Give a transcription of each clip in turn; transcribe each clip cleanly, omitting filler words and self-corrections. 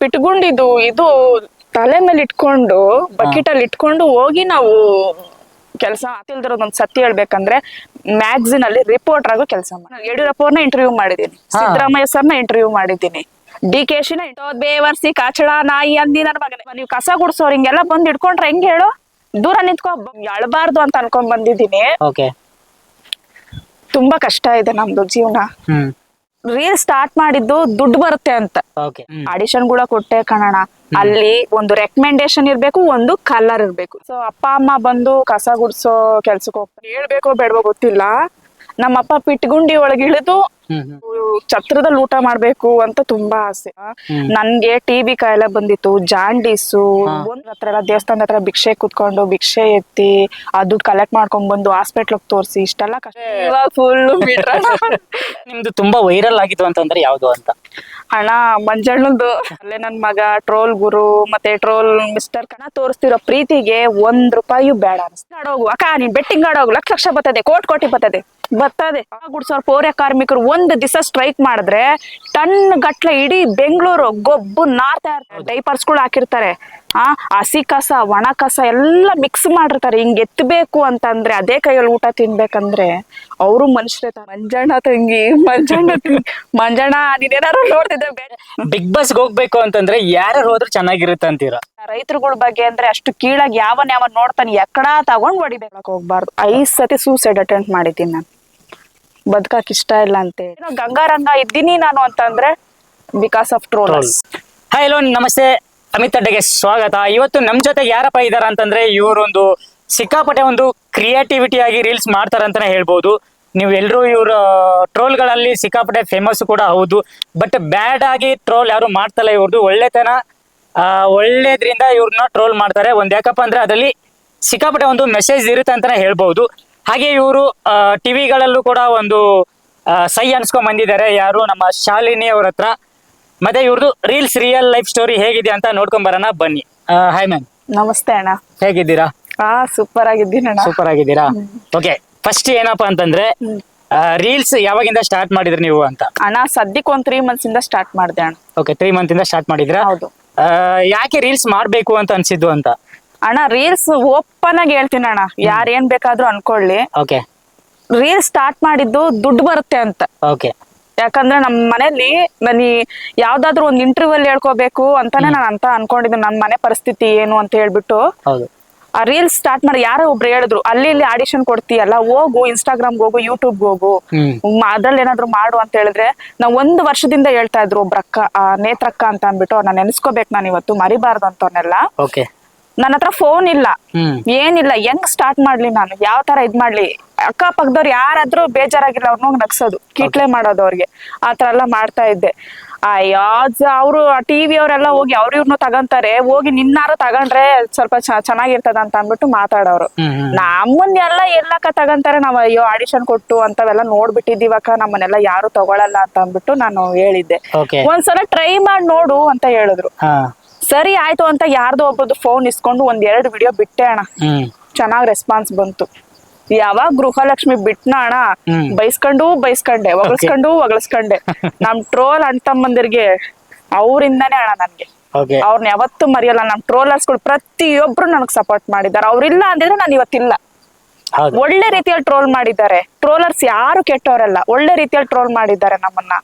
ಪಿಟ್ಗುಂಡಿದು ಇದು ತಲೆ ಮೇಲೆ ಇಟ್ಕೊಂಡು ಬಕೆಟ್ ಅಲ್ಲಿ ಇಟ್ಕೊಂಡು ಹೋಗಿ ನಾವು ಕೆಲಸ ತಿಳ್ದಿರೋದು ಒಂದ್ ಸತ್ಯ ಹೇಳ್ಬೇಕಂದ್ರೆ ಮ್ಯಾಗಝಿನ್ ಅಲ್ಲಿ ರಿಪೋರ್ಟರ್ ಆಗೋ ಕೆಲಸ ಯಡಿಯೂರಪ್ಪ ಅವ್ರನ್ನ ಇಂಟರ್ವ್ಯೂ ಮಾಡಿದೀನಿ, ಸಿದ್ದರಾಮಯ್ಯ ಸರ್ನ ಇಂಟರ್ವ್ಯೂ ಮಾಡಿದ್ದೀನಿ, DK ನ ಬೇವರ್ಸಿ ಕಾಚಳ ನಾಯಿ ಅಂದಿ ನನ್ನ ಮಗನೇ ನೀವು ಕಸ ಗುಡ್ಸೋರ್ ಹಿಂಗೆಲ್ಲ ಬಂದ್ ಇಟ್ಕೊಂಡ್ರೆ ಹೆಂಗ್ ಹೇಳು, ದೂರ ನಿಂತ್ಕೊ ಅಳಬಾರ್ದು ಅಂತ ಅನ್ಕೊಂಡ್ ಬಂದಿದ್ದೀನಿ. ತುಂಬಾ ಕಷ್ಟ ಇದೆ ನಮ್ದು ಜೀವನ. ರೀಲ್ ಸ್ಟಾರ್ಟ್ ಮಾಡಿದ್ದು ದುಡ್ಡು ಬರುತ್ತೆ ಅಂತ ಆಡಿಷನ್ ಕೂಡ ಕೊಟ್ಟೆ ಕಣಣ. ಅಲ್ಲಿ ಒಂದು ರೆಕಮೆಂಡೇಶನ್ ಇರ್ಬೇಕು, ಒಂದು ಕಲರ್ ಇರ್ಬೇಕು. ಸೊ ಅಪ್ಪ ಅಮ್ಮ ಬಂದು ಕಸ ಗುಡ್ಸೋ ಕೆಲ್ಸಕ್ಕೆ ಹೋಗ್ತಾರೆ, ಹೇಳ್ಬೇಕೋ ಬೇಡವೋ ಗೊತ್ತಿಲ್ಲ. ನಮ್ಮಪ್ಪ ಪಿಟ್ಗುಂಡಿ ಒಳಗೆ ಇಳಿದು ಛತ್ರದಲ್ಲಿ ಊಟ ಮಾಡ್ಬೇಕು ಅಂತ ತುಂಬಾ ಆಸೆ. ನನ್ಗೆ TB ಕಾಯಿಲೆ ಬಂದಿತ್ತು, ಜಾಂಡೀಸು. ಹತ್ರ ಎಲ್ಲ ದೇವಸ್ಥಾನದ ಹತ್ರ ಭಿಕ್ಷೆ ಕುತ್ಕೊಂಡು ಭಿಕ್ಷೆ ಎತ್ತಿ ಅದು ಕಲೆಕ್ಟ್ ಮಾಡ್ಕೊಂಡ್ ಬಂದು ಹಾಸ್ಪಿಟ್ಲ್ ತೋರಿಸಿ ಇಷ್ಟೆಲ್ಲ ಕಷ್ಟ. ಇವಾಗ ಫುಲ್ ನಿಮ್ದು ತುಂಬಾ ವೈರಲ್ ಆಗಿತ್ತು ಅಂತಂದ್ರೆ ಯಾವ್ದು ಅಂತ? ಅಣ್ಣ ಮಂಜಣ್ಣಂದು ಅಲ್ಲೇ ನನ್ ಮಗ ಟ್ರೋಲ್ ಗುರು ಮತ್ತೆ ಟ್ರೋಲ್ ಮಿಸ್ಟರ್ ಕಣ ತೋರಿಸ್ತಿರೋ ಪ್ರೀತಿಗೆ ₹1 ಬೇಡ ಅನ್ಸ್ತು. ಆಡೋಗು ಅಕ್ಕ ನೀನ್ ಬೆಟ್ಟಿಂಗ್ ಆಡೋಗು, ಲಕ್ಷ ಬರ್ತದೆ, ಕೋಟಿ ಬರ್ತದೆ. ಗುಡ್ಸೋರ್ ಪೌರ ಕಾರ್ಮಿಕರು ಒಂದ್ ದಿವಸ ಸ್ಟ್ರೈಕ್ ಮಾಡಿದ್ರೆ ಟನ್ ಗಟ್ಲೆ ಇಡೀ ಬೆಂಗಳೂರು ಗೊಬ್ಬು ನಾರ್ತಾ ಇರ್ತಾರೆ. ಡೈಪರ್ಸ್ಗಳು ಹಾಕಿರ್ತಾರೆ, ಹಸಿ ಕಸ ಒಣ ಕಸ ಎಲ್ಲ ಮಿಕ್ಸ್ ಮಾಡಿರ್ತಾರೆ. ಹಿಂಗ್ ಎತ್ತಬೇಕು ಅಂತಂದ್ರೆ ಅದೇ ಕೈಯಲ್ಲಿ ಊಟ ತಿನ್ಬೇಕಂದ್ರೆ ಅವರು ಮನುಷ್ಯರೇ. ಮಂಜಣ್ಣ ತಂಗಿ ಮಂಜಣ್ಣ ನೀನೇನಾರು ನೋಡ್ತಿದ್ದೆ ಬಿಗ್ ಬಾಸ್ ಹೋಗ್ಬೇಕು ಅಂತಂದ್ರೆ ಯಾರು ಹೋದ್ರು ಚೆನ್ನಾಗಿರುತ್ತೆ ಅಂತೀರಾ? ರೈತರುಗಳ ಬಗ್ಗೆ ಅಂದ್ರೆ ಅಷ್ಟು ಕೀಳಾಗಿ ಯಾವನ್ ನೋಡ್ತಾನೆ ಎಕ್ಕಡ ತಗೊಂಡ್ ಹೊಡಿಬೇಕು ಹೋಗ್ಬಾರ್ದು. 5 ಸತಿ ಸೂಸೈಡ್ ಅಟೆಂಪ್ಟ್ ಮಾಡಿದ್ದೀನಿ ನಾನು, ಬದುಕಕ್ ಇಷ್ಟ ಇಲ್ಲ ಅಂತ. ಗಂಗಾರಂಗ ಇದ್ದೀನಿ ನಾನು ಅಂತಂದ್ರೆ because of trollers. Hi hello ನಮಸ್ತೆ, ಅಮಿತ್ ಅಡ್ಡೆಗೆ ಸ್ವಾಗತ. ಇವತ್ತು ನಮ್ ಜೊತೆ ಯಾರಪ್ಪ ಇದಾರ ಅಂತಂದ್ರೆ ಇವರೊಂದು ಸಿಕ್ಕಾಪಟ್ಟೆ ಒಂದು ಕ್ರಿಯೇಟಿವಿಟಿ ಆಗಿ ರೀಲ್ಸ್ ಮಾಡ್ತಾರ ಅಂತಾನೆ ಹೇಳ್ಬೋದು. ನೀವು ಎಲ್ರು ಇವ್ರ ಟ್ರೋಲ್ಗಳಲ್ಲಿ ಸಿಕ್ಕಾಪಟ್ಟೆ ಫೇಮಸ್ ಕೂಡ ಹೌದು. ಬಟ್ ಬ್ಯಾಡ್ ಆಗಿ ಟ್ರೋಲ್ ಯಾರು ಮಾಡ್ತಲ್ಲ, ಇವ್ರದ್ದು ಒಳ್ಳೆತನ ಒಳ್ಳೇದ್ರಿಂದ ಇವ್ರನ್ನ ಟ್ರೋಲ್ ಮಾಡ್ತಾರೆ. ಒಂದ್ ಯಾಕಪ್ಪ ಅಂದ್ರೆ ಅದರಲ್ಲಿ ಸಿಕ್ಕಾಪಟ್ಟೆ ಒಂದು ಮೆಸೇಜ್ ಇರುತ್ತೆ ಅಂತಾನೆ ಹೇಳ್ಬಹುದು. ಹಾಗೆ ಇವರು ಟಿವಿಗಳಲ್ಲೂ ಕೂಡ ಒಂದು ಸೈ ಅನ್ಸ್ಕೊಂಡ್ ಬಂದಿದ್ದಾರೆ. ಯಾರು ನಮ್ಮ ಶಾಲಿನಿ ಅವ್ರ ಹತ್ರ. ಮತ್ತೆ ಇವ್ರದ್ದು ರೀಲ್ಸ್ ರಿಯಲ್ ಲೈಫ್ ಸ್ಟೋರಿ ಹೇಗಿದೆ ಅಂತ ನೋಡ್ಕೊಂಡ್ ಬರೋಣ ಬನ್ನಿ. Hi ma'am. ನಮಸ್ತೆ ಅಣ್ಣ, ಹೇಗಿದ್ದೀರಾ? ಸೂಪರ್ ಆಗಿದ್ದೀನಿ ಅಣ್ಣ. ಸೂಪರ್ ಆಗಿದ್ದೀರಾ? ಓಕೆ, ಫಸ್ಟ್ ಏನಪ್ಪಾ ಅಂತಂದ್ರೆ ರೀಲ್ಸ್ ಯಾವಾಗಿಂದ ಸ್ಟಾರ್ಟ್ ಮಾಡಿದ್ರಿ ನೀವು ಅಂತ? ಅಣ್ಣ ಸದ್ಯಕ್ಕೆ ಒಂದ್ 3 months ಇಂದ ಸ್ಟಾರ್ಟ್ ಮಾಡಿದೆ ಅಣ್ಣ. ಓಕೆ, 3 months ಇಂದ ಸ್ಟಾರ್ಟ್ ಮಾಡಿದ್ರ? ಹೌದು. ಯಾಕೆ ರೀಲ್ಸ್ ಮಾಡ್ಬೇಕು ಅಂತ ಅನ್ಸಿದ್ದು ಅಂತ? ಅಣ್ಣ ರೀಲ್ಸ್ ಓಪನ್ ಆಗಿ ಹೇಳ್ತೀನಿ ಅಣ್ಣ, ಯಾರ್ ಏನ್ ಬೇಕಾದ್ರೂ ಅನ್ಕೊಳ್ಳಿ. ಓಕೆ, ರೀಲ್ಸ್ ಸ್ಟಾರ್ಟ್ ಮಾಡಿದ್ದು ದುಡ್ಡು ಬರುತ್ತೆ ಅಂತ. ಓಕೆ, ಯಾಕಂದ್ರೆ ನಮ್ ಮನೇಲಿ ಯಾವ್ದಾದ್ರು ಒಂದ್ ಇಂಟರ್ವ್ಯೂ ಅಲ್ಲಿ ಹೇಳ್ಕೋಬೇಕು ಅಂತಾನೆ ನಾನು ಅಂತ ಅನ್ಕೊಂಡಿದ್ದೆ. ನಮ್ ಮನೆ ಪರಿಸ್ಥಿತಿ ಏನು ಅಂತ ಹೇಳ್ಬಿಟ್ಟು ಆ ರೀಲ್ಸ್ ಸ್ಟಾರ್ಟ್ ಮಾಡಿ ಯಾರೋ ಒಬ್ರು ಹೇಳಿದ್ರು, ಅಲ್ಲಿ ಇಲ್ಲಿ ಆಡಿಷನ್ ಕೊಡ್ತೀಯಲ್ಲ, ಹೋಗು ಇನ್ಸ್ಟಾಗ್ರಾಮ್ಗೆ ಹೋಗು, ಯೂಟ್ಯೂಬ್ಗೆ ಹೋಗು, ಅದ್ರಲ್ಲಿ ಏನಾದ್ರು ಮಾಡು ಅಂತ ಹೇಳಿದ್ರೆ ನಾವ್ 1 ವರ್ಷದಿಂದ ಹೇಳ್ತಾ ಇದ್ರು. ಒಬ್ರ ಅಕ್ಕ, ನೇತ್ರಕ್ಕ ಅಂತ ಅಂದ್ಬಿಟ್ಟು, ಅವ್ರನ್ನ ನೆನ್ಸ್ಕೋಬೇಕು ನಾನು ಇವತ್ತು, ಮರಿಬಾರ್ದು ಅಂತವನ್ನೆಲ್ಲ. ನನ್ನ ಹತ್ರ ಫೋನ್ ಇಲ್ಲ, ಏನಿಲ್ಲ, ಹೆಂಗ್ ಸ್ಟಾರ್ಟ್ ಮಾಡ್ಲಿ ನಾನು, ಯಾವ ತರ ಇದ್ ಮಾಡ್ಲಿ? ಅಕ್ಕ ಪಕ್ಕದವ್ರು ಯಾರಾದ್ರೂ ಬೇಜಾರಾಗಿಲ್ಲ ಅವ್ರನ್ನ ನಗ್ಸೋದು, ಕಿಟ್ಲೆ ಮಾಡೋದು ಅವ್ರಿಗೆ, ಆತರ ಎಲ್ಲ ಮಾಡ್ತಾ ಇದ್ದೆ. ಅವ್ರು TV ಅವರೆಲ್ಲ ಹೋಗಿ ಇವ್ರನ್ನು ತಗಂತಾರೆ, ಹೋಗಿ ನಿನ್ನಾರು ತಗೊಂಡ್ರೆ ಸ್ವಲ್ಪ ಚೆನ್ನಾಗಿರ್ತದ ಅಂತ ಅಂದ್ಬಿಟ್ಟು ಮಾತಾಡೋರು. ನಮ್ಮನ್ನೆಲ್ಲ ಎಲ್ಲಕ್ಕ ತಗಂತಾರೆ, ನಾವ್ ಅಯ್ಯೋ ಆಡಿಷನ್ ಕೊಟ್ಟು ಅಂತವೆಲ್ಲ ನೋಡ್ಬಿಟ್ಟಿದೀವಕ್ಕ, ನಮ್ಮನ್ನೆಲ್ಲ ಯಾರು ತಗೊಳಲ್ಲ ಅಂತ ಅಂದ್ಬಿಟ್ಟು ನಾನು ಹೇಳಿದ್ದೆ. ಒಂದ್ಸಲ ಟ್ರೈ ಮಾಡಿ ನೋಡು ಅಂತ ಹೇಳಿದ್ರು. ಸರಿ ಆಯ್ತು ಅಂತ ಯಾರ್ದೋ ಒಬ್ಬರದ್ದು ಫೋನ್ ಇಸ್ಕೊಂಡು 1-2 ವಿಡಿಯೋ ಬಿಟ್ಟೆ ಅಣ್ಣ. ಚೆನ್ನಾಗ್ ರೆಸ್ಪಾನ್ಸ್ ಬಂತು. ಯಾವಾಗ ಗೃಹಲಕ್ಷ್ಮಿ ಬಿಟ್ನ ಅಣ್ಣ, ಬೈಸ್ಕೊಂಡೆ, ಹೊಗಳ್ಸ್ಕೊಂಡೆ. ನಮ್ ಟ್ರೋಲ್ ಅಣ್ಣ ತಮ್ಮಂದಿರ್ಗೆ ಅವ್ರಿಂದಾನೇ ಅಣ್ಣ ನನ್ಗೆ, ಅವ್ರನ್ನ ಯಾವತ್ತೂ ಮರೆಯಲ್ಲ. ನಮ್ ಟ್ರೋಲರ್ಸ್ಗಳು ಪ್ರತಿಯೊಬ್ರು ನನಗ್ ಸಪೋರ್ಟ್ ಮಾಡಿದ್ದಾರೆ. ಅವ್ರಿಲ್ಲ ಅಂದಿದ್ರೆ ನಾನು ಇವತ್ತಿಲ್ಲ. ಒಳ್ಳೆ ರೀತಿಯಲ್ಲಿ ಟ್ರೋಲ್ ಮಾಡಿದ್ದಾರೆ. ಟ್ರೋಲರ್ಸ್ ಯಾರು ಕೆಟ್ಟವರಲ್ಲ, ಒಳ್ಳೆ ರೀತಿಯಲ್ಲಿ ಟ್ರೋಲ್ ಮಾಡಿದ್ದಾರೆ ನಮ್ಮನ್ನ.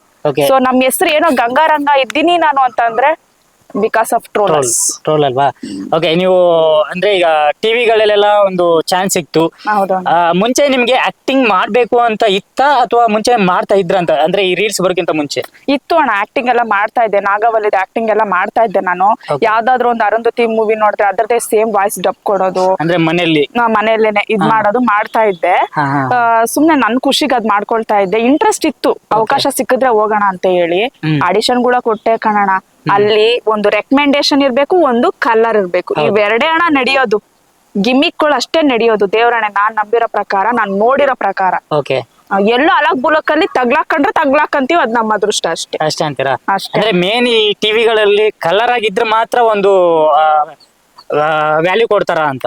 ಸೊ ನಮ್ ಹೆಸರು ಏನೋ ಗಂಗಾರಂಗ ಇದ್ದೀನಿ ನಾನು ಅಂತಂದ್ರೆ ಬಿಕಾಸ್ ಆಫ್ ಟ್ರೋಲ್ ಅಲ್ವಾ? ಓಕೆ, ನೀವು ಅಂದ್ರೆ ಈಗ ಟಿವಿಗಳಲ್ಲೆಲ್ಲ ಒಂದು ಚಾನ್ಸ್ ಸಿಕ್ತು. ಮುಂಚೆ ನಿಮ್ಗೆ ಆಕ್ಟಿಂಗ್ ಮಾಡ್ಬೇಕು ಅಂತ ಇತ್ತ ಅಥವಾ ಮುಂಚೆ ಮಾಡ್ತಾ ಇದ್ರ ಅಂತ? ಅಂದ್ರೆ ಈ ರೀಲ್ಸ್ ಬರೋಕ್ಕಿಂತ ಮುಂಚೆ ಇತ್ತು ಅಣ್ಣ, ಆಕ್ಟಿಂಗ್ ಎಲ್ಲ ಮಾಡ್ತಾ ಇದ್ದೆ. ನಾಗವಲ್ಲಿದ ಆಕ್ಟಿಂಗ್ ಎಲ್ಲ ಮಾಡ್ತಾ ಇದ್ದೆ ನಾನು. ಯಾವ್ದಾದ್ರು ಒಂದು ಅರುಂಧತಿ ಮೂವಿ ನೋಡಿದ್ರೆ ಅದ್ರದ್ದೇ ಸೇಮ್ ವಾಯ್ಸ್ ಡಬ್ ಕೊಡೋದು, ಅಂದ್ರೆ ಮನೆಯಲ್ಲೇನೆ ಇದ್ ಮಾಡೋದು ಮಾಡ್ತಾ ಇದ್ದೆ. ಸುಮ್ನೆ ನನ್ ಖುಷಿಗೆ ಅದ್ ಮಾಡ್ಕೊಳ್ತಾ ಇದ್ದೆ. ಇಂಟ್ರೆಸ್ಟ್ ಇತ್ತು, ಅವಕಾಶ ಸಿಕ್ಕಿದ್ರೆ ಹೋಗೋಣ ಅಂತ ಹೇಳಿ ಆಡಿಷನ್ ಕೂಡ ಕೊಟ್ಟೆ ಕಣಣ. ಅಲ್ಲಿ ಒಂದು ರೆಕಮೆಂಡೇಶನ್ ಇರ್ಬೇಕು, ಒಂದು ಕಲರ್ ಇರ್ಬೇಕು. ಇವೆರಡೇ ಅಣ್ಣ ನಡೆಯೋದು. ಗಿಮಿಕ್ಗಳು ಅಷ್ಟೇ ನಡೆಯೋದು. ದೇವರಣ್ಣ ನಾನ್ ನಂಬಿರೋ ಪ್ರಕಾರ, ನಾನ್ ನೋಡಿರೋ ಪ್ರಕಾರ. ಎಲ್ಲೋ ಅಲಕ್ ಬುಲಕಲ್ಲಿ ತಗ್ಲಾಕಂತೀವಿ, ಅದ್ ನಮ್ಮ ಅದೃಷ್ಟ ಅಷ್ಟೇ ಅಂತೀರಾ? ಅಂದ್ರೆ ಮೇನ್ ಈ ಟಿವಿಗಳಲ್ಲಿ ಕಲರ್ ಆಗಿದ್ರೆ ಮಾತ್ರ ಒಂದು ವ್ಯಾಲ್ಯೂ ಕೊಡ್ತಾರ ಅಂತ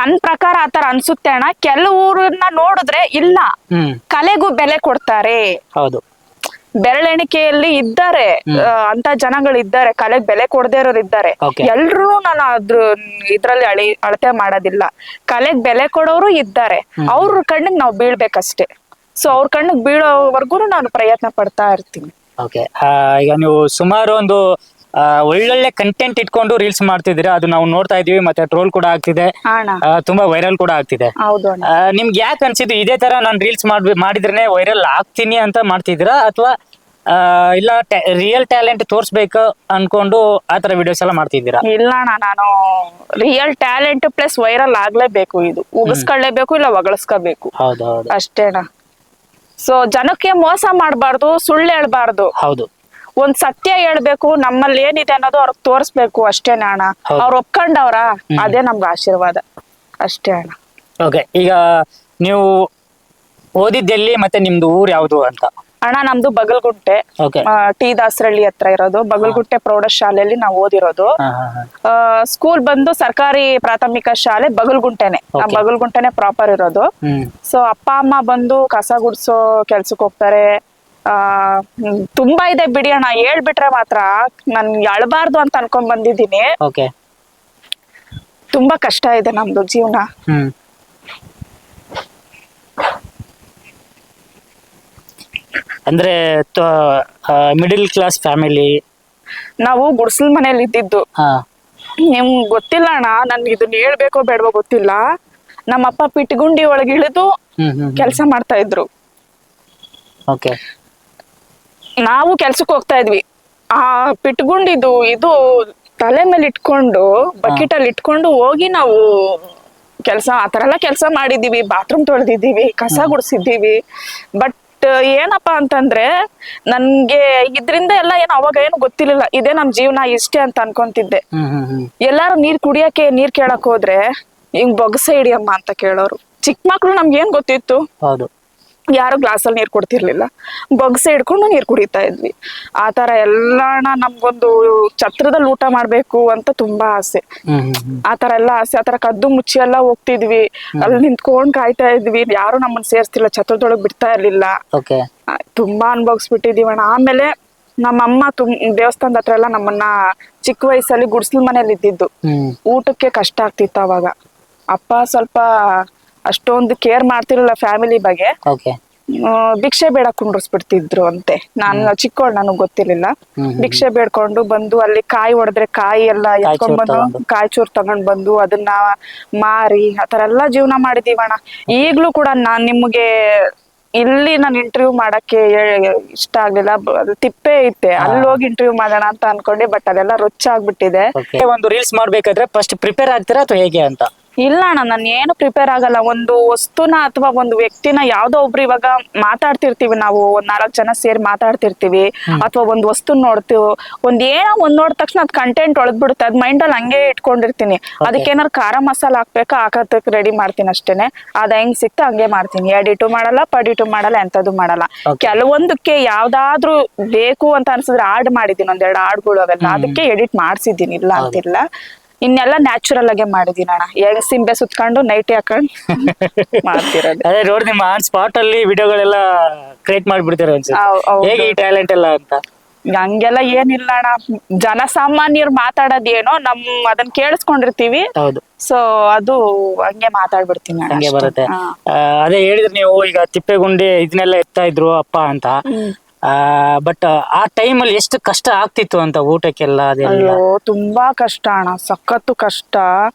ನನ್ ಪ್ರಕಾರ ಆತರ ಅನ್ಸುತ್ತೆ ಅಣ್ಣ. ಕೆಲವ್ರನ್ನ ನೋಡಿದ್ರೆ ಇಲ್ಲ, ಕಲೆಗೂ ಬೆಲೆ ಕೊಡ್ತಾರೆ. ಹೌದು. ಬೆರಳೆಣಿಕೆಯಲ್ಲಿ ಇದ್ದಾರೆ ಅಂತ ಜನಗಳು ಇದ್ದಾರೆ, ಕಲೆಗ್ ಬೆಲೆ ಕೊಡದೇ ಇರೋರು ಇದ್ದಾರೆ. Okay. ಎಲ್ರು ನಾನು ಇದ್ರಲ್ಲಿ ಅಳತೆ ಮಾಡೋದಿಲ್ಲ. ಕಲೆಗ್ ಬೆಲೆ ಕೊಡೋರು ಇದ್ದಾರೆ, ಅವ್ರ ಕಣ್ಣಿಗೆ ನಾವು ಬೀಳ್ಬೇಕಷ್ಟೇ. ಸೊ ಅವ್ರ ಕಣ್ಣಿಗೆ ಬೀಳೋವರೆಗೂ ನಾನು ಪ್ರಯತ್ನ ಪಡ್ತಾ ಇರ್ತೀನಿ. ಓಕೆ, ಈಗ ನೀವು ಸುಮಾರು ಒಂದು ಒಳ್ಳೊಳ್ಳೆ ಕಂಟೆಂಟ್ ಇಟ್ಕೊಂಡು ರೀಲ್ಸ್ ಮಾಡ್ತಿದ್ದೀರಾ, ಅದು ನಾವು ನೋಡ್ತಾ ಇದೀವಿ, ಮತ್ತೆ ಟ್ರೋಲ್ ಕೂಡ ಆಗ್ತಿದೆ, ಅಣ್ಣ ತುಂಬಾ ವೈರಲ್ ಕೂಡ ಆಗ್ತಿದೆ. ಹೌದು ಅಣ್ಣ. ನಿಮ್ಗೆ ಯಾಕೆ ಅನ್ಸಿದ್ದು ಇದೇ ತರ ನಾನು ರೀಲ್ಸ್ ಮಾಡಿದ್ರೆ ವೈರಲ್ ಆಗ್ತೀನಿ ಅಂತ ಮಾಡ್ತಿದ್ದೀರಾ, ಅಥವಾ ಇಲ್ಲ ರಿಯಲ್ ಟ್ಯಾಲೆಂಟ್ ತೋರ್ಸ್ಬೇಕು ಅನ್ಕೊಂಡು ಆತರ ವಿಡಿಯೋಸ್ ಎಲ್ಲ ಮಾಡ್ತಿದ್ದೀರಾ? ಇಲ್ಲ ಅಣ್ಣ, ನಾನು ರಿಯಲ್ ಟ್ಯಾಲೆಂಟ್ ಪ್ಲಸ್ ವೈರಲ್ ಆಗ್ಲೇಬೇಕು. ಇದು ಉಗಿಸ್ಕೊಳ್ಳೇಬೇಕು, ಇಲ್ಲ ಹೊಗಳಿಸ್ಕೋಬೇಕು ಹೌದು ಹೌದು ಅಷ್ಟೇನ. ಸೊ ಜನಕ್ಕೆ ಮೋಸ ಮಾಡಬಾರ್ದು, ಸುಳ್ಳು ಹೇಳ್ಬಾರ್ದು, ಹೌದು. ಒಂದ್ ಸತ್ಯ ಹೇಳ್ಬೇಕು, ನಮ್ಮಲ್ಲಿ ಏನಿದೆ ಅನ್ನೋದು ಅವ್ರಿಗೆ ತೋರಿಸ್ಬೇಕು ಅಷ್ಟೇನ ಅಣ್ಣ. ಅವ್ರು ಒಪ್ಕೊಂಡವ್ರ, ಅದೇ ನಮ್ಗೆ ಆಶೀರ್ವಾದ ಅಷ್ಟೇ ಅಣ್ಣ. ಓಕೆ, ಈಗ ನೀವು ಓದಿದ್ದೆಲ್ಲಿ ಮತ್ತೆ ನಿಮ್ದು ಊರ್ ಯಾವ್ದು ಅಂತ? ಅಣ್ಣ ನಮ್ದು ಬಗಲ್ಗುಂಟೆ, ಓಕೆ. ಟಿ ದಾಸರಳ್ಳಿ ಹತ್ರ ಇರೋದು ಬಗಲ್ಗುಂಟೆ ಪ್ರೌಢಶಾಲೆಯಲ್ಲಿ ನಾವು ಓದಿರೋದು. ಸ್ಕೂಲ್ ಬಂದು ಸರ್ಕಾರಿ ಪ್ರಾಥಮಿಕ ಶಾಲೆ ಬಗಲ್ಗುಂಟೆನೆ, ಬಗಲ್ಗುಂಟೆನೆ ಪ್ರಾಪರ್ ಇರೋದು. ಸೊ ಅಪ್ಪ ಅಮ್ಮ ಬಂದು ಕಸ ಗುಡ್ಸೋ ಕೆಲ್ಸಕ್ಕೆ ಹೋಗ್ತಾರೆ. ತುಂಬಾ ಇದೆ ಬಿಡಿ ಅಣ್ಣ, ಹೇಳ್ಬಿಟ್ರೆ ಮಾತ್ರ ನನ್ ಅಳ್ಬಾರ್ದು ಅಂತ ಅನ್ಕೊಂಡ್ ಬಂದಿದ್ದೀನಿ. ಓಕೆ, ತುಂಬಾ ಕಷ್ಟ ಇದೆ ನಮ್ದು ಜೀವನ. ಅಂದ್ರೆ ಮಿಡಿಲ್ ಕ್ಲಾಸ್ ಫ್ಯಾಮಿಲಿ. ನಾವು ಗುಡ್ಸಲ್ ಮನೇಲಿ ಇದ್ದಿದ್ದು. ನಿಮ್ಗ್ ಗೊತ್ತಿಲ್ಲ ಅಣ್ಣ, ನನ್ಗೆ ಇದನ್ನ ಹೇಳ್ಬೇಕೋ ಬೇಡವೋ ಗೊತ್ತಿಲ್ಲ. ನಮ್ಮಪ್ಪ ಪಿಟ್ಗುಂಡಿ ಒಳಗೆ ಇಳಿದು ಕೆಲ್ಸ ಮಾಡ್ತಾ ಇದ್ರು. ಓಕೆ, ನಾವು ಕೆಲ್ಸಕ್ಕೆ ಹೋಗ್ತಾ ಇದ್ವಿ. ಆ ಪಿಟ್ಗುಂಡಿದು ಇದು ತಲೆ ಮೇಲೆ ಇಟ್ಕೊಂಡು ಬಕೆಟ್ ಅಲ್ಲಿ ಇಟ್ಕೊಂಡು ಹೋಗಿ ನಾವು ಕೆಲ್ಸ ಆತರ ಎಲ್ಲ ಕೆಲ್ಸ ಮಾಡಿದೀವಿ. ಬಾತ್ರೂಮ್ ತೊಳೆದಿದ್ದೀವಿ, ಕಸ ಗುಡ್ಸಿದ್ದೀವಿ. ಬಟ್ ಏನಪ್ಪಾ ಅಂತಂದ್ರೆ ನನ್ಗೆ ಇದ್ರಿಂದ ಎಲ್ಲ ಏನು ಅವಾಗ ಏನು ಗೊತ್ತಿರ್ಲಿಲ್ಲ. ಇದೇ ನಮ್ ಜೀವನ ಇಷ್ಟೇ ಅಂತ ಅನ್ಕೊಂತಿದ್ದೆ. ಎಲ್ಲಾರು ನೀರ್ ಕುಡಿಯಕ್ಕೆ ನೀರ್ ಕೇಳಕ್ ಹೋದ್ರೆ ಹಿಂಗ್ ಬೊಗಸೆ ಹಿಡಿಯಮ್ಮ ಅಂತ ಕೇಳೋರು. ಚಿಕ್ಕ ಮಕ್ಳು ನಮ್ಗೆ ಏನ್ ಗೊತ್ತಿತ್ತು? ಹೌದು, ಯಾರು ಗ್ಲಾಸಲ್ಲಿ ನೀರ್ ಕೊಡ್ತಿರ್ಲಿಲ್ಲ, ಬೊಗಸೆ ಹಿಡ್ಕೊಂಡು ನೀರ್ ಕುಡಿತಾ ಇದ್ವಿ. ಆತರ ಎಲ್ಲಾಣ ನಮ್ಗೊಂದು ಛತ್ರದಲ್ಲಿ ಊಟ ಮಾಡ್ಬೇಕು ಅಂತ ತುಂಬಾ ಆಸೆ. ಆತರ ಎಲ್ಲ ಆಸೆ, ಆತರ ಕದ್ದು ಮುಚ್ಚಿ ಎಲ್ಲ ಹೋಗ್ತಿದ್ವಿ. ಅಲ್ಲಿ ನಿಂತ್ಕೊಂಡ್ ಕಾಯ್ತಾ ಇದ್ವಿ, ಯಾರು ನಮ್ಮನ್ನ ಸೇರ್ಸ್ತಿಲ್ಲ, ಛತ್ರದೊಳಗ್ ಬಿಡ್ತಾ ಇರ್ಲಿಲ್ಲ. ತುಂಬಾ ಅನ್ಭೋಗಿಸ್ಬಿಟ್ಟಿದೀವಣ್ಣ. ಆಮೇಲೆ ನಮ್ಮಮ್ಮ ದೇವಸ್ಥಾನದ ಹತ್ರ ಎಲ್ಲ ನಮ್ಮನ್ನ ಚಿಕ್ಕ ವಯಸ್ಸಲ್ಲಿ ಗುಡ್ಸ್ಲ ಮನೇಲಿ ಇದ್ದಿದ್ದು. ಊಟಕ್ಕೆ ಕಷ್ಟ ಆಗ್ತಿತ್ತು ಅವಾಗ. ಅಪ್ಪ ಸ್ವಲ್ಪ ಅಷ್ಟೊಂದು ಕೇರ್ ಮಾಡ್ತಿರಲಿಲ್ಲ ಫ್ಯಾಮಿಲಿ ಬಗ್ಗೆ. ಭಿಕ್ಷೆ ಬೇಡ ಕುಂಡ್ರಿಸ್ಬಿಡ್ತಿದ್ರು ಅಂತೆ. ನಾನು ಚಿಕ್ಕವಳು, ನನಗ್ ಗೊತ್ತಿರ್ಲಿಲ್ಲ. ಭಿಕ್ಷೆ ಬೇಡ್ಕೊಂಡು ಬಂದು ಅಲ್ಲಿ ಕಾಯಿ ಹೊಡೆದ್ರೆ ಕಾಯಿ ಎಲ್ಲ ಎತ್ಕೊಂಡ್ ಬಂದು ಕಾಯಿ ಚೂರ್ ತಗೊಂಡ್ ಬಂದು ಅದನ್ನ ಮಾರಿ ಆತರ ಎಲ್ಲಾ ಜೀವನ ಮಾಡಿದೀವಣ್ಣ. ಈಗ್ಲೂ ಕೂಡ ನಾನ್ ನಿಮ್ಗೆ ಇಲ್ಲಿ ನಾನು ಇಂಟರ್ವ್ಯೂ ಮಾಡಕ್ಕೆ ಇಷ್ಟ ಆಗ್ಲಿಲ್ಲ, ತಿಪ್ಪೆ ಐತೆ, ಅಲ್ಲಿ ಹೋಗಿ ಇಂಟರ್ವ್ಯೂ ಮಾಡೋಣ ಅಂತ ಅನ್ಕೊಂಡೆ. ಬಟ್ ಅದೆಲ್ಲ ರೊಚ್ಚಾಗ್ಬಿಟ್ಟಿದೆ. ಒಂದು ರೀಲ್ಸ್ ಮಾಡ್ಬೇಕಾದ್ರೆ ಫಸ್ಟ್ ಪ್ರಿಪೇರ್ ಆಗ್ತೀರಾ ಅಥವಾ ಹೇಗೆ ಅಂತ? ಇಲ್ಲ ಅಣ್ಣ, ನಾನು ಏನು ಪ್ರಿಪೇರ್ ಆಗಲ್ಲ. ಒಂದು ವಸ್ತುನ ಅಥವಾ ಒಂದು ವ್ಯಕ್ತಿನ ಯಾವ್ದೋ ಒಬ್ರು ಇವಾಗ ಮಾತಾಡ್ತಿರ್ತೀವಿ, ನಾವು 4 ಜನ ಸೇರಿ ಮಾತಾಡ್ತಿರ್ತೀವಿ, ಅಥವಾ ಒಂದ್ ವಸ್ತು ನೋಡ್ತೀವಿ, ಒಂದ್ ನೋಡಿದ ತಕ್ಷಣ ಅದ್ ಕಂಟೆಂಟ್ ಒಳದ್ಬಿಡುತ್ತೆ. ಅದ್ ಮೈಂಡ್ ಅಲ್ಲಿ ಹಂಗೆ ಇಟ್ಕೊಂಡಿರ್ತೀನಿ. ಅದಕ್ಕೆ ಏನಾರು ಖಾರ ಮಸಾಲ ಹಾಕ್ಬೇಕಾ ಹಾಕತ್ತಕ್ ರೆಡಿ ಮಾಡ್ತೀನಿ ಅಷ್ಟೇನೆ. ಅದ್ ಹೆಂಗ್ ಸಿಕ್ತ ಹಂಗೆ ಮಾಡ್ತೀನಿ. ಎಡಿಟು ಮಾಡಲ್ಲ, ಪಡಿಟು ಮಾಡಲ್ಲ, ಎಂತದ್ದು ಮಾಡಲ್ಲ. ಕೆಲವೊಂದಕ್ಕೆ ಯಾವ್ದಾದ್ರು ಬೇಕು ಅಂತ ಅನ್ಸಿದ್ರೆ ಆಡ್ ಮಾಡಿದೀನಿ, 1-2 ಹಾಡ್ಗಳು ಅವೆಲ್ಲ, ಅದಕ್ಕೆ ಎಡಿಟ್ ಮಾಡ್ಸಿದ್ದೀನಿ, ಇಲ್ಲ ಅಂತಿಲ್ಲ. ಇನ್ನೆಲ್ಲ ನ್ಯಾಚುರಲ್ ಆಗಿ ಮಾಡಿದೀನಿ ಅಣ್ಣ. ಸಿಂಬೆ ಸುತ್ಕೊಂಡು ನೈಟಿ ಹಾಕೊಂಡು ಮಾಡ್ತಿರೋದು. ಅದೇ ರೋಡ್ ನಿಮ್ಮ ಆನ್ ಸ್ಪಾಟ್ ಅಲ್ಲಿ ವಿಡಿಯೋಗಳೆಲ್ಲ ಕ್ರಿಯೇಟ್ ಮಾಡ್ಬಿಡ್ತೀರ ಅನ್ಸುತ್ತೆ. ಹೇಗೆ ಈ ಟ್ಯಾಲೆಂಟ್ ಎಲ್ಲ ಅಂತ? ಹಂಗೆಲ್ಲ ಏನಿಲ್ಲ ಅಣ್ಣ, ಜನಸಾಮಾನ್ಯರು ಮಾತಾಡೋದೇನೋ ಅದನ್ನ ಕೇಳಿಸ್ಕೊಂಡಿರ್ತೀವಿ. ಸೊ ಅದು ಹಂಗೆ ಮಾತಾಡ್ಬಿಡ್ತೀನಿ. ಹಂಗೆ ಬರುತ್ತೆ. ಅದೇ ಹೇಳಿದ್ರೆ ನೀವು ಈಗ ತಿಪ್ಪೆಗುಂಡಿ ಇದನ್ನೆಲ್ಲ ಎತ್ತಾ ಇದ್ರು ಅಪ್ಪ ಅಂತ, ಬಟ್ ಆ ಟೈಮಲ್ಲಿ ಎಷ್ಟು ಕಷ್ಟ ಆಗ್ತಿತ್ತು ಅಂತ ಊಟಕ್ಕೆಲ್ಲ? ಅಯ್ಯೋ ತುಂಬಾ ಕಷ್ಟ ಅಣ್ಣ, ಸಖತ್ತು ಕಷ್ಟ.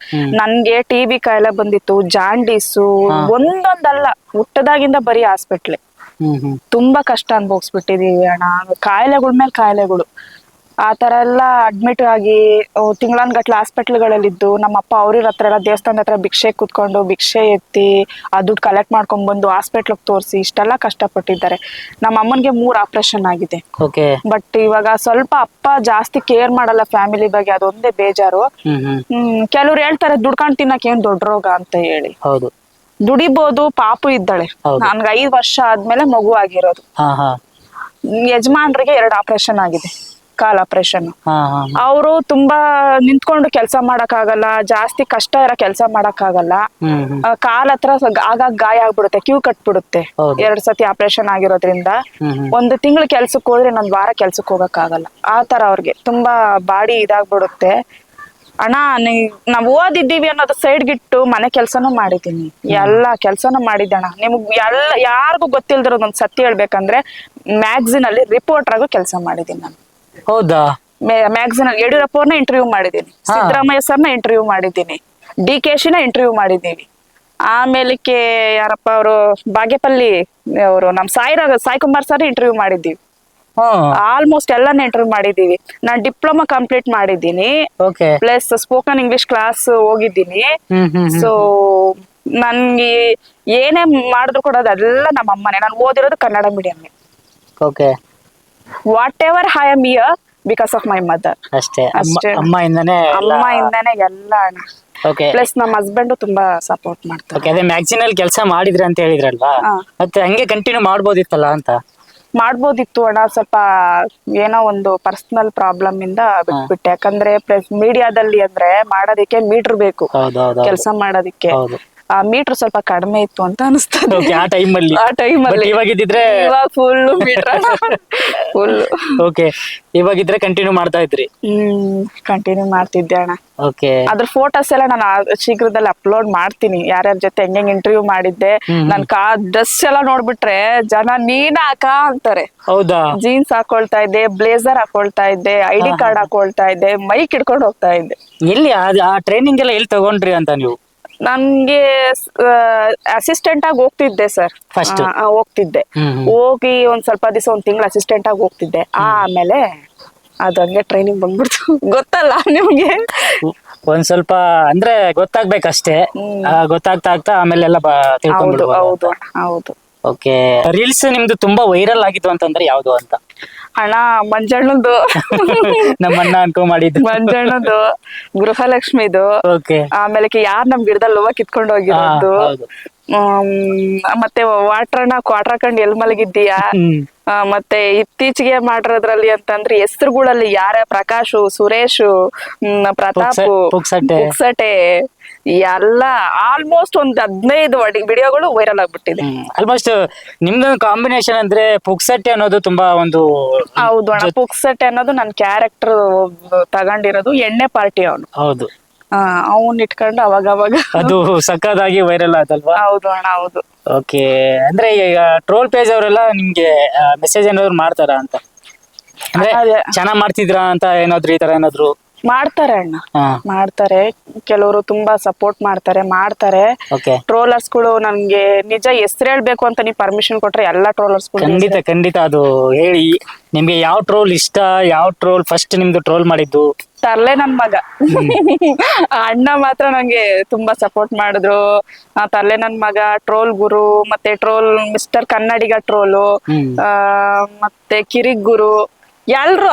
ನನ್ಗೆ TB ಕಾಯಿಲೆ ಬಂದಿತ್ತು, ಜಾಂಡೀಸು, ಒಂದೊಂದಲ್ಲ, ಹುಟ್ಟದಾಗಿಂದ ಬರೀ ಹಾಸ್ಪಿಟ್ಲೆ. ತುಂಬಾ ಕಷ್ಟ ಅನ್ಭೋಗಿಸ್ಬಿಟ್ಟಿದೀವಿ ಅಣ್ಣ, ಕಾಯಿಲೆಗಳ ಮೇಲೆ ಕಾಯಿಲೆಗಳು. ಆತರ ಎಲ್ಲ ಅಡ್ಮಿಟ್ ಆಗಿ ತಿಂಗಳನ್ಗಟ್ಲೆ ಹಾಸ್ಪಿಟ್ಲ್ಗಳಲ್ಲಿದ್ದು, ನಮ್ಮಪ್ಪ ಅವ್ರ ಹತ್ರ ಎಲ್ಲ ದೇವಸ್ಥಾನದ ಹತ್ರ ಭಿಕ್ಷೆ ಕುತ್ಕೊಂಡು ಭಿಕ್ಷೆ ಎತ್ತಿ ಆ ದುಡ್ಡು ಕಲೆಕ್ಟ್ ಮಾಡ್ಕೊಂಡ್ ಬಂದು ಹಾಸ್ಪಿಟ್ಲಿಗೆ ತೋರಿಸಿ ಇಷ್ಟೆಲ್ಲ ಕಷ್ಟಪಟ್ಟಿದ್ದಾರೆ. ನಮ್ಮ ಅಮ್ಮನ್ಗೆ 3 ಆಪರೇಷನ್ ಆಗಿದೆ. ಬಟ್ ಇವಾಗ ಸ್ವಲ್ಪ ಅಪ್ಪ ಜಾಸ್ತಿ ಕೇರ್ ಮಾಡಲ್ಲ ಫ್ಯಾಮಿಲಿ ಬಗ್ಗೆ, ಅದೊಂದೇ ಬೇಜಾರು. ಕೆಲವ್ರು ಹೇಳ್ತಾರೆ ದುಡ್ಕೊಂಡ್ ತಿನ್ನಕ್ ಏನ್ ದೊಡ್ಡ ರೋಗ ಅಂತ ಹೇಳಿ. ದುಡಿಬಹುದು, ಪಾಪು ಇದ್ದಾಳೆ. ನನ್ಗೆ 5 ವರ್ಷ ಆದ್ಮೇಲೆ ಮಗು ಆಗಿರೋದು. ಯಜಮಾನ್ರಿಗೆ 2 ಆಪರೇಷನ್ ಆಗಿದೆ. ಕಾಲ್ ಆಪರೇಷನ್. ಹಾ ಹಾ ಅವರು ತುಂಬಾ ನಿಂತ್ಕೊಂಡು ಕೆಲಸ ಮಾಡಕ್ ಆಗಲ್ಲ, ಜಾಸ್ತಿ ಕಷ್ಟ ಇರೋ ಕೆಲಸ ಮಾಡಕ್ ಆಗಲ್ಲ. ಕಾಲ್ ಹತ್ರ ಆಗಾಗ ಗಾಯ ಆಗ್ಬಿಡುತ್ತೆ, ಕ್ಯೂ ಕಟ್ಬಿಡುತ್ತೆ. ಹೌದು. 2 ಸತಿ ಆಪರೇಷನ್ ಆಗಿರೋದ್ರಿಂದ ಒಂದು ತಿಂಗಳು ಕೆಲ್ಸಕ್ಕೆ ಹೋದ್ರೆ ಇನ್ನೊಂದ್ ವಾರ ಕೆಲ್ಸಕ್ಕೆ ಹೋಗಕ್ ಆಗಲ್ಲ. ಆ ತರ ಅವ್ರಿಗೆ ತುಂಬಾ ಬಾಡಿ ಇದಾಗ್ಬಿಡುತ್ತೆ. ಅಣ್ಣ ನಾವ್ ಓದಿದ್ದೀವಿ ಅನ್ನೋದು ಸೈಡ್ಗಿಟ್ಟು ಮನೆ ಕೆಲ್ಸನೂ ಮಾಡಿದೀನಿ, ಎಲ್ಲಾ ಕೆಲ್ಸನೂ ಮಾಡಿದ್ದೆ ಅಣ್ಣ. ನಿಮ್ಗ್ ಯಾರಿಗೂ ಗೊತ್ತಿಲ್ದಿರೋದ್ ಒಂದ್ ಸತ್ಯ ಹೇಳ್ಬೇಕಂದ್ರೆ, ಮ್ಯಾಗ್ಝಿನ್ ಅಲ್ಲಿ ರಿಪೋರ್ಟರ್ ಆಗು ಕೆಲಸ ಮಾಡಿದೀನಿ ನಾನು. ಹೌದಾ? ಮ್ಯಾಗ್ಝಿನ್ ಅಲ್ಲಿ ಯಡಿಯೂರಪ್ಪ ಅವ್ರನ್ನ ಇಂಟರ್ವ್ಯೂ ಮಾಡಿದೀನಿ, ಸಿದ್ದರಾಮಯ್ಯ ಸರ್ನ ಇಂಟರ್ವ್ಯೂ ಮಾಡಿದೀನಿ, DK ನ ಇಂಟರ್ವ್ಯೂ ಮಾಡಿದೀವಿ. ಆಮೇಲಕ್ಕೆ ಯಾರಪ್ಪ ಅವರು ಬಾಗೇಪಲ್ಲಿ ಅವರು ನಮ್ ಸಾಯಿ ಕುಮಾರ್ ಸರ್ ಇಂಟರ್ವ್ಯೂ ಮಾಡಿದ್ದೀವಿ. ಆಲ್ಮೋಸ್ಟ್ ಎಲ್ಲಾನು ಇಂಟರ್ವ್ಯೂ ಮಾಡಿದೀವಿ. ನಾನ್ ಡಿಪ್ಲೊಮಾ ಕಂಪ್ಲೀಟ್ ಮಾಡಿದ್ದೀನಿ, ಪ್ಲಸ್ ಸ್ಪೋಕನ್ ಇಂಗ್ಲಿಷ್ ಕ್ಲಾಸ್ ಹೋಗಿದ್ದೀನಿ. ಸೊ ನನ್ಗೆ ಏನೇ ಮಾಡಿದ್ರು ಕೂಡ ಅದೆಲ್ಲ ನಮ್ಮ ಅಮ್ಮನೇ. ನಾನು ಓದಿರೋದು Kannada medium. What ever I am here because of my mother. ಅಷ್ಟೇ, ಅಮ್ಮಯಿಂದನೇ ಎಲ್ಲ ಅಣ್ಣ. ಪ್ಲಸ್ ನಮ್ಮ ಹಸ್ಬೆಂಡ್ ತುಂಬಾ ಸಪೋರ್ಟ್ ಮಾಡ್ತಾರೆ. ಅದೇ ಮ್ಯಾಗ್ಝಿನ್ ಅಲ್ಲಿ ಕೆಲಸ ಮಾಡಿದ್ರಿ ಅಂತ ಹೇಳಿದ್ರಲ್ವಾ, ಮತ್ತೆ ಹಂಗೆ ಕಂಟಿನ್ಯೂ ಮಾಡ್ಬೋದಿತ್ತಲ್ಲ ಅಂತ. ಮಾಡ್ಬೋದಿತ್ತು ಅಣ್ಣ, ಸ್ವಲ್ಪ ಏನೋ ಒಂದು ಪರ್ಸನಲ್ ಪ್ರಾಬ್ಲಮ್ ಇಂದ ಬಿಟ್ಬಿಟ್ಟೆ. ಯಾಕಂದ್ರೆ ಪ್ಲಸ್ ಮೀಡಿಯಾದಲ್ಲಿ ಅಂದ್ರೆ ಮಾಡೋದಿಕ್ಕೆ ಮೀಟರ್ ಬೇಕು, ಕೆಲಸ ಮಾಡೋದಿಕ್ಕೆ. ಆ ಮೀಟರ್ ಸ್ವಲ್ಪ ಕಡಿಮೆ ಇತ್ತು ಅಂತ ಅನಿಸ್ತದೆ ಆ ಟೈಮಲ್ಲಿ. ಇವಾಗ ಫುಲ್ ಮೀಟರ್ ಫುಲ್. ಇವಾಗಿದ್ರೆ ಕಂಟಿನ್ಯೂ ಮಾಡ್ತಾ ಇದ್ರಿ? ಕಂಟಿನ್ಯೂ ಮಾಡ್ತಿದ್ದೆ ಅಣ್ಣ. ಅದ್ರ ಫೋಟೋಸ್ ಎಲ್ಲ ನಾನು ಶೀಘ್ರದಲ್ಲಿ ಅಪ್ಲೋಡ್ ಮಾಡ್ತೀನಿ, ಯಾರ್ಯಾರ ಜೊತೆ ಹೆಂಗ್ ಇಂಟರ್ವ್ಯೂ ಮಾಡಿದ್ದೆ. ನನ್ ಡ್ರೆಸ್ ಎಲ್ಲ ನೋಡ್ಬಿಟ್ರೆ ಜನ ನೀನ್ ಹಾಕ ಅಂತಾರೆ. ಹೌದಾ? ಜೀನ್ಸ್ ಹಾಕೊಳ್ತಾ ಇದ್ದೆ, ಬ್ಲೇಸರ್ ಹಾಕೊಳ್ತಾ ಇದ್ದೆ, ID ಕಾರ್ಡ್ ಹಾಕೊಳ್ತಾ ಇದ್ದೆ, ಮೈಕ್ ಹಿಡ್ಕೊಂಡು ಹೋಗ್ತಾ ಇದ್ದೆ. ಎಲ್ಲಿ ಆ ಟ್ರೈನಿಂಗ್ ಎಲ್ಲ ಎಲ್ಲಿ ತಗೊಂಡ್ರಿ ಅಂತ ನೀವು? ನನ್ಗೆ ಅಸಿಸ್ಟೆಂಟ್ ಆಗಿ ಹೋಗ್ತಿದ್ದೆ ಸರ್, ಫಸ್ಟ್ ಹೋಗ್ತಿದ್ದೆ. ಹೋಗಿ ಒಂದ್ ಸ್ವಲ್ಪ ದಿವಸ, 1 ತಿಂಗಳು ಅಸಿಸ್ಟೆಂಟ್ ಆಗಿ ಹೋಗ್ತಿದ್ದೆ. ಆಮೇಲೆ ಅದು ಹಂಗೆ ಟ್ರೈನಿಂಗ್ ಬಂದ್ಬಿಡ್ತು. ಗೊತ್ತಲ್ಲ ನಿಮ್ಗೆ, ಒಂದ್ ಸ್ವಲ್ಪ ಅಂದ್ರೆ ಗೊತ್ತಾಗ್ಬೇಕಷ್ಟೇ. ಗೊತ್ತಾಗ್ತಾ ಆಮೇಲೆ ಎಲ್ಲ ತಿಳ್ಕೊಂಡ್ಬಿಡ್ಬೋದು. ಹೌದು ಹೌದು. ರೀಲ್ಸ್ ನಿಮ್ದು ತುಂಬಾ ವೈರಲ್ ಆಗಿತ್ತು ಅಂತಂದ್ರೆ ಯಾವ್ದು ಅಂತ? ಅಣ್ಣ ಮಂಜಣ್ಣದು, ನಮ್ಮ ಅಣ್ಣ ಅನ್ಕೊ ಮಾಡಿದ್ದು ಮಂಜಣ್ಣದು, ಗೃಹಲಕ್ಷ್ಮಿದು, ಆಮೇಲೆ ಯಾರ್ ನಮ್ ಗಿಡದಲ್ಲಿ ಹೂವ ಕಿತ್ಕೊಂಡು ಹೋಗಿರೋದು, ಮತ್ತೆ ಕ್ವಾಟ್ರ್ ಹಾಕೊಂಡ್ ಎಲ್ ಮಲಗಿದ್ದೀಯಾ, ಮತ್ತೆ ಇತ್ತೀಚೆಗೆ ಮಾಡಿರೋದ್ರಲ್ಲಿ ಅಂತಂದ್ರೆ ಹೆಸರುಗಳಲ್ಲಿ ಯಾರ ಪ್ರಕಾಶು, ಸುರೇಶು, ಪ್ರತಾಪ್, ಪುಕ್ಸಟೆ ಎಲ್ಲ ಆಲ್ಮೋಸ್ಟ್ ಒಂದ್ 15 ವಿಡಿಯೋಗಳು ವೈರಲ್ ಆಗ್ಬಿಟ್ಟಿದೆ. ಆಲ್ಮೋಸ್ಟ್ ನಿಮ್ದೊಂದು ಕಾಂಬಿನೇಷನ್ ಅಂದ್ರೆ ಪುಕ್ಸಟ್ಟೆ ಅನ್ನೋದು ತುಂಬಾ ಒಂದು. ಹೌದು ಅಣ್ಣ, ಪುಕ್ಸಟ್ಟೆ ಅನ್ನೋದು ನನ್ ಕ್ಯಾರೆಕ್ಟರ್ ತಗೊಂಡಿರೋದು. ಎಣ್ಣೆ ಪಾರ್ಟಿ ಅವನು. ಹೌದು, ಅವನ್ ಇಟ್ಕೊಂಡು ಅವಾಗ ಅದು ಸಕ್ಕದಾಗಿ ವೈರಲ್ ಆದಲ್ವಾ? ಹೌದು ಅಣ್ಣ, ಹೌದು. ಅಂದ್ರೆ ಈಗ ಟ್ರೋಲ್ ಪೇಜ್ ಅವರೆಲ್ಲ ನಿಮ್ಗೆ ಮೆಸೇಜ್ ಏನಾದ್ರು ಮಾಡ್ತಾರ ಅಂತ, ಅಂದ್ರೆ ಚೆನ್ನಾಗ್ ಮಾಡ್ತಿದ್ರಾ ಅಂತ ಏನಾದ್ರು ಈ ತರ ಏನಾದ್ರು? ಮಾಡ್ತಾರೆ ಅಣ್ಣ, ಮಾಡ್ತಾರೆ. ಕೆಲವರು ತುಂಬಾ ಸಪೋರ್ಟ್ ಮಾಡ್ತಾರೆ. ಟ್ರೋಲರ್ಸ್ ಗಳು ನನ್ಗೆ ನಿಜ ಹೆಸರು ಹೇಳ್ಬೇಕು ಅಂತ ನೀವು ಪರ್ಮಿಷನ್ ಕೊಟ್ರೆ ಎಲ್ಲಾ ಟ್ರೋಲರ್ಸ್ ಖಂಡಿತ ಅದು ಹೇಳಿ. ನಿಮ್ಗೆ ಯಾವ ಟ್ರೋಲ್ ಇಷ್ಟ, ಯಾವ ಟ್ರೋಲ್ ಫಸ್ಟ್ ನಿಮ್ದು ಟ್ರೋಲ್ ಮಾಡಿದ್ದು? ತರ್ಲೆ ನನ್ ಮಗ ಅಣ್ಣ ಮಾತ್ರ ನಂಗೆ ತುಂಬಾ ಸಪೋರ್ಟ್ ಮಾಡಿದ್ರು. ತರ್ಲೆ ನನ್ ಮಗ, ಟ್ರೋಲ್ ಗುರು, ಮತ್ತೆ ಟ್ರೋಲ್ ಮಿಸ್ಟರ್ ಕನ್ನಡಿಗ ಟ್ರೋಲು, ಮತ್ತೆ ಕಿರಿಕ್ ಗುರು,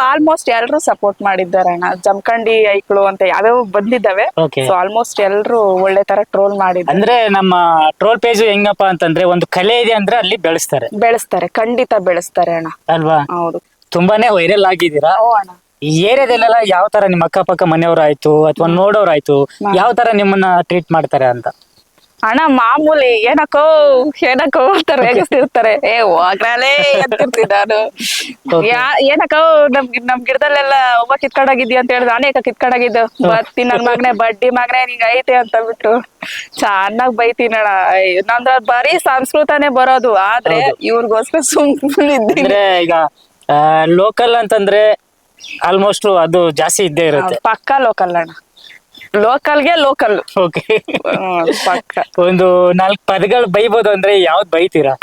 ಆಲ್ಮೋಸ್ಟ್ ಎಲ್ರು ಸಪೋರ್ಟ್ ಮಾಡಿದ್ದಾರೆ ಅಣ್ಣ. ಜಮಖಂಡಿ ಐಕ್ಳು ಅಂತ ಯಾವ್ಯಾವ ಬಂದಿದ್ದಾವೆ. ಸೊ ಆಲ್ಮೋಸ್ಟ್ ಎಲ್ರು ಒಳ್ಳೆ ತರ ಟ್ರೋಲ್ ಮಾಡಿದ್ದಾರೆ. ಅಂದ್ರೆ ನಮ್ಮ ಟ್ರೋಲ್ ಪೇಜ್ ಹೆಂಗಪ್ಪ ಅಂತಂದ್ರೆ ಒಂದು ಕಲೆ ಇದೆ ಅಂದ್ರೆ ಅಲ್ಲಿ ಬೆಳೆಸ್ತಾರೆ, ಖಂಡಿತ ಬೆಳೆಸ್ತಾರೆ ಅಣ್ಣ. ಅಲ್ವಾ? ಹೌದು, ತುಂಬಾನೇ ವೈರಲ್ ಆಗಿದ್ದೀರಾ. ಈ ಏರಿಯಾದಲ್ಲೆಲ್ಲ ಯಾವ ತರ ನಿಮ್ಮ ಅಕ್ಕಪಕ್ಕ ಮನೆಯವ್ರಾಯ್ತು ಅಥವಾ ನೋಡೋರಾಯ್ತು ಯಾವ ತರ ನಿಮ್ಮನ್ನ ಟ್ರೀಟ್ ಮಾಡ್ತಾರೆ ಅಂತ? ಅಣ್ಣ ಮಾಮೂಲಿ ಏನಕ್ಕೋ ಅಂತಾರೆ, ರೇಗಿಸ್ತಿರ್ತಾರೆ. ಹೋಗ್ರಾಲೇ ಅಂತಿರ್ತೀನಿ ನಾನು. ಏನಕ್ಕೋ ನಮ್ ಗಿಡದಲ್ಲೆಲ್ಲ ಹೂವ ಕಿತ್ಕೊಂಡಾಗಿದ್ಯಾ ಅಂತ ಹೇಳಿದ್ರೆ, ನಾನೇ ಕಿತ್ಕೊಂಡಾಗಿದ್ದು, ಬರ್ತೀನಿ ನನ್ ಮಗನೆ, ಬಡ್ಡಿ ಮಗನೆ ನಿಂಗ ಐತೆ ಅಂತ ಬಿಟ್ಟು ಚೆನ್ನಾಗ್ ಬೈತೀನಣ್ಣ. ನಂದ್ರ ಬರೀ ಸಂಸ್ಕೃತನೇ ಬರೋದು, ಆದ್ರೆ ಇವ್ರಿಗೋಸ್ಕರ ಸುಮ್ಮನೆ. ಈಗ ಲೋಕಲ್ ಅಂತಂದ್ರೆ ಆಲ್ಮೋಸ್ಟ್ ಅದು ಜಾಸ್ತಿ ಇದ್ದೇ ಇರುತ್ತೆ. ಪಕ್ಕಾ ಲೋಕಲ್ ಅಣ್ಣ, ಲೋಕಲ್ಗೆ ಲೋಕಲ್. ಪಕ್ಕ ಒಂದು 4 ಪದಗಳು ಬೈಬೋದು ಅಂದ್ರೆ ಯಾವ್ದು ಬೈತೀರಾ?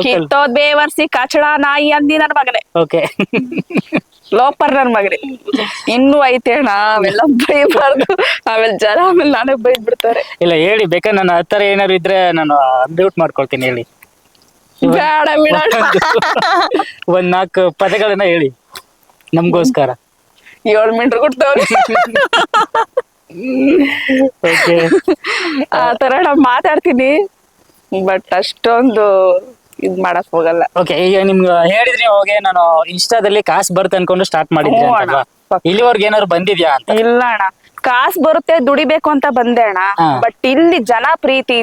ಕಿತ್ತೋದ್ ಬೇವರ್ಸಿ ಕಚಡ ನಾಯಿ ಅಂದಿ ನನ್ ಮಗನೆ, ಲೋಪರ್ ನನ್ ಮಗನೆ. ಇನ್ನೂ ಐತೆ ಅಣ್ಣ, ಅವೆಲ್ಲ ಬೈಬಾರ್ದು. ಆಮೇಲೆ ಜನ ಆಮೇಲೆ ನಾನೇ ಬೈದ್ ಬಿಡ್ತಾರೆ. ಇಲ್ಲ ಹೇಳಿ, ಬೇಕಾದ್ರೆ ನನ್ನ ಹತ್ತರ ಏನಾರು ಇದ್ರೆ ನಾನು ಮ್ಯೂಟ್ ಮಾಡ್ಕೊಳ್ತೀನಿ, ಹೇಳಿ. ಬೇಡ ಬಿಡ, ಒಂದ್ 4 ಪದಗಳನ್ನ ಹೇಳಿ ನಮ್ಗೋಸ್ಕರ. 7 ಮೀಟರ್ ಕೊಡ್ತವ್ರಿ ಆ ತರ ನಾವ್ ಮಾತಾಡ್ತೀನಿ, ಬಟ್ ಅಷ್ಟೊಂದು ಇದ್ ಮಾಡಕ್ ಹೋಗಲ್ಲ. ಓಕೆ, ಈಗ ನಿಮ್ಗೆ ಹೇಳಿದ್ರಿ ಹೋಗಿ ನಾನು ಇನ್ಸ್ಟಾದಲ್ಲಿ ಕಾಸು ಬರುತ್ತೆ ಅನ್ಕೊಂಡು ಸ್ಟಾರ್ಟ್ ಮಾಡಿದ್ರಿ ಹ್ಞೂ ಅಂತಲ್ವಾ? ಅಣ್ಣ. ಇಲ್ಲಿವರೆಗೆ ಏನಾದ್ರು ಬಂದಿದ್ಯಾ ಅಂತ? ಇಲ್ಲ ಅಣ್ಣ, ಕಾಸ್ ಬರುತ್ತೆ ದುಡಿಬೇಕು ಅಂತ ಬಂದೆ ಅಣ್ಣ. ಹಾ. ಬಟ್ ಇಲ್ಲಿ ಜನ ಪ್ರೀತಿ,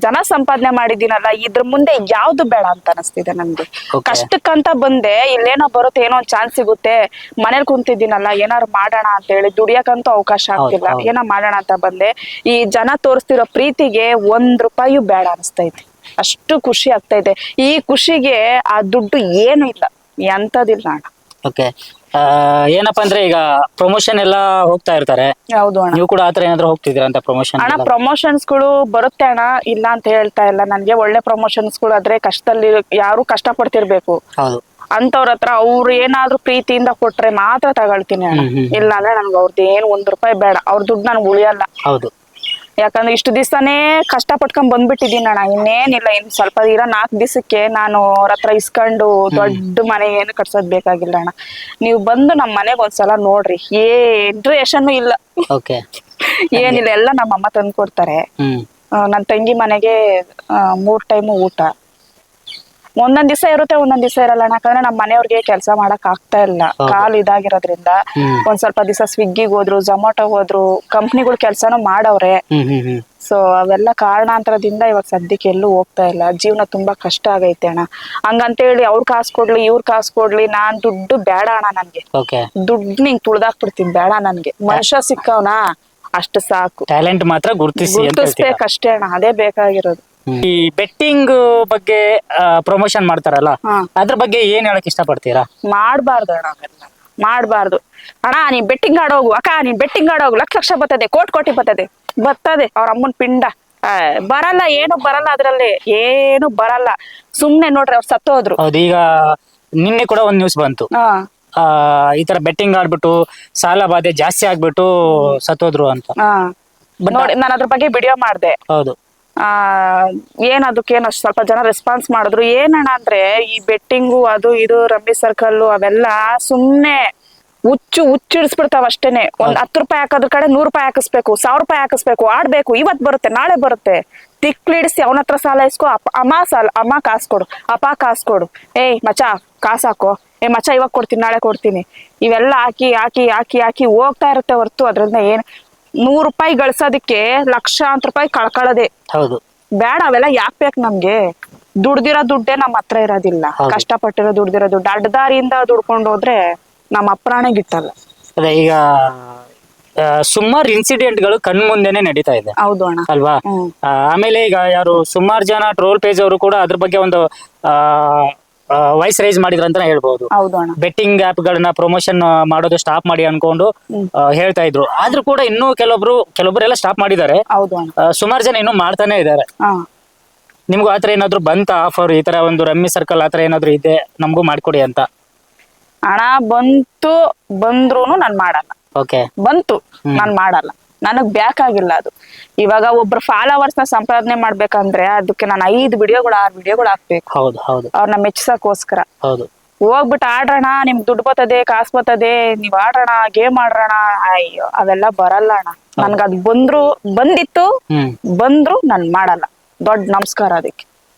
ಜನ ಸಂಪಾದನೆ ಮಾಡಿದ್ದೀನಲ್ಲ, ಇದ್ರ ಮುಂದೆ ಯಾವ್ದು ಬೇಡ ಅಂತ ಅನಿಸ್ತಿದೆ ನನ್ಗೆ. Okay. ಕಷ್ಟಕ್ಕಂತ ಬಂದೆ, ಇಲ್ಲೇನೋ ಬರುತ್ತೆ, ಏನೋ ಒಂದ್ ಚಾನ್ಸ್ ಸಿಗುತ್ತೆ, ಮನೇಲಿ ಕುಂತಿದ್ದೀನಲ್ಲ, ಏನಾರು ಮಾಡೋಣ ಅಂತ ಹೇಳಿ, ದುಡಿಯಕಂತೂ ಅವಕಾಶ ಆಗ್ತಿಲ್ಲ, ಹೌದು. ಏನೋ ಮಾಡೋಣ ಅಂತ ಬಂದೆ. ಈ ಜನ ತೋರಿಸ್ತಿರೋ ಪ್ರೀತಿಗೆ ₹1 ಬೇಡ ಅನಿಸ್ತೈತೆ, ಅಷ್ಟು ಖುಷಿ ಆಗ್ತೈತೆ. ಈ ಖುಷಿಗೆ ಆ ದುಡ್ಡು ಏನು ಇಲ್ಲ, ಎಂತದಿಲ್ಲ ಅಣ್ಣ. ಓಕೆ, ಏನಪ್ಪಾ ಅಂದ್ರೆ ಈಗ ಪ್ರಮೋಷನ್ ಎಲ್ಲ ಹೋಗ್ತಾ ಇರ್ತಾರೆ, ಹೌದು ಅಣ್ಣ. ನೀವು ಕೂಡ ಆತರ ಏನಾದ್ರು ಹೋಗ್ತಿದ್ದೀರಾ ಅಂತ ಪ್ರಮೋಷನ್? ಅಣ್ಣ ಪ್ರಮೋಷನ್ಸ್ ಗಳು ಬರುತ್ತೆ ಅಣ್ಣ, ಇಲ್ಲ ಅಂತ ಹೇಳ್ತಾ ಇಲ್ಲ. ನನ್ಗೆ ಒಳ್ಳೆ ಪ್ರಮೋಷನ್ಸ್ ಗಳು ಆದ್ರೆ, ಕಷ್ಟದಲ್ಲಿ ಯಾರು ಕಷ್ಟ ಪಡ್ತಿರ್ಬೇಕು ಹೌದು. ಅಂತವ್ರ ಹತ್ರ ಅವ್ರು ಏನಾದ್ರು ಪ್ರೀತಿಯಿಂದ ಕೊಟ್ರೆ ಮಾತ್ರ ತಗೊಳ್ತೀನಿ ಅಣ್ಣ. ಇಲ್ಲ ಅಂದ್ರೆ ನನ್ಗೆ ಅವ್ರದ್ದು ಏನು ₹1 ಬೇಡ, ಅವ್ರ ದುಡ್ಡು ನನ್ಗೆ ಉಳಿಯಲ್ಲ. ಹೌದು. ಯಾಕಂದ್ರೆ ಇಷ್ಟು ದಿವಸನೇ ಕಷ್ಟ ಪಟ್ಕೊಂಡ್ ಬಂದ್ಬಿಟ್ಟಿದೀನಿ ಅಣ್ಣ. ಇನ್ನೇನಿಲ್ಲ, ಇನ್ ಸ್ವಲ್ಪ 4 ದಿವಸಕ್ಕೆ ನಾನು ಅವ್ರ ಹತ್ರ ಇಸ್ಕೊಂಡು ದೊಡ್ಡ ಮನೆ ಏನು ಕಟ್ಸೋದ್ ಬೇಕಾಗಿಲ್ಲ ಅಣ್ಣ. ನೀವು ಬಂದು ನಮ್ ಮನೆಗ್ ಒಂದ್ಸಲ ನೋಡ್ರಿ, ಏನ್ ರೇಷನ್ನು ಇಲ್ಲ, ಓಕೆ. ಏನಿಲ್ಲ, ಎಲ್ಲ ನಮ್ಮ ಅಮ್ಮ ತಂದು ಕೊಡ್ತಾರೆ. ನನ್ ತಂಗಿ ಮನೆಗೆ 3 ಟೈಮು ಊಟ. ಒಂದೊಂದ್ ದಿವಸ ಇರುತ್ತೆ, ಒಂದೊಂದ್ ದಿವಸ ಇರಲ್ಲ ಅಣ್ಣ. ಯಾಕಂದ್ರೆ ನಮ್ಮ ಮನೆಯವ್ರಿಗೆ ಕೆಲಸ ಮಾಡಕ್ ಆಗ್ತಾ ಇಲ್ಲ, ಕಾಲ್ ಇದಾಗಿರೋದ್ರಿಂದ. ಒಂದ್ ಸ್ವಲ್ಪ ದಿವಸ ಸ್ವಿಗ್ಗಿಗ್ ಹೋದ್ರು, ಝೊಮ್ಯಾಟೋಗ್ ಹೋದ್ರು, ಕಂಪ್ನಿಗಳು ಕೆಲ್ಸನೂ ಮಾಡವ್ರೆ. ಸೊ ಅವೆಲ್ಲ ಕಾರಣಾಂತರದಿಂದ ಇವಾಗ ಸದ್ಯಕ್ಕೆ ಎಲ್ಲೂ ಹೋಗ್ತಾ ಇಲ್ಲ. ಜೀವನ ತುಂಬಾ ಕಷ್ಟ ಆಗೈತೆ ಅಣ್ಣ. ಹಂಗಂತೇಳಿ ಅವ್ರ ಕಾಸು ಕೊಡ್ಲಿ, ಇವ್ರ ಕಾಸು ಕೊಡ್ಲಿ, ನಾನ್ ದುಡ್ಡು ಬೇಡ ಅಣ್ಣ ನನ್ಗೆ. ದುಡ್ಡು ನಿಂಗ್ ತುಳ್ದಾಕ್ಬಿಡ್ತೀನಿ, ಬೇಡ ನನ್ಗೆ. ಮನುಷ್ಯ ಸಿಕ್ಕವನ ಅಷ್ಟು ಸಾಕು. ಟ್ಯಾಲೆಂಟ್ ಮಾತ್ರ ಗುರ್ತಿಸ್ಬೇಕಷ್ಟೇ ಅಣ್ಣ, ಅದೇ ಬೇಕಾಗಿರೋದು. ಈ ಬೆಟ್ಟಿಂಗ್ ಬಗ್ಗೆ ಪ್ರಮೋಷನ್ ಮಾಡ್ತಾರಲ್ಲ, ಅದ್ರ ಬಗ್ಗೆ ಏನ್ ಹೇಳಕ್ ಇಷ್ಟಪಡ್ತೀರಾ? ಮಾಡ್ಬಾರ್ದು ಅಣ್ಣ, ಅವೆಲ್ಲ ಮಾಡ್ಬಾರ್ದು ಅಣ್ಣ. ನೀನ್ ಬೆಟ್ಟಿಂಗ್ ಆಡೋಗು ಅಕ್ಕ, ನೀನ್ ಬೆಟ್ಟಿಂಗ್ ಆಡೋಗು, ಲಕ್ಷ ಬರ್ತದೆ, ಕೋಟಿ ಬರ್ತದೆ. ಅವ್ರ ಅಮ್ಮನ್ ಪಿಂಡ ಬರಲ್ಲ, ಏನು ಬರಲ್ಲ, ಅದ್ರಲ್ಲಿ ಏನು ಬರಲ್ಲ. ಸುಮ್ನೆ ನೋಡ್ರಿ, ಅವ್ರು ಸತ್ತೋದ್ರು. ಹೌದು. ಈಗ ನಿನ್ನೆ ಕೂಡ ಒಂದ್ ನ್ಯೂಸ್ ಬಂತು, ಈ ತರ ಬೆಟ್ಟಿಂಗ್ ಆಡ್ಬಿಟ್ಟು ಸಾಲ ಬಾಧೆ ಜಾಸ್ತಿ ಆಗ್ಬಿಟ್ಟು ಸತ್ತೋದ್ರು ಅಂತ. ನೋಡಿ, ನಾನು ಅದ್ರ ಬಗ್ಗೆ ವಿಡಿಯೋ ಮಾಡ್ದೆ. ಹೌದು. ಏನ್ ಅದಕ್ಕೇನು ಸ್ವಲ್ಪ ಜನ ರೆಸ್ಪಾನ್ಸ್ ಮಾಡಿದ್ರು. ಏನಣ್ಣ ಅಂದ್ರೆ, ಈ ಬೆಟ್ಟಿಂಗು ಅದು ಇದು ರಮ್ಮಿ ಸರ್ಕಲ್ ಅವೆಲ್ಲ ಸುಮ್ನೆ ಹುಚ್ಚಿಡಿಸ್ಬಿಡ್ತಾವ ಅಷ್ಟೇನೆ. ಒಂದ್ ₹10 ಹಾಕೋದ್ರ ಕಡೆ ₹100 ಹಾಕಿಸ್ಬೇಕು, ₹1000 ಹಾಕಿಸ್ಬೇಕು, ಆಡ್ಬೇಕು, ಇವತ್ ಬರುತ್ತೆ ನಾಳೆ ಬರುತ್ತೆ. ತಿಕ್ಲಿಡಿಸಿ ಅವನ ಹತ್ರ ಸಾಲ ಇಸ್ಕೊ, ಅಮ್ಮ ಕಾಸು ಕೊಡು, ಅಪ್ಪ ಕಾಸು ಕೊಡು, ಏಯ್ ಮಚ ಕಾಸು ಹಾಕೋ, ಮಚ ಇವಾಗ ಕೊಡ್ತೀನಿ, ನಾಳೆ ಕೊಡ್ತೀನಿ. ಇವೆಲ್ಲ ಹಾಕಿ ಹಾಕಿ ಹಾಕಿ ಹಾಕಿ ಹೋಗ್ತಾ ಇರುತ್ತೆ ಹೊರ್ತು ಅದ್ರಿಂದ ಏನ್ ₹100 ಗಳಿಸೋದಕ್ಕೆ ₹1,00,000 ಕಳ್ಕೊಳ್ಳೋದೆ. ಹೌದು. ಬೇಡ, ಅವೆಲ್ಲ ಯಾಕೆ ಬೇಕು ನಮ್ಗೆ? ದುಡ್ದಿರೋ ದುಡ್ಡೇ ನಮ್ಮ ಹತ್ರ ಇರೋದಿಲ್ಲ, ಕಷ್ಟಪಟ್ಟಿರೋ ದುಡ್ದಿರೋ ದುಡ್ಡು. ಅಡ್ಡದಾರಿಯಿಂದ ದುಡ್ಕೊಂಡು ಹೋದ್ರೆ ನಮ್ಮ ಅಪ್ರಾಣೆ ಗಿಟ್ಟಲ್ಲ. ಅದೇ ಈಗ ಸುಮಾರು ಇನ್ಸಿಡೆಂಟ್ ಗಳು ಕಣ್ ಮುಂದೆನೆ ನಡೀತಾ ಇದೆ. ಹೌದು ಅಣ್ಣ, ಅಲ್ವಾ? ಆಮೇಲೆ ಈಗ ಯಾರು ಸುಮಾರು ಜನ ಟ್ರೋಲ್ ಪೇಜ್ ಅವರು ಕೂಡ ಅದ್ರ ಬಗ್ಗೆ ಒಂದು ವಾಯ್ಸ್ ರೈಸ್ ಮಾಡಿದ್ರ ಅಂತ ಹೇಳ್ಬಹುದು. ಬೆಟ್ಟಿಂಗ್ ಆಪ್ ಗಳನ್ನ ಪ್ರಮೋಷನ್ ಮಾಡೋದು ಸ್ಟಾಪ್ ಮಾಡಿ ಅನ್ಕೊಂಡು ಹೇಳ್ತಾ ಇದ್ರು. ಆದ್ರೂ ಕೂಡ ಇನ್ನೂ ಕೆಲವೊಬ್ಬರೆಲ್ಲ ಸ್ಟಾಪ್ ಮಾಡಿದ್ದಾರೆ. ಸುಮಾರು ಜನ ಇನ್ನೂ ಮಾಡ್ತಾನೆ ಇದ್ದಾರೆ. ನಿಮ್ಗೂ ಆತರ ಏನಾದ್ರು ಬಂತ ಆಫರ್, ಈ ತರ ಒಂದು ರಮ್ಮಿ ಸರ್ಕಲ್ ಆತರ ಏನಾದ್ರು ಇದೆ, ನಮಗೂ ಮಾಡ್ಕೊಡಿ ಅಂತ? ಹಣ ಬಂದ್ರೂನು ನಾನ್ ಮಾಡಲ್ಲ. ಬಂತು ನಾನ್ ಮಾಡಲ್ಲ, ನನಗ್ ಬೇಕಾಗಿಲ್ಲ ಅದು. ಇವಾಗ ಒಬ್ರು ಫಾಲೋವರ್ಸ್ ನ ಸಂಪಾದನೆ ಮಾಡ್ಬೇಕಂದ್ರೆ ಅದಕ್ಕೆ ನಾನು 5 ವಿಡಿಯೋಗಳು 6 ವಿಡಿಯೋಗಳು ಹಾಕ್ಬೇಕು. ಅವ್ರನ್ನ ಮೆಚ್ಚಸಕ್ಕೋಸ್ಕರ. ಹೋಗ್ಬಿಟ್ಟು ಆಡ್ರಣ, ನಿಮ್ಗೆ ದುಡ್ಡು ಬರ್ತದೆ, ಕಾಸು ಬರ್ತದೆ, ನೀವ್ ಆಡ್ರಣ, ಗೇಮ್ ಆಡ್ರಣ, ಅಯ್ಯೋ ಅವೆಲ್ಲ ಬರಲ್ಲ ಅಣ್ಣ. ನನ್ಗ ಅದ್ ಬಂದ್ರು ನಾನ್ ಮಾಡಲ್ಲ. ದೊಡ್ಡ ನಮಸ್ಕಾರ ಅದಕ್ಕೆ.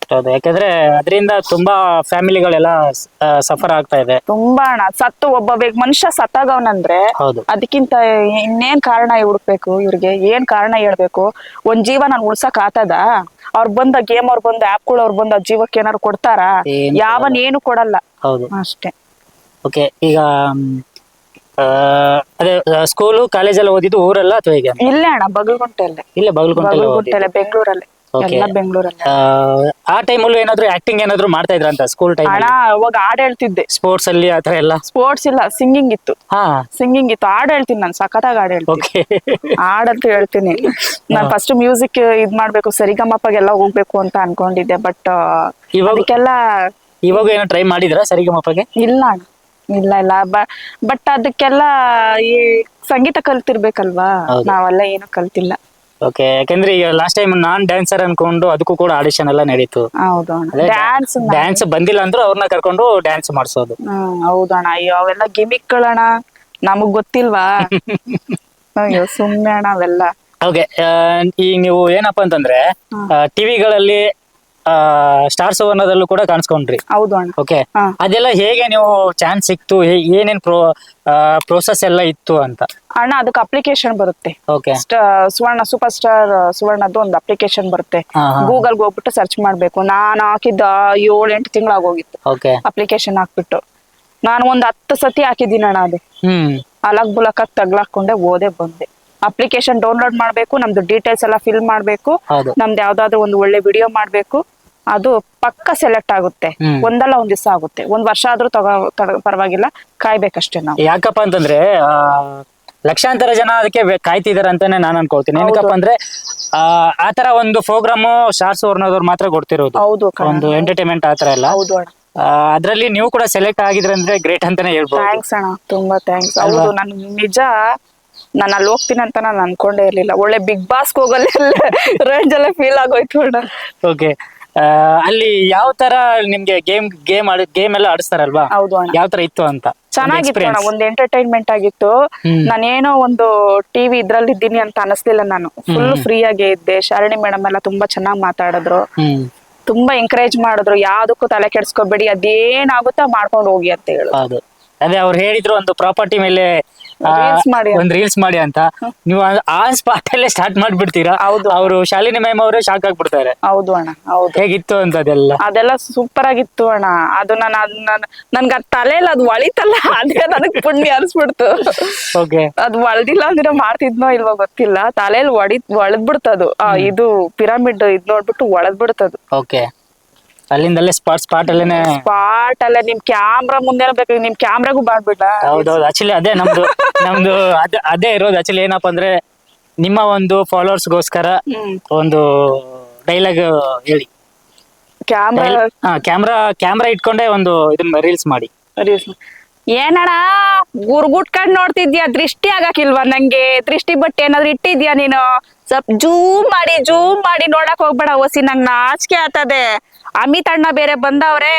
ಯಾಕಂದ್ರೆ ಅದರಿಂದ ತುಂಬಾ ಫ್ಯಾಮಿಲಿಗಳೆಲ್ಲ ಸಫರ್ ಆಗ್ತಾ ಇದೆ. ತುಂಬಾ ಅಣ್ಣ. ಒಬ್ಬ ಮನುಷ್ಯ ಸತ್ತಾಗವನಂದ್ರೆ ಅದಕ್ಕಿಂತ ಇನ್ನೇನ್ ಕಾರಣ ಹುಡುಕ್ಬೇಕು ಇವ್ರಿಗೆ? ಏನ್ ಕಾರಣ ಹೇಳ್ಬೇಕು? ಒಂದ್ ಜೀವ ನಾನು ಉಳ್ಸಕ್ ಆತದ? ಅವ್ರ ಬಂದ ಗೇಮ್, ಅವ್ರ ಬಂದ ಆಪ್ಗಳು, ಅವ್ರ ಬಂದ ಜೀವಕ್ಕೆ ಏನಾರು ಕೊಡ್ತಾರ? ಯಾವನ್ ಏನು ಕೊಡಲ್ಲ. ಅಷ್ಟೇ. ಓಕೆ, ಈಗ ಅದೇ ಸ್ಕೂಲು ಕಾಲೇಜ್ ಎಲ್ಲ ಓದಿದ್ದು ಊರಲ್ಲ ಅಥವಾ ಹೇಗೆ? ಇಲ್ಲೇ ಅಣ್ಣ, ಬಗಲ್ಗುಂಟೆಲ್ಲೇ. ಇಲ್ಲೇ ಬಗಲ್ಗುಂಟೆಲ್ಲೇ, ಬೆಂಗಳೂರಲ್ಲಿ. ಬೆಂಗಳೂರಲ್ಲಿ. ಆ ಟೈಮಲ್ಲೂ ಏನಾದ್ರು ಆಕ್ಟಿಂಗ್ ಏನಾದ್ರು ಮಾಡ್ತಾ ಇದ್ರ ಅಂತ ಸ್ಕೂಲ್ ಟೈಮ್? ಅಣ್ಣ ಅವಾಗ ಹಾಡ್ ಹೇಳ್ತಿದ್ದೆ. ಸ್ಪೋರ್ಟ್ಸ್ ಅಲ್ಲಿ ಆತರ ಎಲ್ಲ? ಸ್ಪೋರ್ಟ್ಸ್ ಇಲ್ಲ, ಸಿಂಗಿಂಗ್ ಇತ್ತು. ಹಾಡ್ ಹೇಳ್ತೀನಿ ನಾನು, ಸಖತ್ತಾಗಿ ಹಾಡ್ ಹೇಳ್ತೀನಿ. ಹಾಡಂತೂ ಹೇಳ್ತೀನಿ. ನಾನು ಫಸ್ಟ್ ಮ್ಯೂಸಿಕ್ ಇದ್ ಮಾಡ್ಬೇಕು, ಸರಿಗಮಪ್ಪಗೆಲ್ಲ ಹೋಗ್ಬೇಕು ಅಂತ ಅನ್ಕೊಂಡಿದ್ದೆ. ಬಟ್ ಇವಾಗಕ್ಕೆಲ್ಲ ಇವಾಗ ಏನೋ ಟ್ರೈ ಮಾಡಿದ್ರ ಸರಿಗಮಪ್ಪಗೆ? ಇಲ್ಲ ಅಣ್ಣ, ಇಲ್ಲ. ಬಟ್ ಅದಕ್ಕೆಲ್ಲ ಈ ಸಂಗೀತ ಕಲ್ತಿರ್ಬೇಕಲ್ವಾ, ನಾವೆಲ್ಲ ಏನು ಕಲ್ತಿಲ್ಲ. ಓಕೆ, ಯಾಕಂದ್ರೆ ಈಗ ಲಾಸ್ಟ್ ಟೈಮ್ ನಾನ್ ಡ್ಯಾನ್ಸರ್ ಅನ್ಕೊಂಡು ಅದಕ್ಕೂ ಕೂಡ ಆಡಿಷನ್ ಎಲ್ಲ ನಡೀತು. ಡ್ಯಾನ್ಸ್ ಬಂದಿಲ್ಲ ಅಂದ್ರೂ ಅವ್ರನ್ನ ಕರ್ಕೊಂಡು ಡ್ಯಾನ್ಸ್ ಮಾಡಿಸೋದು. ಹೌದಣ್ಣ. ಅಯ್ಯೋ ಅವೆಲ್ಲ ಗಿಮಿಕ್ಗಳಣ್ಣ, ನಮಗ್ ಗೊತ್ತಿಲ್ವಾ? ಅಯ್ಯೋ ಸುಮ್ಮನೆ ಅಣ್ಣ ಅವೆಲ್ಲ. ಓಕೆ, ಈಗ ನೀವು ಏನಪ್ಪಾ ಅಂತಂದ್ರೆ ಟಿವಿಗಳಲ್ಲಿ ಸ್ಟಾರ್ ಸುವರ್ಣದಲ್ಲೂ ಕೂಡ ಕಾಣಿಸ್ಕೊಂಡ್ರಿ. ಹೌದು ಅಣ್ಣ. ಓಕೆ, ಹಾ. ಅದೆಲ್ಲ ಹೇಗೆ ನೀವು ಚಾನ್ಸ್ ಸಿಕ್ತು, ಏನೇನ್ ಪ್ರೋಸೆಸ್ ಎಲ್ಲ ಇತ್ತು ಅಂತ? ಅಣ್ಣ ಅದಕ್ಕೆ ಅಪ್ಲಿಕೇಶನ್ ಬರುತ್ತೆ. ಓಕೆ, ಸುವರ್ಣ ಸೂಪರ್ ಸ್ಟಾರ್ ಸುವರ್ಣದ್ದು ಒಂದು ಅಪ್ಲಿಕೇಶನ್ ಬರುತ್ತೆ. ಗೂಗಲ್ಗೆ ಹೋಗ್ಬಿಟ್ಟು ಸರ್ಚ್ ಮಾಡ್ಬೇಕು. ನಾನು ಹಾಕಿದ್ದ 7-8 ತಿಂಗಳಾಗೋಗಿತ್ತು ಓಕೆ. ಅಪ್ಲಿಕೇಶನ್ ಹಾಕ್ಬಿಟ್ಟು. ನಾನು ಒಂದ್ 10 ಸತಿ ಹಾಕಿದ್ದೀನಿ ಅಣ್ಣ. ಅದು ಅಲಕ್ ಬುಲಕ್ ತಗ್ಲಾಕೊಂಡೆ ಓದೇ ಬಂದೆ. ಅಪ್ಲಿಕೇಶನ್ ಡೌನ್ಲೋಡ್ ಮಾಡ್ಬೇಕು, ನಮ್ದು ಡೀಟೇಲ್ಸ್ ಎಲ್ಲ ಫಿಲ್ ಮಾಡ್ಬೇಕು, ಹೌದು. ನಮ್ದು ಯಾವ್ದಾದ್ರು ಒಂದು ಒಳ್ಳೆ ವಿಡಿಯೋ ಮಾಡ್ಬೇಕು. ಅದು ಪಕ್ಕ ಸೆಲೆಕ್ಟ್ ಆಗುತ್ತೆ. ಒಂದಲ್ಲ ಒಂದ್ ದಿವಸ ಆಗುತ್ತೆ. 1 ವರ್ಷ ಆದ್ರೂ ಪರವಾಗಿಲ್ಲ, ಕಾಯ್ಬೇಕಷ್ಟೇ ನಾವು. ಯಾಕಪ್ಪ ಅಂತಂದ್ರೆ ಲಕ್ಷಾಂತರ ಜನ ಅದಕ್ಕೆ ಕಾಯ್ತಿದಾರೆ ಅಂತಾನೆ ನಾನು ಅನ್ಕೊಳ್ತೀನಿ. ಏನಕ್ಕಪ್ಪ ಅಂದ್ರೆ ಆತರ ಒಂದು ಪ್ರೋಗ್ರಾಮ್ ಸ್ಟಾರ್ ಸುವರ್ಣದವ್ರು ಮಾತ್ರ ಕೊಡ್ತಿರೋದು. ಹೌದು ಕಣೋ. ಒಂದು ಎಂಟರ್ಟೈನ್ಮೆಂಟ್ ಆತರ ಎಲ್ಲ. ಹೌದು ಅಣ್ಣ. ಅದ್ರಲ್ಲಿ ನೀವು ಕೂಡ ಸೆಲೆಕ್ಟ್ ಆಗಿದ್ರೆ ಅಂದ್ರೆ ಗ್ರೇಟ್ ಅಂತಾನೆ ಹೇಳ್ಬೋದು. ಥ್ಯಾಂಕ್ಸ್ ಅಣ್ಣ, ತುಂಬಾ ಥ್ಯಾಂಕ್ಸ್. ಹೌದು, ನನ್ ನಿಜ ನಾನು ಅಲ್ಲಿ ಹೋಗ್ತೀನಿ ಅಂತ ನಾನು ಅನ್ಕೊಂಡೇ ಇರ್ಲಿಲ್ಲ. ಒಳ್ಳೆ ಬಿಗ್ ಬಾಸ್ ಹೋಗಲ್ಲ ರೇಂಜ್ ಎಲ್ಲ ಫೀಲ್ ಆಗೋಯ್ತು ಅಣ್ಣ. ಓಕೆ, ಅಲ್ಲಿ ಯಾವ ತರ ನಿಮ್ಗೆ ಗೇಮ್ ಎಲ್ಲ ಆಡಿಸ್ತಾರಲ್ವಾ? ಹೌದು ಅಣ್ಣ. ಯಾವ ತರ ಇತ್ತು ಅಂತ? ಚೆನ್ನಾಗಿತ್ತು ಅಣ್ಣ, ಒಂದು ಎಂಟರ್ಟೈನ್ಮೆಂಟ್ ಆಗಿತ್ತು. ನಾನೇನೋ ಒಂದು ಟಿವಿ ಇದ್ರಲ್ಲಿ ಇದ್ದೀನಿ ಅಂತ ಅನಿಸ್ಲಿಲ್ಲ. ನಾನು ಫುಲ್ ಫ್ರೀ ಆಗೇ ಇದ್ದೆ. ಶಾಲಿನಿ ಮೇಡಮ್ ಎಲ್ಲ ತುಂಬಾ ಚೆನ್ನಾಗಿ ಮಾತಾಡಿದ್ರು, ತುಂಬಾ ಎಂಕರೇಜ್ ಮಾಡಿದ್ರು. ಯಾವ್ದಕ್ಕೂ ತಲೆ ಕೆಡ್ಸ್ಕೊಬೇಡಿ, ಅದೇನಾಗುತ್ತಾ ಮಾಡ್ಕೊಂಡು ಹೋಗಿ ಅಂತ ಹೇಳಿ. ಹೌದು, ಅದೇ ಅವ್ರು ಹೇಳಿದ್ರು ಒಂದು ಪ್ರಾಪರ್ಟಿ ಮೇಲೆ ಒಂದ್ ರೀಲ್ಸ್ ಮಾಡಿ ಅಂತ. ನೀವು ಆ ಸ್ಪಾಟ್ ಅಲ್ಲೇ ಸ್ಟಾರ್ಟ್ ಮಾಡ್ಬಿಡ್ತೀರಾ. ಹೌದು. ಅವರು ಶಾಲಿನಿ ಮ್ಯಾಮ್ ಅವರೇ ಶಾಕ್ ಆಗ್ಬಿಡ್ತಾರೆ. ಹೌದು ಅಣ್ಣ. ಹೌದು. ಹೇಗಿತ್ತು ಅಂತ ಅದೆಲ್ಲ ಸೂಪರ್ ಆಗಿತ್ತು ಅಣ್ಣ. ಅದು ನನ್ಗ ತಲೆಯಲ್ಲಿ ಅದು ಒಳಿತಲ್ಲ, ಅದೇ ನನಗ್ ಪುಣ್ಯ ಅನ್ಸ್ಬಿಡ್ತು. ಓಕೆ, ಅದು ಒಳ್ದಿಲ್ಲ ಅಂದ್ರೆ ಮಾಡ್ತಿದ್ನೋ ಇಲ್ವೋ ಗೊತ್ತಿಲ್ಲ, ತಲೆಯಲ್ಲಿ ಒಳದ್ ಬಿಡ್ತದು. ಇದು ಪಿರಮಿಡ್ ಇದ್ ನೋಡ್ಬಿಟ್ಟು ಒಳದ್ ಬಿಡ್ತದು. ಓಕೆ, ಅಲ್ಲಿಂದಲ್ಲೇ ಸ್ಪಾಟ್ ಅಲ್ಲೇ ನಿಮ್ ಕ್ಯಾಮ್ರಾ ಮುಂದೆ ಬೇಕು, ನಿಮ್ ಕ್ಯಾಮ್ರಾಗೂ ಮಾಡ್ಬಿಡ. ಹೌದೌದು, ಆಕ್ಚುಲಿ ಅದೇ ನಮ್ದು ಅದೇ ಇರೋದು. ಆಕ್ಚುಲಿ ಏನಪ್ಪಾ ಅಂದ್ರೆ ನಿಮ್ಮ ಒಂದು ಫಾಲೋವರ್ಸ್ ಗೋಸ್ಕರ ಒಂದು ಡೈಲಾಗ್ ಹೇಳಿ. ಕ್ಯಾಮ್ರಾ ಇಟ್ಕೊಂಡೆ ಒಂದು ಇದನ್ನ ರೀಲ್ಸ್ ಮಾಡಿ. ಏನಣ್ಣ ಗುರ್ಗುಟ್ಕೊಂಡ್ ನೋಡ್ತಿದ್ಯಾ? ದೃಷ್ಟಿ ಆಗಕ್ಕಿಲ್ವಾ ನಂಗೆ? ದೃಷ್ಟಿ ಬಟ್ಟೆ ಏನಾದ್ರು ಇಟ್ಟಿದ್ಯಾ ನೀನು? ಸ್ವಲ್ಪ ಜೂಮ್ ಮಾಡಿ ನೋಡಕ್ ಹೋಗ್ಬೇಡ ಹೊಸಿ, ನಂಗ್ ನಾಚಿಕೆ ಆಗ್ತದೆ. ಅಮಿತ್ ಅಣ್ಣ ಬೇರೆ ಬಂದವ್ರೆ,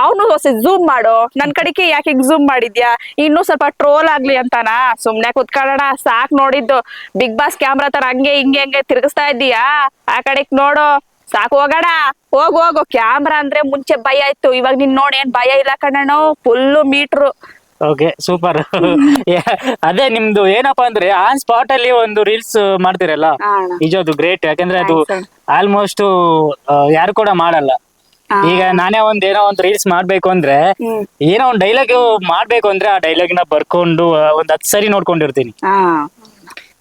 ಅವನು ಹೊಸಿ ಝೂಮ್ ಮಾಡು. ನನ್ ಕಡೆಗೆ ಯಾಕೆ ಝೂಮ್ ಮಾಡಿದ್ಯಾ? ಇನ್ನೂ ಸ್ವಲ್ಪ ಟ್ರೋಲ್ ಆಗ್ಲಿ ಅಂತಾನ? ಸುಮ್ನೆ ಕುತ್ಕೊಳ್ಳೋಣ, ಸಾಕ್ ನೋಡಿದ್ದು. ಬಿಗ್ ಬಾಸ್ ಕ್ಯಾಮ್ರಾ ತರ ಹಂಗೆ ಹಿಂಗೆ ತಿರ್ಗಿಸ್ತಾ ಇದ್ದೀಯಾ? ಆ ಕಡೆಗ್ ನೋಡು, ಸಾಕು, ಹೋಗೋಣ. ಹೋಗು. ಕ್ಯಾಮ್ರಾ ಅಂದ್ರೆ ಮುಂಚೆ ಭಯ ಇತ್ತು, ಇವಾಗ ನೀನ್ ನೋಡಿ ಏನ್ ಭಯ ಇಲ್ಲ ಕಣ್ಣು, ಫುಲ್ಲು ಮೀಟ್ರು. Okay, super. ಅದೇ ನಿಮ್ದು ಏನಪ್ಪಾ ಅಂದ್ರೆ ಆನ್ ಸ್ಪಾಟ್ ಅಲ್ಲಿ ಒಂದು ರೀಲ್ಸ್ ಮಾಡ್ತಿರಲ್ಲ, ನಿಜವಾದ ಗ್ರೇಟ್. ಯಾಕಂದ್ರೆ ಅದು ಆಲ್ಮೋಸ್ಟ್ ಯಾರು ಕೂಡ ಮಾಡಲ್ಲ. ಈಗ ನಾನೇ ಏನೋ ಒಂದು ರೀಲ್ಸ್ ಮಾಡ್ಬೇಕು ಅಂದ್ರೆ, ಏನೋ ಒಂದು ಡೈಲಾಗ್ ಮಾಡ್ಬೇಕು ಅಂದ್ರೆ ಆ ಡೈಲಾಗ್ ನ ಬರ್ಕೊಂಡು ಒಂದ್ 10 ಸರಿ ನೋಡ್ಕೊಂಡಿರ್ತೀನಿ.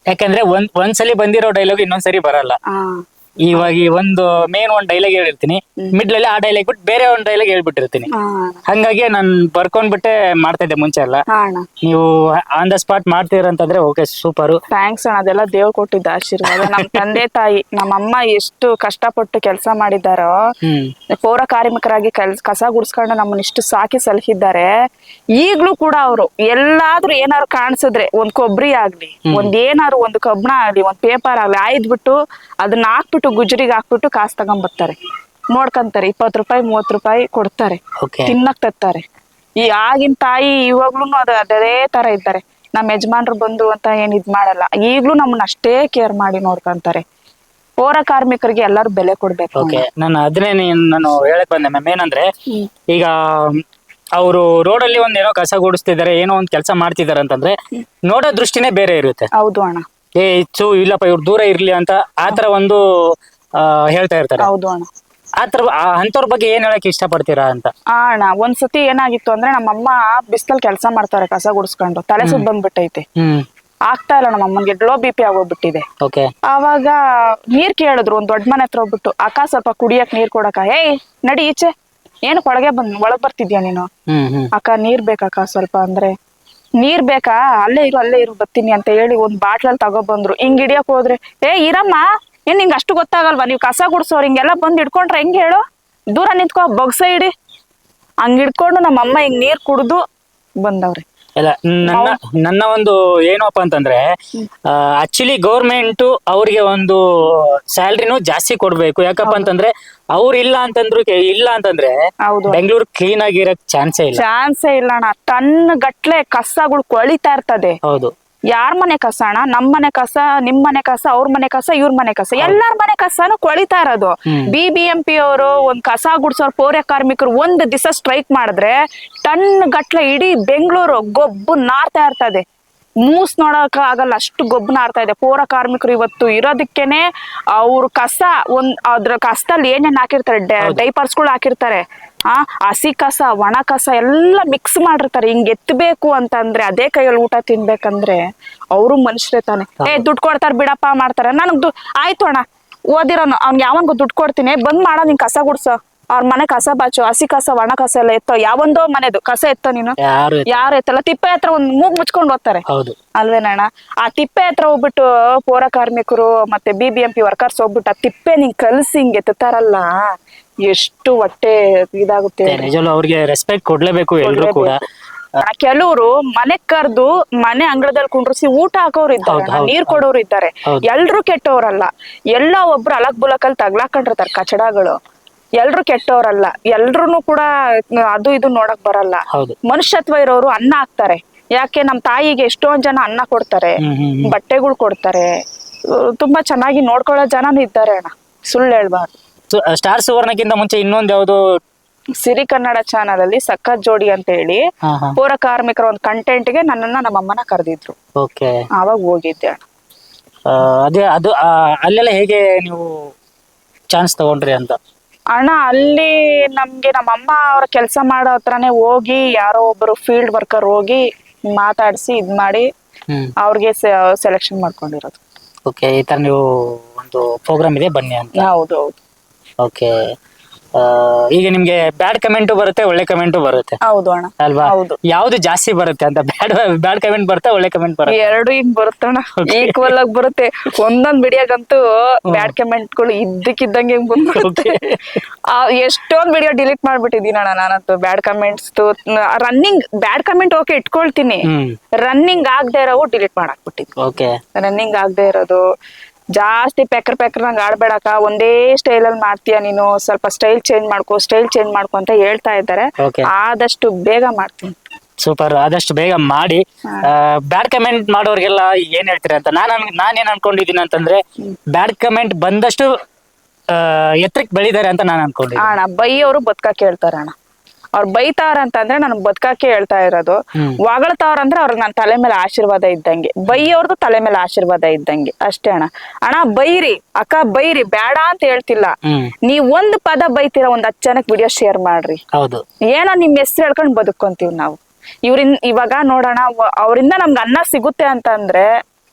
ಯಾಕಂದ್ರೆ ಒಂದ್ಸಲಿ ಬಂದಿರೋ ಡೈಲಾಗ್ ಇನ್ನೊಂದ್ಸರಿ ಬರಲ್ಲ. ಇವಾಗ ಒಂದು ಒಂದ್ ಡೈಲಾಗ್ ಹೇಳಿರ್ತೀನಿ, ಮಿಡ್ಲ್ ಅಲ್ಲಿ ಆ ಡೈಲಾಗ್ ಬಿಟ್ಟು ಬೇರೆ ಒಂದ್ ಡೈಲಾಗ್ ಹೇಳ್ಬಿಟ್ಟಿರ್ತೀನಿ. ಹಂಗಾಗಿ ನಾನು ಬರ್ಕೊಂಡ್ಬಿಟ್ಟೆ ಮಾಡ್ತಾ ಇದ್ದೆ ಮುಂಚೆ ಎಲ್ಲ. ನೀವು ಆನ್ ದ ಸ್ಪಾಟ್ ಮಾಡ್ತೀರಂತಂದ್ರೆ ಓಕೆ, ಸೂಪರ್. ಥ್ಯಾಂಕ್ಸ್ ಅಣ್ಣ, ಅದೆಲ್ಲ ದೇವ್ರು ಕೊಟ್ಟಿದ್ದ ಆಶೀರ್ವಾದ. ನಮ್ ತಂದೆ ತಾಯಿ, ನಮ್ಮಮ್ಮ ಎಷ್ಟು ಕಷ್ಟಪಟ್ಟು ಕೆಲಸ ಮಾಡಿದಾರೋ, ಪೌರ ಕಾರ್ಮಿಕರಾಗಿ ಕಸ ಗುಡ್ಸ್ಕೊಂಡು ನಮ್ಮನ್ನ ಇಷ್ಟು ಸಾಕಿ ಸಲಹಿದ್ದಾರೆ. ಈಗ್ಲೂ ಕೂಡ ಅವರು ಎಲ್ಲಾದ್ರೂ ಏನಾದ್ರು ಕಾಣಿಸಿದ್ರೆ, ಒಂದ್ ಕೊಬ್ಬರಿ ಆಗ್ಲಿ, ಏನಾದ್ರು ಒಂದು ಕಬ್ಬಣ ಆಗ್ಲಿ, ಒಂದ್ ಪೇಪರ್ ಆಗ್ಲಿ ಆಯ್ದ್ಬಿಟ್ಟು ಅದನ್ನ ಹಾಕ್ಬಿಟ್ಟು ಗುಜರಿಗೆ ಹಾಕ್ಬಿಟ್ಟು ಕಾಸು ತಗೊಂಡ್ಬರ್ತಾರೆ, ನೋಡ್ಕೊಂತಾರೆ. 20 ರೂಪಾಯಿ 30 ರೂಪಾಯಿ ಕೊಡ್ತಾರೆ, ತಿನ್ನಕ್ ತರ್ತಾರೆ. ಈ ಆಗಿನ ತಾಯಿ ಇವಾಗ್ಲೂ ಅದೇ ತರ ಇದ್ದಾರೆ. ನಮ್ಮ ಯಜಮಾನ್ರು ಬಂದ್ರು ಅಂತ ಏನ್ ಇದ್ ಮಾಡಲ್ಲ, ಈಗ್ಲೂ ನಮ್ಮನ್ನ ಅಷ್ಟೇ ಕೇರ್ ಮಾಡಿ ನೋಡ್ಕೊಂತಾರೆ. ಪೌರ ಕಾರ್ಮಿಕರಿಗೆ ಎಲ್ಲಾರು ಬೆಲೆ ಕೊಡ್ಬೇಕು. ನಾನು ಹೇಳಕ್ ಬಂದೆ ಮ್ಯಾಮ್, ಏನಂದ್ರೆ ಈಗ ಅವರು ರೋಡಲ್ಲಿ ಒಂದೇನೋ ಕಸ ಗುಡಿಸ್ತಿದ್ದಾರೆ, ಏನೋ ಒಂದ್ ಕೆಲಸ ಮಾಡ್ತಿದಾರೆ ಅಂತಂದ್ರೆ ನೋಡೋ ದೃಷ್ಟಿನೇ ಬೇರೆ ಇರುತ್ತೆ. ಹೌದು ಅಣ್ಣ. ಇಲ್ಲಪ್ಪ ಇವ್ರು ದೂರ ಇರ್ಲಿ ಅಂತ ಆತರ ಒಂದು ಹೇಳ್ತಾ ಇರ್ತಾರೆ. ಹೌದು ಅಣ್ಣ. ಆತರ ಅಂತವ್ರ ಬಗ್ಗೆ ಏನ್ ಹೇಳಕ್ ಇಷ್ಟ ಪಡ್ತೀರಾ ಅಂತ? ಅಣ್ಣ, ಒಂದ್ಸತಿ ಏನಾಗಿತ್ತು ಅಂದ್ರೆ, ನಮ್ಮಮ್ಮ ಬಿಸ್ಲಲ್ಲಿ ಕೆಲಸ ಮಾಡ್ತಾರೆ ಕಸ ಗುಡಿಸ್ಕೊಂಡು, ತಲೆ ಸುತ್ತ ಬಂದ್ಬಿಟ್ಟೈತೆ. ಆಗ್ತಾ ಇಲ್ಲ, ನಮ್ಮ ಅಮ್ಮನ್ಗೆ ಲೋ BP ಆಗೋಗ್ಬಿಟ್ಟಿದೆ. ಆವಾಗ ನೀರ್ ಕೇಳಿದ್ರು, ಒಂದ್ ದೊಡ್ಡ ಮನೆ ಹತ್ರ ಹೋಗ್ಬಿಟ್ಟು, ಅಕ್ಕ ಸ್ವಲ್ಪ ಕುಡಿಯಕ್ ನೀರ್ ಕೊಡಕ. ಏಯ್ ನಡಿ ಈಚೆ, ಏನು ಒಳಗ್ ಬರ್ತಿದ್ಯಾ ನೀನು? ಅಕ್ಕ ನೀರ್ ಬೇಕಕ್ಕ ಸ್ವಲ್ಪ ಅಂದ್ರೆ, ನೀರ್ ಬೇಕಾ? ಅಲ್ಲೇ ಇರು ಬರ್ತೀನಿ ಅಂತ ಹೇಳಿ ಒಂದ್ ಬಾಟ್ಲಲ್ಲಿ ತಗೊಬಂದ್ರು. ಹಿಂಗ್ ಹಿಡಿಯಕ್ ಹೋದ್ರೆ, ಇರಮ್ಮ, ಏನ್ ನಿಂಗೆ ಅಷ್ಟು ಗೊತ್ತಾಗಲ್ವಾ? ನೀವು ಕಸ ಗುಡ್ಸೋರು ಹಿಂಗೆಲ್ಲ ಬಂದ್ ಹಿಡ್ಕೊಂಡ್ರೆ ಹೆಂಗ್ ಹೇಳು? ದೂರ ನಿಂತ್ಕೋ, ಬೊಗ್ಸ ಹಿಡಿ. ಹಂಗ್ ಹಿಡ್ಕೊಂಡು ನಮ್ಮಮ್ಮ ಹಿಂಗ್ ನೀರ್ ಕುಡ್ದು ಬಂದವ್ರೆ. ಇಲ್ಲ, ನನ್ನ ಒಂದು ಏನಪ್ಪ ಅಂತಂದ್ರೆ, ಆಕ್ಚುಲಿ ಗೌರ್ಮೆಂಟ್ ಅವ್ರಿಗೆ ಒಂದು ಸ್ಯಾಲ್ರಿನೂ ಜಾಸ್ತಿ ಕೊಡ್ಬೇಕು. ಯಾಕಪ್ಪ ಅಂತಂದ್ರೆ ಅವ್ರು ಇಲ್ಲ ಅಂತಂದ್ರೆ ಬೆಂಗಳೂರು ಕ್ಲೀನ್ ಆಗಿರಕ್ ಚಾನ್ಸೇ ಇಲ್ಲ ಅಣ್ಣ. ಟನ್ ಗಟ್ಲೆ ಕಸಗಳು ಕೊಳಿತಾ ಇರ್ತದೆ. ಹೌದು. ಯಾರ್ ಮನೆ ಕಸ ಅಣ್ಣ? ನಮ್ ಮನೆ ಕಸ, ನಿಮ್ ಮನೆ ಕಸ, ಅವ್ರ ಮನೆ ಕಸ, ಇವ್ರ ಮನೆ ಕಸ, ಎಲ್ಲಾರ ಮನೆ ಕಸನು ಕೊಳಿತಾ ಇರೋದು. BBMP ಅವರು ಒಂದ್ ಕಸ ಗುಡ್ಸೋರ್ ಪೌರ ಕಾರ್ಮಿಕರು ಒಂದ್ ದಿವಸ ಸ್ಟ್ರೈಕ್ ಮಾಡಿದ್ರೆ ಟನ್ ಗಟ್ಲೆ ಇಡೀ ಬೆಂಗಳೂರು ಗೊಬ್ಬು ನಾರ್ತಾ ಇರ್ತದೆ. ಮೂಸ್ ನೋಡಕ್ ಆಗಲ್ಲ, ಅಷ್ಟು ಗೊಬ್ಬು ನಾರ್ತಾ ಇದೆ. ಪೌರ ಕಾರ್ಮಿಕರು ಇವತ್ತು ಇರೋದಕ್ಕೇನೆ ಅವ್ರ ಕಸ ಅದ್ರ ಕಸದಲ್ಲಿ ಏನೇನ್ ಹಾಕಿರ್ತಾರೆ, ಡೈಪರ್ಸ್ಗಳು ಹಾಕಿರ್ತಾರೆ, ಹಸಿ ಕಸ, ಒಣ ಕಸ ಎಲ್ಲ ಮಿಕ್ಸ್ ಮಾಡಿರ್ತಾರೆ. ಹಿಂಗ್ ಎತ್ತಬೇಕು ಅಂತಂದ್ರೆ, ಅದೇ ಕೈಯಲ್ಲಿ ಊಟ ತಿನ್ಬೇಕಂದ್ರೆ ಅವರು ಮನುಷ್ಯರೇ ತಾನೆ. ದುಡ್ಡು ಕೊಡ್ತಾರ ಬಿಡಪ್ಪ ಮಾಡ್ತಾರೆ. ನನಗ್ ಆಯ್ತು ಅಣ್ಣ, ಓದಿರೋನು ಅವ್ನ್ಗೆ ಯಾವನ್ಗು ದುಡ್ಡು ಕೊಡ್ತೀನಿ, ಬಂದ್ ಮಾಡೋ ನಿನ್ ಕಸ ಗುಡ್ಸೋ, ಅವ್ರ ಮನೆ ಕಸ ಬಾಚು, ಹಸಿ ಕಸ ಒಣ ಕಸ ಎಲ್ಲ ಎತ್ತೋ, ಯಾವೊಂದೋ ಮನೆದು ಕಸ ಎತ್ತೋ ನೀನು? ಯಾರು ಎತ್ತಲ್ಲ. ತಿಪ್ಪೆ ಹತ್ರ ಒಂದ್ ಮೂಗ್ ಮುಚ್ಕೊಂಡ್ ಹೋಗ್ತಾರೆ ಅಲ್ವೇನಣ್ಣ? ಆ ತಿಪ್ಪೆ ಹತ್ರ ಹೋಗ್ಬಿಟ್ಟು ಪೌರ ಕಾರ್ಮಿಕರು ಮತ್ತೆ BBMP ವರ್ಕರ್ಸ್ ಹೋಗ್ಬಿಟ್ಟು ಆ ತಿಪ್ಪೆ ನಿಂಗ್ ಕಲ್ಸಿ ಹಿಂಗ್ ಎತ್ತಾರಲ್ಲ, ಎಷ್ಟು ಹೊಟ್ಟೆ ಇದಾಗುತ್ತೆ. ನಿಜವೂ ಅವ್ರಿಗೆ ರೆಸ್ಪೆಕ್ಟ್ ಕೊಡ್ಲೇಬೇಕು ಎಲ್ರು ಕೂಡ. ಕೆಲವರು ಮನೆ ಕರ್ದು ಮನೆ ಅಂಗಳದಲ್ಲಿ ಕುಂಡ್ರಿಸಿ ಊಟ ಹಾಕೋರು ಇದ್ದಾರೆ, ನೀರ್ ಕೊಡೋರು ಇದ್ದಾರೆ. ಎಲ್ರು ಕೆಟ್ಟವ್ರಲ್ಲ, ಎಲ್ಲ ಒಬ್ರು ಅಲಕ್ ಬುಲಕಲ್ಲಿ ತಗ್ಲಾಕೊಂಡಿರ್ತಾರೆ ಕಚಡಗಳು. ಎಲ್ರು ಕೆಟ್ಟವ್ರಲ್ಲ, ಎಲ್ರುನು ಕೂಡ ಅದು ಇದು ನೋಡಕ್ ಬರಲ್ಲ. ಮನುಷ್ಯತ್ವ ಇರೋರು ಅನ್ನ ಹಾಕ್ತಾರೆ. ಯಾಕೆ ನಮ್ ತಾಯಿಗೆ ಎಷ್ಟೊಂದ್ ಜನ ಅನ್ನ ಕೊಡ್ತಾರೆ, ಬಟ್ಟೆಗಳು ಕೊಡ್ತಾರೆ, ತುಂಬಾ ಚೆನ್ನಾಗಿ ನೋಡ್ಕೊಳ್ಳೋ ಜನನು ಇದ್ದಾರೆ ಅಣ್ಣ, ಸುಳ್ಳು ಹೇಳ್ಬಾರ್ದು. ಸ್ಟಾರ್ ಸುವರ್ಣಕ್ಕಿಂತ ಮುಂಚೆ ಇನ್ನೊಂದ್ ಯಾವ್ದು ಸಿರಿ ಕನ್ನಡ ಚಾನಲ್ ಅಲ್ಲಿ ಸಖತ್ ಜೋಡಿ ಅಂತ ಹೇಳಿ ಪೌರ ಕಾರ್ಮಿಕರ ಒಂದು ಕಂಟೆಂಟ್ ಗೆ ನನ್ನನ್ನ ನಮ್ಮಮ್ಮನ ಕರೆದಿದ್ರು. ಆವಾಗ ಹೋಗಿದ್ದೆ ಅಣ್ಣ. ಅದೇ ಅದು ಅಲ್ಲೆಲ್ಲ ಹೇಗೆ ನೀವು ಚಾನ್ಸ್ ತಗೊಂಡ್ರಿ ಅಂತ? ಅಣ್ಣ ಅಲ್ಲಿ ನಮ್ಗೆ ನಮ್ಮಮ್ಮ ಅವ್ರ ಕೆಲಸ ಮಾಡೋ ಹತ್ರನೇ ಹೋಗಿ ಯಾರೋ ಒಬ್ರು ಫೀಲ್ಡ್ ವರ್ಕರ್ ಹೋಗಿ ಮಾತಾಡಿಸಿ ಇದ್ ಮಾಡಿ ಅವ್ರಿಗೆ ಸೆಲೆಕ್ಷನ್ ಮಾಡ್ಕೊಂಡಿರೋದು. ಓಕೆ, ಈ ತರ ನೀವು ಒಂದು ಪ್ರೋಗ್ರಾಮ್ ಇದೆ ಬನ್ನಿ ಅಂತ? ಹೌದು ಹೌದು. ಓಕೆ, ಈಗ ನಿಮ್ಗೆ ಬ್ಯಾಡ್ ಕಮೆಂಟ್ ಬರುತ್ತೆ, ಒಳ್ಳೆ ಕಮೆಂಟ್ ಬರುತ್ತೆ. ಹೌದು ಅಣ್ಣ, ಅಲ್ವಾ? ಹೌದು. ಯಾವ್ದು ಜಾಸ್ತಿ ಬರುತ್ತೆ ಅಂತ? ಬ್ಯಾಡ್ ಕಮೆಂಟ್ ಬರುತ್ತೆ, ಒಳ್ಳೆ ಕಮೆಂಟ್ ಬರುತ್ತೆ? ಎರಡು ಹಿಂಗ್ ಬರುತ್ತಣ್ಣ, ಈಕ್ವಲ್ ಆಗಿ ಬರುತ್ತೆ. ಒಂದೊಂದ್ ವಿಡಿಯೋಗಂತೂ ಬ್ಯಾಡ್ ಕಮೆಂಟ್ ಗಳು ಇದ್ದಕ್ಕಿದ್ದಂಗೆ ಬಂದ್ಬಿಡುತ್ತೆ. ಎಷ್ಟೊಂದ್ ವಿಡಿಯೋ ಡಿಲೀಟ್ ಮಾಡ್ಬಿಟ್ಟಿದೀನಿ ಅಣ್ಣ ನಾನಂತೂ. Bad comments running bad comment okay ಇಟ್ಕೊಳ್ತೀನಿ, ರನ್ನಿಂಗ್ ಆಗದೆ ಇರೋವು ಡಿಲೀಟ್ ಮಾಡಾಕ್ಬಿಟ್ಟಿದ್ವಿ. ರನ್ನಿಂಗ್ ಆಗದೆ ಇರೋದು, ಜಾಸ್ತಿ ಪೆಕ್ರ ನಂಗೆ ಆಡ್ಬೇಡಕ, ಒಂದೇ ಸ್ಟೈಲ್ ಅಲ್ಲಿ ಮಾಡ್ತೀಯ ನೀನು, ಸ್ವಲ್ಪ ಸ್ಟೈಲ್ ಚೇಂಜ್ ಮಾಡ್ಕೊ ಅಂತ ಹೇಳ್ತಾ ಇದ್ದಾರೆ. ಆದಷ್ಟು ಬೇಗ ಮಾಡ್ತೀನಿ. ಸೂಪರ್, ಆದಷ್ಟು ಬೇಗ ಮಾಡಿ. ಬ್ಯಾಡ್ ಕಮೆಂಟ್ ಮಾಡೋರ್ಗೆಲ್ಲ ಏನ್ ಹೇಳ್ತೀರಿ ಅಂತ ನಾನೇನ್ ಅನ್ಕೊಂಡಿದೀನಿ ಅಂತಂದ್ರೆ, ಬ್ಯಾಡ್ ಕಮೆಂಟ್ ಬಂದಷ್ಟು ಎತ್ತರಕ್ಕೆ ಬೆಳಿದಾರೆ ಅಂತ ನಾನು ಅನ್ಕೊಂಡಿದ್ದೀನಿ. ಅಣ್ಣ ಬೈಯವರು ಬದುಕಕ್ಕೆ ಹೇಳ್ತಾರೆ ಅಣ್ಣ. ಅವ್ರು ಬೈತಾರ ಅಂತಂದ್ರೆ ನನ್ಗೆ ಬದುಕಕ್ಕೆ ಹೇಳ್ತಾ ಇರೋದು. ಹೊಗಳ್ತಾವ್ರಂದ್ರೆ ಅವ್ರಿಗೆ ನನ್ನ ತಲೆ ಮೇಲೆ ಆಶೀರ್ವಾದ ಇದ್ದಂಗೆ, ಬೈಯವ್ರದ್ದು ತಲೆ ಮೇಲೆ ಆಶೀರ್ವಾದ ಇದ್ದಂಗೆ ಅಷ್ಟೇ ಅಣ್ಣ. ಅಣ್ಣ ಬೈರಿ ಅಕ್ಕ, ಬೈರಿ, ಬೇಡ ಅಂತ ಹೇಳ್ತಿಲ್ಲ. ನೀವ್ ಒಂದ್ ಪದ ಬೈತೀರ, ಒಂದ್ 10 ಜನಕ್ಕೆ ವಿಡಿಯೋ ಶೇರ್ ಮಾಡ್ರಿ. ಏನೋ ನಿಮ್ ಹೆಸರು ಹೇಳ್ಕೊಂಡ್ ಬದುಕೊಂತೀವಿ ನಾವು. ಇವಾಗ ನೋಡೋಣ, ಅವರಿಂದ ನಮ್ಗೆ ಅನ್ನ ಸಿಗುತ್ತೆ ಅಂತಂದ್ರೆ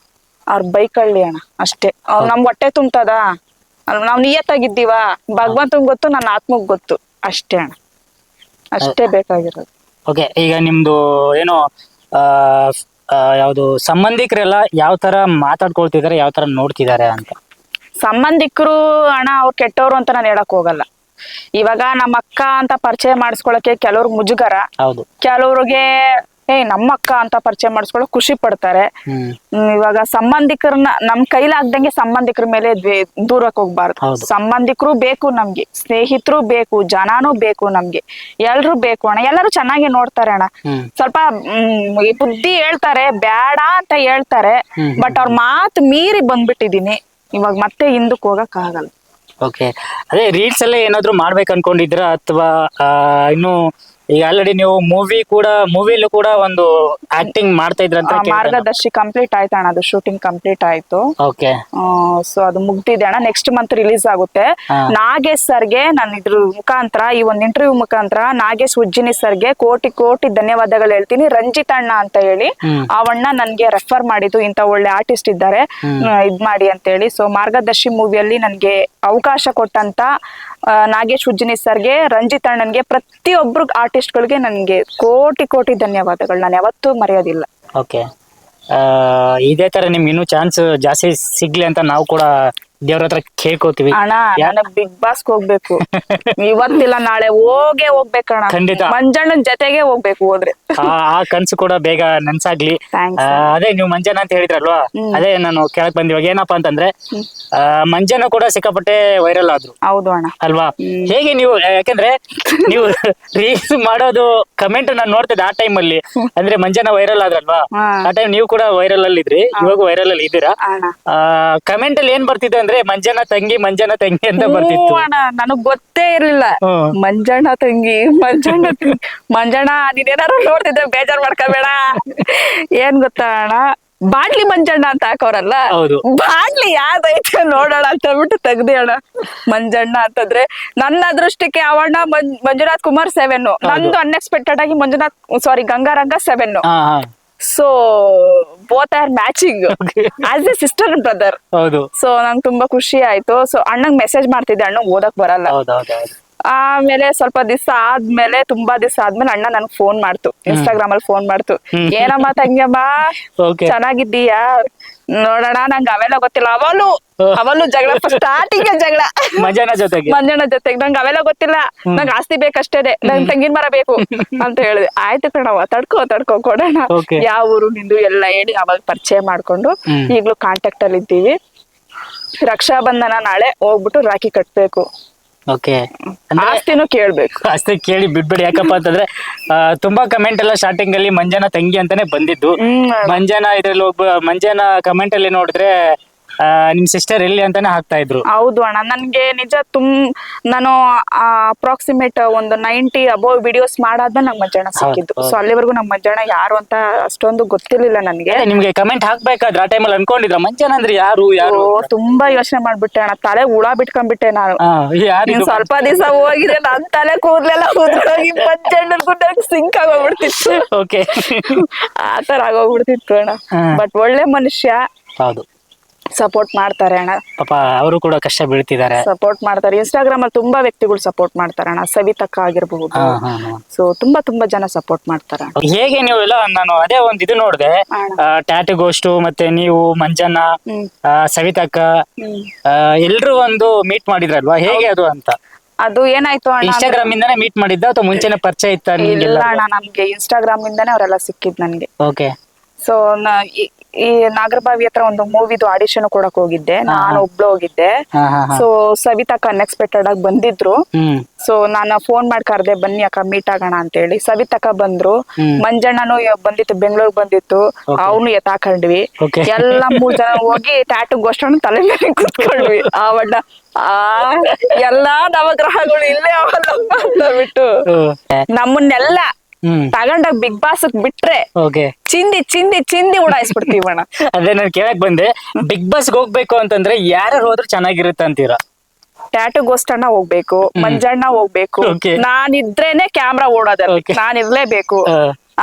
ಅವ್ರ ಬೈಕಳ್ಳಿ ಅಣ್ಣ ಅಷ್ಟೇ. ನಮ್ ಹೊಟ್ಟೆ ತುಂಬ್ತದ, ನಾವ್ ನಿಯತ್ತಾಗಿದ್ದೀವ, ಭಗವಂತಂಗ್ ಗೊತ್ತು, ನನ್ನ ಆತ್ಮಗ್ ಗೊತ್ತು, ಅಷ್ಟೇ ಅಣ್ಣ, ಅಷ್ಟೇ ಬೇಕಾಗಿರೋದು. ಓಕೆ, ಈಗ ನಿಮ್ದು ಏನೋ ಯಾವ್ದು ಸಂಬಂಧಿಕರೆಲ್ಲ ಯಾವ ತರ ಮಾತಾಡ್ಕೊಳ್ತಿದಾರೆ, ಯಾವ ತರ ನೋಡ್ತಿದ್ದಾರೆ ಅಂತ? ಸಂಬಂಧಿಕರು ಅಣ್ಣ ಅವ್ರು ಕೆಟ್ಟವ್ರು ಅಂತ ನಾನು ಹೇಳಕ್ ಹೋಗಲ್ಲ. ಇವಾಗ ನಮ್ಮ ಅಕ್ಕ ಅಂತ ಪರಿಚಯ ಮಾಡಿಸ್ಕೊಳಕ್ಕೆ ಕೆಲವ್ರಿಗೆ ಮುಜುಗರ, ಕೆಲವ್ರಿಗೆ ನಮ್ಮ ಅಕ್ಕ ಅಂತ ಪರಿಚಯ ಮಾಡಿಸ್ಕೊಳಕ್ ಖುಷಿ ಪಡ್ತಾರೆ. ಇವಾಗ ಸಂಬಂಧಿಕರನ್ನ ನಮ್ ಕೈಲಾಗ್ದಂಗೆ ಸಂಬಂಧಿಕರ ಮೇಲೆ ದೂರಕ್ಕೆ ಹೋಗ್ಬಾರ್ದು. ಸಂಬಂಧಿಕರು ಬೇಕು ನಮ್ಗೆ, ಸ್ನೇಹಿತರು ಬೇಕು, ಜನನೂ ಬೇಕು ನಮ್ಗೆ, ಎಲ್ರು ಬೇಕು ಅಣ್ಣ. ಎಲ್ಲರೂ ಚೆನ್ನಾಗಿ ನೋಡ್ತಾರೆ ಅಣ್ಣ, ಸ್ವಲ್ಪ ಬುದ್ಧಿ ಹೇಳ್ತಾರೆ, ಬೇಡ ಅಂತ ಹೇಳ್ತಾರೆ. ಬಟ್ ಅವ್ರ ಮಾತು ಮೀರಿ ಬಂದ್ಬಿಟ್ಟಿದೀನಿ, ಇವಾಗ ಮತ್ತೆ ಹಿಂದಕ್ಕೆ ಹೋಗಕ್ ಆಗಲ್ಲ. ಓಕೆ, ಅದೇ ರೀಲ್ಸ್ ಎಲ್ಲ ಏನಾದ್ರು ಮಾಡ್ಬೇಕು ಅನ್ಕೊಂಡಿದ್ರ, ಅಥವಾ ಇನ್ನು ಈಗ ಆಲ್ರೆಡಿ ನೀವು ಮೂವಿಲೂ ಕೂಡ ಒಂದು ಆಕ್ಟಿಂಗ್ ಮಾಡ್ತಾ ಇದ್ರ ಅಂತ? ಮಾರ್ಗದರ್ಶಿ ಕಂಪ್ಲೀಟ್ ಆಯ್ತು ಅಣ್ಣ, ಅದು ಶೂಟಿಂಗ್ ಕಂಪ್ಲೀಟ್ ಆಯ್ತು. ಓಕೆ, ಸೊ ಅದು ಮುಗ್ದಿದೆ ಅಣ್ಣ, ನೆಕ್ಸ್ಟ್ ಮಂತ್ ರಿಲೀಸ್ ಆಗುತ್ತೆ. ನಾಗೇಶ್ ಸರ್ಗೆ ನಾನು ಇದ್ರ ಮುಖಾಂತರ, ಈ ಒಂದು ಇಂಟರ್ವ್ಯೂ ಮುಖಾಂತರ ನಾಗೇಶ್ ಉಜ್ಜಿನಿ ಸರ್ಗೆ ಕೋಟಿ ಕೋಟಿ ಧನ್ಯವಾದಗಳು ಹೇಳ್ತೀನಿ. ರಂಜಿತ್ ಅಣ್ಣ ಅಂತ ಹೇಳಿ ಅವಣ್ಣ ನನ್ಗೆ ರೆಫರ್ ಮಾಡಿದ್ದು, ಇಂತ ಒಳ್ಳೆ ಆರ್ಟಿಸ್ಟ್ ಇದ್ದಾರೆ ಇದ್ ಮಾಡಿ ಅಂತ ಹೇಳಿ. ಸೊ ಮಾರ್ಗದರ್ಶಿ ಮೂವಿಯಲ್ಲಿ ನನ್ಗೆ ಅವಕಾಶ ಕೊಟ್ಟಂತ ನಾಗೇಶ್ ಉಜ್ಜಿನಿ ಸರ್ಗೆ, ರಂಜಿತ್ ಅಣ್ಣನ್ಗೆ, ಪ್ರತಿಯೊಬ್ರು ಆರ್ಟಿಸ್ಟ್ ಗಳಿಗೆ ನನ್ಗೆ ಕೋಟಿ ಕೋಟಿ ಧನ್ಯವಾದಗಳು, ನಾನು ಯಾವತ್ತೂ ಮರೆಯೋದಿಲ್ಲ. ಓಕೆ, ಇದೇ ತರ ನಿಮ್ಗೆ ಇನ್ನೂ ಚಾನ್ಸ್ ಜಾಸ್ತಿ ಸಿಗ್ಲಿ ಅಂತ ನಾವು ಕೂಡ ದೇವ್ರ ಹತ್ರ ಕೇಳ್ಕೋತೀವಿ. ಅಣ್ಣ ನನಗ್ ಬಿಗ್ ಬಾಸ್ ಹೋಗ್ಬೇಕು ಇವತ್ತಿಲ್ಲ ನಾಳೆ ಹೋಗ್ಬೇಕಣ್ಣ. ಖಂಡಿತ. ಮಂಜಣ್ಣನ್ ಜೊತೆಗೆ ಹೋಗ್ಬೇಕು ಹೋದ್ರೆ. ಆ ಕನ್ಸು ಕೂಡ ಬೇಗ ನನ್ಸಾಗ್ಲಿ. Thanks. ಅದೇ ನೀವು ಮಂಜನ ಅಂತ ಹೇಳಿದ್ರಲ್ವಾ, ಅದೇ ನಾನು ಕೇಳಕ್ ಬಂದ್ ಇವಾಗ ಏನಪ್ಪಾ ಅಂತಂದ್ರೆ ಮಂಜನ ಕೂಡ ಸಿಕ್ಕಾಪಟ್ಟೆ ವೈರಲ್ ಆದ್ರು. ಹೌದು ಅಣ್ಣ. ಅಲ್ವಾ? ಹೇಗೆ ನೀವು, ಯಾಕಂದ್ರೆ ನೀವು ರೀಲ್ಸ್ ಮಾಡೋದು ಕಮೆಂಟ್ ನಾನು ನೋಡ್ತಿದ್ದೆ ಆ ಟೈಮ್ ಅಲ್ಲಿ, ಅಂದ್ರೆ ಮಂಜನ ವೈರಲ್ ಆದ್ರಲ್ವಾ, ಆ ಟೈಮ್ ನೀವು ಕೂಡ ವೈರಲ್ ಅಲ್ಲಿ ಇದ್ರಿ, ಇವಾಗ ವೈರಲ್ ಅಲ್ಲಿ ಇದ್ದೀರಾ. ಕಮೆಂಟ್ ಅಲ್ಲಿ ಏನ್ ಬರ್ತಿದೆ ಅಂದ್ರೆ ಮಂಜನ ತಂಗಿ ಅಂತ ಬರ್ತಿತ್ತು. ಅಣ್ಣ ನನಗ್ ಗೊತ್ತೇ ಇರ್ಲಿಲ್ಲ. ಮಂಜಣ್ಣ ತಂಗಿ ಮಂಜಣ್ಣ ನೀನೇನಾರು ನೋಡ್ತಿದ್ರೆ ಬೇಜಾರ್ ಮಾಡ್ಕೋಬೇಡ. ಏನ್ ಗೊತ್ತಾ ಅಣ್ಣ, ಬಾಟ್ಲಿ ಮಂಜಣ್ಣ ಅಂತ ಹಾಕೋರಲ್ಲ, ಬಾಟ್ಲಿ ಯಾವ್ದೈತೆ ನೋಡೋಣ ಅಂತ ಹೇಳ್ಬಿಟ್ಟು ತೆಗ್ದಿ ಅಣ್ಣ ಮಂಜಣ್ಣ ಅಂತಂದ್ರೆ. ನನ್ನ ಅದೃಷ್ಟಕ್ಕೆ ಅವಣ್ಣ ಮಂಜುನಾಥ್ ಕುಮಾರ್ 7, ನಂದು ಅನ್ಎಕ್ಸ್ಪೆಕ್ಟೆಡ್ ಆಗಿ ಗಂಗಾರಂಗ 7. So both are matching as A sister and brother. So ನಂಗೆ ತುಂಬಾ ಖುಷಿ ಆಯ್ತು. ಸೊ ಅಣ್ಣಂಗ್ ಮೆಸೇಜ್ ಮಾಡ್ತಿದ್ದೆ, ಅಣ್ಣ ಓದಕ್ ಬರಲ್ಲ. ಆಮೇಲೆ ಸ್ವಲ್ಪ ದಿವಸ ಆದ್ಮೇಲೆ, ತುಂಬಾ ದಿವಸ ಆದ್ಮೇಲೆ ಅಣ್ಣ ನನ್ಗೆ ಫೋನ್ ಮಾಡ್ತು, ಇನ್ಸ್ಟಾಗ್ರಾಮ್ ಅಲ್ಲಿ ಫೋನ್ ಮಾಡ್ತು. ಏನಮ್ಮ ತಂಗಿಯಮ್ಮ ಚೆನ್ನಾಗಿದ್ದೀಯಾ, ನೋಡೋಣ ನಂಗೆ ಅವೆಲ್ಲ ಗೊತ್ತಿಲ್ಲ. ಅವಳು ಜಗಳ, ಸ್ಟಾರ್ಟಿಂಗ್ ಜಗಳ ಮಂಜಣ್ಣ ಜೊತೆಗೆ. ನಂಗೆ ಅವೆಲ್ಲ ಗೊತ್ತಿಲ್ಲ, ನಂಗೆ ಆಸ್ತಿ ಬೇಕಷ್ಟೇನೆ, ನಂಗೆ ತೆಂಗಿನ ಮರ ಬೇಕು ಅಂತ ಹೇಳಿದೆ. ಆಯ್ತು ಕಣವ, ತಡ್ಕೋ ಕೊಡೋಣ, ಯಾವ ಊರು ನಿಂದು ಎಲ್ಲ ಹೇಳಿ ಅವಾಗ ಪರಿಚಯ ಮಾಡ್ಕೊಂಡು ಈಗ್ಲೂ ಕಾಂಟ್ಯಾಕ್ಟ್ ಅಲ್ಲಿ ಇದ್ದೀವಿ. ರಕ್ಷಾ ಬಂಧನ ನಾಳೆ ಹೋಗ್ಬಿಟ್ಟು ರಾಖಿ ಕಟ್ಬೇಕು. ಆಸ್ತಿನೂ ಕೇಳ್ಬೇಕು. ಆಸ್ತಿ ಕೇಳಿ ಬಿಡ್ಬೇಡಿ. ಯಾಕಪ್ಪ ಅಂತಂದ್ರೆ ತುಂಬಾ ಕಮೆಂಟ್ ಎಲ್ಲ ಸ್ಟಾರ್ಟಿಂಗ್ ಅಲ್ಲಿ ಮಂಜನ ತಂಗಿ ಅಂತಾನೆ ಬಂದಿದ್ದು. ಮಂಜನ ಇದ್ರಲ್ಲಿ ಮಂಜನ ಕಮೆಂಟ್ ಅಲ್ಲಿ ನೋಡಿದ್ರೆ ನಿಮ್ ಸಿಸ್ಟರ್ ಎಲ್ಲಿ ಅಂತಾನೆ ಹಾಕ್ತಾ ಇದ್ರು. ಹೌದು ಅಣ್ಣ, ನನ್ಗೆ ನಿಜ ನಾನು ಅಪ್ರಾಕ್ಸಿಮೇಟ್ ಒಂದು 90 ಅಬೋವ್ ವಿಡಿಯೋಸ್ ಮಾಡಾದ್ಮೇಲೆ ನಂಗೆ ಮಂಜಣ್ಣ ಸಿಕ್ಕಿದ್ದು. ಸೊ ಅಲ್ಲಿವರೆಗೂ ನಮ್ ಮಂಜಣ್ಣ ಯಾರು ಅಂತ ಅಷ್ಟೊಂದು ಗೊತ್ತಿರ್ಲಿಲ್ಲ ನನ್ಗೆ. ನಿಮ್ಗೆ ಕಮೆಂಟ್ ಹಾಕ್ಬೇಕಾದ್ರೆ ಆ ಟೈಮಲ್ಲಿ ಅನ್ಕೊಂಡಿದ್ರ ಮಂಜಣ್ಣ ಅಂದ್ರೆ ಯಾರು? ತುಂಬಾ ಯೋಚನೆ ಮಾಡ್ಬಿಟ್ಟೆ ಅಣ್ಣ, ತಲೆ ಹುಳ ಬಿಟ್ಕೊಂಡ್ಬಿಟ್ಟೆ ನಾನು. ಸ್ವಲ್ಪ ದಿವಸ ಹೋಗಿದೆ ನನ್ ತಲೆ ಕೂದ್ಲೆಲ್ಲ ಉದ್ರೋಗಿ ಮಂಜಣ್ಣನ್ ಗುಡ್ಡಕ್ಕೆ ಸಿಂಕ್ ಆಗೋಗ್ಬಿಡ್ತಿತ್ತು. ಆತರ ಆಗೋಗ್ಬಿಡ್ತಿತ್ತು ಅಣ್ಣ. ಬಟ್ ಒಳ್ಳೆ ಮನುಷ್ಯ. ಹೌದು, ಸಪೋರ್ಟ್ ಮಾಡ್ತಾರೆ ಅಣ್ಣ. ಪಾಪ ಅವರು ಕೂಡ ಕಷ್ಟ ಬೀಳ್ತಿದ್ದಾರೆ. ಸಪೋರ್ಟ್ ಮಾಡ್ತಾರೆ. ಇನ್ಸ್ಟಾಗ್ರಾಮ್ ಅಲ್ಲಿ ತುಂಬಾ ವ್ಯಕ್ತಿಗಳು ಸಪೋರ್ಟ್ ಮಾಡ್ತಾರೆ ಅಣ್ಣ. ಸವಿತಕ್ಕ ಆಗಿರ್ಬಹುದು. ಸೊ ತುಂಬಾ ಜನ ಸಪೋರ್ಟ್ ಮಾಡ್ತಾರೆ. ಹೇಗೆ ನೀವು ಎಲ್ಲ, ನಾನು ಅದೇ ಒಂದ್ ಇದು ನೋಡಿದೆ, ಟ್ಯಾಟು ಗೋಸ್ಟು ಮತ್ತೆ ನೀವು ಮಂಜಣ್ಣ, ಸವಿತಕ್ಕ ಎಲ್ರು ಒಂದು ಮೀಟ್ ಮಾಡಿದ್ರಲ್ವಾ, ಹೇಗೆ ಅದು ಅಂತ? ಅದು ಏನಾಯ್ತು ಅಣ್ಣ, ಇನ್ಸ್ಟಾಗ್ರಾಮ್ ಇಂದಾನೆ ಮೀಟ್ ಮಾಡಿದ್ದ ಅಥವಾ ಮುಂಚೆನೆ ಪರಿಚಯ ಇತ್ತ? ಇಲ್ಲ ಅಣ್ಣ, ನಮ್ಗೆ ಇನ್ಸ್ಟಾಗ್ರಾಮ್ ಇಂದಾನೆ ಅವರೆಲ್ಲ ಸಿಕ್ಕಿದ್ ನನ್ಗೆ. ಓಕೆ. ಸೊ ಈ ನಾಗರಬಾವಿ ಹತ್ರ ಒಂದು ಮೂವಿದು ಆಡಿಷನ್ ಕೊಡಕ್ ಹೋಗಿದ್ದೆ, ನಾನು ಒಬ್ಳು ಹೋಗಿದ್ದೆ. ಸೊ ಸವಿತಕ್ಕ ಅನ್ಎಕ್ಸ್ಪೆಕ್ಟೆಡ್ ಆಗಿ ಬಂದಿದ್ರು. ಸೊ ನಾನು ಫೋನ್ ಮಾಡಿ ಕರ್ದೆ, ಬನ್ನಿ ಅಕ್ಕ ಮೀಟ್ ಆಗೋಣ ಅಂತ ಹೇಳಿ. ಸವಿತಕ್ಕ ಬಂದ್ರು, ಮಂಜಣ್ಣನು ಬಂದಿತ್ತು, ಬೆಂಗಳೂರು ಬಂದಿತ್ತು, ಅವನು ಎತ್ತಾಕೊಂಡ್ವಿ. ಎಲ್ಲ 3 ಜನ ಹೋಗಿ ಟ್ಯಾಟು ಗೋಷ್ಟನ್ನು ತಲೆ ಮೇಲೆ ಕುತ್ಕೊಂಡ್ವಿ. ಆವಣ್ಣ ಎಲ್ಲಾ ನವಗ್ರಹಗಳು ಇಲ್ಲೇ ಅವಲ್ಲಮ್ಮ ಅಂತ ಬಿಟ್ಟು ನಮ್ಮನ್ನೆಲ್ಲ ತಗೊಂಡಾಗ ಬಿಗ್ ಬಾಸ್ ಬಿಟ್ರೆ ಚಿಂದಿ ಉಡಾಯಿಸ್ಬಿಡ್ತೀವಣ್ಣ. ಅದೇ ನಾನು ಕೇಳಕ್ ಬಂದೆ, ಬಿಗ್ ಬಾಸ್ ಹೋಗ್ಬೇಕು ಅಂತಂದ್ರೆ ಯಾರು ಹೋದ್ರು ಚೆನ್ನಾಗಿರುತ್ತೆ ಅಂತೀರಾ? ಟ್ಯಾಟು ಗೋಸ್ಟಣ್ಣ ಹೋಗ್ಬೇಕು, ಮಂಜಣ್ಣ ಹೋಗ್ಬೇಕು, ನಾನಿದ್ರೇನೆ ಕ್ಯಾಮ್ರಾ ಓಡೋದ, ನಾನಿರ್ಲೇಬೇಕು.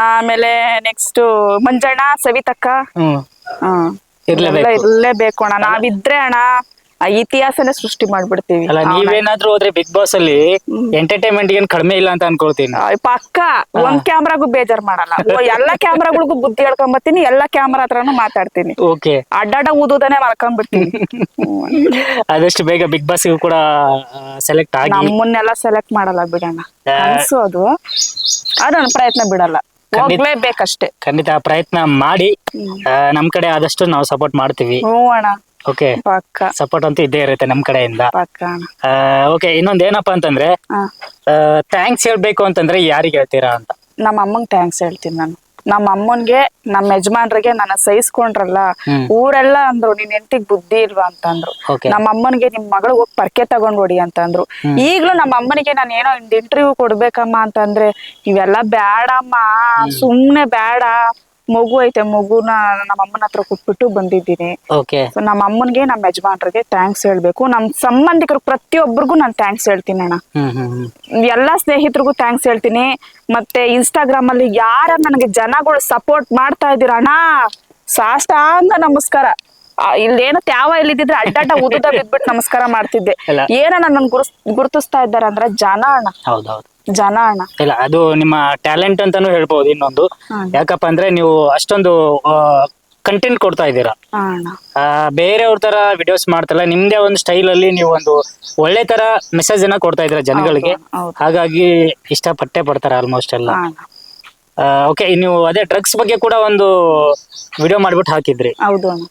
ಆಮೇಲೆ ನೆಕ್ಸ್ಟ್ ಮಂಜಣ್ಣ, ಸವಿತಕ್ಕ ಇರ್ಲೇಬೇಕು ಅಣ್ಣ. ನಾವಿದ್ರೆ ಅಣ್ಣ ಇತಿಹಾಸನೇ ಸೃಷ್ಟಿ ಮಾಡ್ಬಿಡ್ತೀವಿ. ನೀವೇನಾದ್ರೂ ಹೋದ್ರೆ ಬಿಗ್ ಬಾಸ್ ಅಲ್ಲಿ ಎಂಟರ್ಟೈನ್ಮೆಂಟ್ ಏನ್ ಕಡಿಮೆ ಇಲ್ಲ ಅಂತ ಅನ್ಕೊಳ್ತೀನಿ. ಪಕ್ಕ ಒಂದ್ ಕ್ಯಾಮ್ರಾಗೂ ಬೇಜಾರ್ ಮಾಡಲ್ಲ, ಎಲ್ಲಾ ಕ್ಯಾಮ್ರಾಗಳಿಗೂ ಬುದ್ಧಿ ಹೇಳ್ಕೊಂಬತ್ತೀನಿ, ಎಲ್ಲಾ ಕ್ಯಾಮ್ರಾ ಹತ್ರನು ಮಾತಾಡ್ತೀನಿ. ಅಡ್ಡಾಡ ಊದುದನೆ ಮಲ್ಕೊಂಡ್ಬಿಡ್ತೀನಿ. ಆದಷ್ಟು ಬೇಗ ಬಿಗ್ ಬಾಸ್ ಕೂಡ ಸೆಲೆಕ್ಟ್ ಆಗಿ. ನಮ್ಮನ್ನೆಲ್ಲ ಸೆಲೆಕ್ಟ್ ಮಾಡಲ್ಲ ಬಿಡೋಣ, ಅನ್ಸೋದು ಅದನ್ನ ಪ್ರಯತ್ನ ಬಿಡಲ್ಲ, ಹೋಗ್ಲೇಬೇಕಷ್ಟೇ. ಖಂಡಿತ ಪ್ರಯತ್ನ ಮಾಡಿ, ನಮ್ ಕಡೆ ಆದಷ್ಟು ನಾವು ಸಪೋರ್ಟ್ ಮಾಡ್ತೀವಿ. ಅಣ್ಣ. ಓಕೆ, ಸಪೋರ್ಟ್ ಅಂತೂ ಇದ್ದೇ ಇರುತ್ತೆ ನಮ್ ಕಡೆಯಿಂದ. ಓಕೆ, ಇನ್ನೊಂದ್ ಏನಪ್ಪಾ ಅಂತಂದ್ರೆ, ಥ್ಯಾಂಕ್ಸ್ ಹೇಳ್ಬೇಕು ಅಂತಂದ್ರೆ ಯಾರಿಗೆ ಹೇಳ್ತೀರಾ ಅಂತ? ನಮ್ಮ ಅಮ್ಮಂಗ್ ಥ್ಯಾಂಕ್ಸ್ ಹೇಳ್ತೀನಿ ನಾನು. ನಮ್ಮ ಅಮ್ಮನ್ಗೆ, ನಮ್ಮ ಯಜಮಾನ್ರಿಗೆ ನನ್ನ ಸಹಿಸ್ಕೊಂಡ್ರಲ್ಲ, ಊರೆಲ್ಲ ಅಂದ್ರು ನಿನ್ ಹೆಂಡತಿಗ್ ಬುದ್ಧಿ ಇಲ್ವಾ ಅಂತ ಅಂದ್ರು. ನಮ್ಮ ಅಮ್ಮನಿಗೆ ನಿಮ್ ಮಗಳು ಹೋಗಿ ಪರ್ಕೆ ತಗೊಂಡ್ ಹೊಡಿ ಅಂತ ಅಂದ್ರು. ಈಗ್ಲೂ ನಮ್ಮ ಅಮ್ಮನಿಗೆ ನಾನು ಏನೋ ಇಂಟರ್ವ್ಯೂ ಕೊಡ್ಬೇಕಮ್ಮ ಅಂತಂದ್ರೆ, ಇವೆಲ್ಲ ಬೇಡಮ್ಮ, ಸುಮ್ನೆ ಬೇಡ, ಮಗು ಐತೆ, ಮಗುನ ನಮ್ಮ ಅಮ್ಮನ ಹತ್ರ ಕೊಟ್ಬಿಟ್ಟು ಬಂದಿದ್ದೀನಿ. ನಮ್ಮ ಅಮ್ಮನ್ಗೆ, ನಮ್ಮ ಯಜಮಾನ್ರಿಗೆ ಥ್ಯಾಂಕ್ಸ್ ಹೇಳ್ಬೇಕು. ನಮ್ ಸಂಬಂಧಿಕರು ಪ್ರತಿಯೊಬ್ಬರಿಗೂ ನಾನು ಥ್ಯಾಂಕ್ಸ್ ಹೇಳ್ತೀನಿ ಅಣ್ಣ. ಎಲ್ಲಾ ಸ್ನೇಹಿತರಿಗೂ ಥ್ಯಾಂಕ್ಸ್ ಹೇಳ್ತೀನಿ. ಮತ್ತೆ ಇನ್ಸ್ಟಾಗ್ರಾಮ್ ಅಲ್ಲಿ ಯಾರ ನನಗೆ ಜನಗಳು ಸಪೋರ್ಟ್ ಮಾಡ್ತಾ ಇದ್ದೀರ ಅಣ್ಣ, ಸಾಷ್ಟಾಂಗ ನಮಸ್ಕಾರ. ಇಲ್ಲೇನೋ ತ್ಯಾವ ಇಲ್ಲಿದ್ರೆ ಅಡ್ಡಾಟ ಉದ್ದ ಬಿದ್ಬಿಟ್ಟು ನಮಸ್ಕಾರ ಮಾಡ್ತಿದ್ದೆ. ಏನ ನನ್ನ ಗುರುತಿಸ್ತಾ ಇದ್ದಾರೆ ಅಂದ್ರೆ ಜನ ಅಣ್ಣ. ಜನ ಅಣ್ಣ. ಇಲ್ಲ, ಅದು ನಿಮ್ಮ ಟ್ಯಾಲೆಂಟ್ ಅಂತಾನು ಹೇಳ್ಬಹುದು. ಇನ್ನೊಂದು ಯಾಕಪ್ಪ ಅಂದ್ರೆ ನೀವು ಅಷ್ಟೊಂದು ಕಂಟೆಂಟ್ ಕೊಡ್ತಾ ಇದ್ದೀರಾ. ಹಾ ಅಣ್ಣ. ಬೇರೆಯವ್ರ ತರ ವಿಡಿಯೋಸ್ ಮಾಡ್ತಲ್ಲ, ನಿಮ್ದೇ ಒಂದು ಸ್ಟೈಲ್ ಅಲ್ಲಿ ನೀವು ಒಂದು ಒಳ್ಳೆ ತರ ಮೆಸೇಜ್ ಅನ್ನ ಕೊಡ್ತಾ ಇದ್ದೀರಾ ಜನಗಳಿಗೆ. ಹೌದು. ಹಾಗಾಗಿ ಇಷ್ಟಪಟ್ಟೆ ಪಡ್ತಾರೆ ಆಲ್ಮೋಸ್ಟ್ ಎಲ್ಲ. ಹಾ ಅಣ್ಣ. ಓಕೆ, ನೀವು ಅದೇ ಡ್ರಗ್ಸ್ ಬಗ್ಗೆ ಕೂಡ ಒಂದು ವಿಡಿಯೋ ಮಾಡ್ಬಿಟ್ಟು ಹಾಕಿದ್ರಿ. ಹೌದು ಅಣ್ಣ.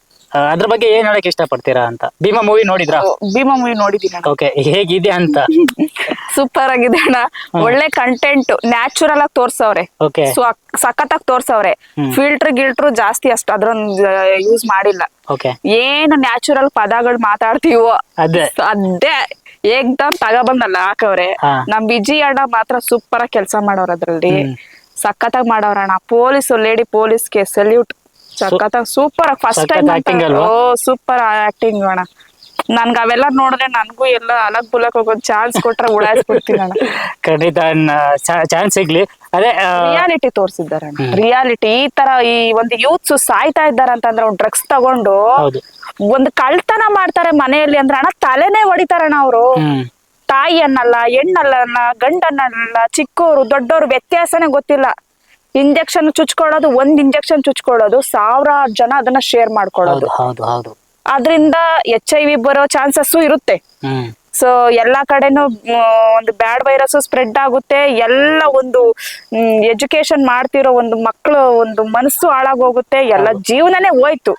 ಅದ್ರ ಬಗ್ಗೆ ಏನ್ ಹೇಳಕ್ ಇಷ್ಟಪಡ್ತೀರಾ ಅಂತ. ಭೀಮಾ ಮೂವಿ ನೋಡಿದ್ರಾ? ಭೀಮಾ ಮೂವಿ ನೋಡಿದೀನಿ ಅಣ್ಣ. ಓಕೆ, ಹೇಗಿದೆ ಅಂತ? ಸೂಪರ್ ಆಗಿದೆ ಅಣ್ಣ. ಒಳ್ಳೆ ಕಂಟೆಂಟ್, ನ್ಯಾಚುರಲ್ ಆಗಿ ತೋರ್ಸವ್ರೆ. ಓಕೆ, ಸಖತ್ತಾಗಿ ತೋರ್ಸವ್ರೆ. ಗಿಲ್ಟ್ರು ಜಾಸ್ತಿ ಅಷ್ಟು ಅದ್ರೊಂದು ಯೂಸ್ ಮಾಡಿಲ್ಲ. ಓಕೆ, ಏನು ನ್ಯಾಚುರಲ್ ಪದಗಳು ಮಾತಾಡ್ತೀವೋ ಅದೇ ಅದೇ ಏಕ್ದಮ್ ತಗೊಬಂದಲ್ಲ ಹಾಕವ್ರೆ. ಹಾ. ನಮ್ ವಿಜಿ ಅಣ್ಣ ಮಾತ್ರ ಸೂಪರ್ ಆಗಿ ಕೆಲಸ ಮಾಡೋರ್ ಅದ್ರಲ್ಲಿ. ಸಖತ್ತಾಗಿ ಮಾಡವ್ರಣ್ಣ. ಲೇಡಿ ಪೊಲೀಸ್ಗೆ ಸಲ್ಯೂಟ್. ಸಖತ್ತಾಗಿ ಸೂಪರ್ ಆಗಿ ಫಸ್ಟ್ ಟೈಮ್ acting ಅಲ್ವಾ? ಸೂಪರ್ ಆಕ್ಟಿಂಗ್ ಅಣ್ಣ. ನನ್ಗ ಅವೆಲ್ಲ ನೋಡಿದ್ರೆ ನನ್ಗೂ ಎಲ್ಲ ಅಲಗ್ ಬುಲಕ್ ಹೋಗೋದ್ ಚಾನ್ಸ್ ಕೊಟ್ರೆ ಉಡಾಯಿಸ್ಬಿಡ್ತೀನಿ ಅಣ್ಣ. ಖಂಡಿತ ಚಾನ್ಸ್ ಸಿಗ್ಲಿ. ಅದೇ ರಿಯಾಲಿಟಿ ತೋರ್ಸಿದ್ದಾರೆ ಅಣ್ಣ. ರಿಯಾಲಿಟಿ ಈ ತರ ಈ ಒಂದು ಯೂತ್ಸ್ ಸಾಯ್ತಾ ಇದ್ದಾರೆ ಅಂತಂದ್ರೆ ಒಂದು ಡ್ರಗ್ಸ್ ತಗೊಂಡು ಹೌದು. ಒಂದು ಕಳ್ತನ ಮಾಡ್ತಾರೆ ಮನೆಯಲ್ಲಿ ಅಂದ್ರೆ ಅಣ್ಣ ತಲೆನೇ ಹೊಡಿತಾರಣ್ಣ ಅವರು. ತಾಯಿ ಅನ್ನಲ್ಲ, ಹೆಣ್ಣಲ್ಲ, ಗಂಡನ್ನಲ್ಲ, ಚಿಕ್ಕವರು ದೊಡ್ಡವರು ವ್ಯತ್ಯಾಸನೇ ಗೊತ್ತಿಲ್ಲ. ಇಂಜೆಕ್ಷನ್ ಚುಚ್ಕೊಳ್ಳೋದು, ಒಂದ್ ಇಂಜೆಕ್ಷನ್ ಚುಚ್ಕೊಳ್ಳೋದು, ಸಾವಿರಾರು ಜನ ಅದನ್ನ ಶೇರ್ ಮಾಡ್ಕೊಳ್ಳೋದು. ಅದ್ರಿಂದ HIV ಬರೋ ಚಾನ್ಸಸ್ ಇರುತ್ತೆ. ಸೊ ಎಲ್ಲಾ ಕಡೆನೂ ಒಂದು ಬ್ಯಾಡ್ ವೈರಸ್ ಸ್ಪ್ರೆಡ್ ಆಗುತ್ತೆ. ಎಲ್ಲ ಒಂದು ಎಜುಕೇಶನ್ ಮಾಡ್ತಿರೋ ಒಂದು ಮಕ್ಕಳು ಒಂದು ಮನಸ್ಸು ಹಾಳಾಗೋಗುತ್ತೆ. ಎಲ್ಲ ಜೀವನನೇ ಹೋಯ್ತು.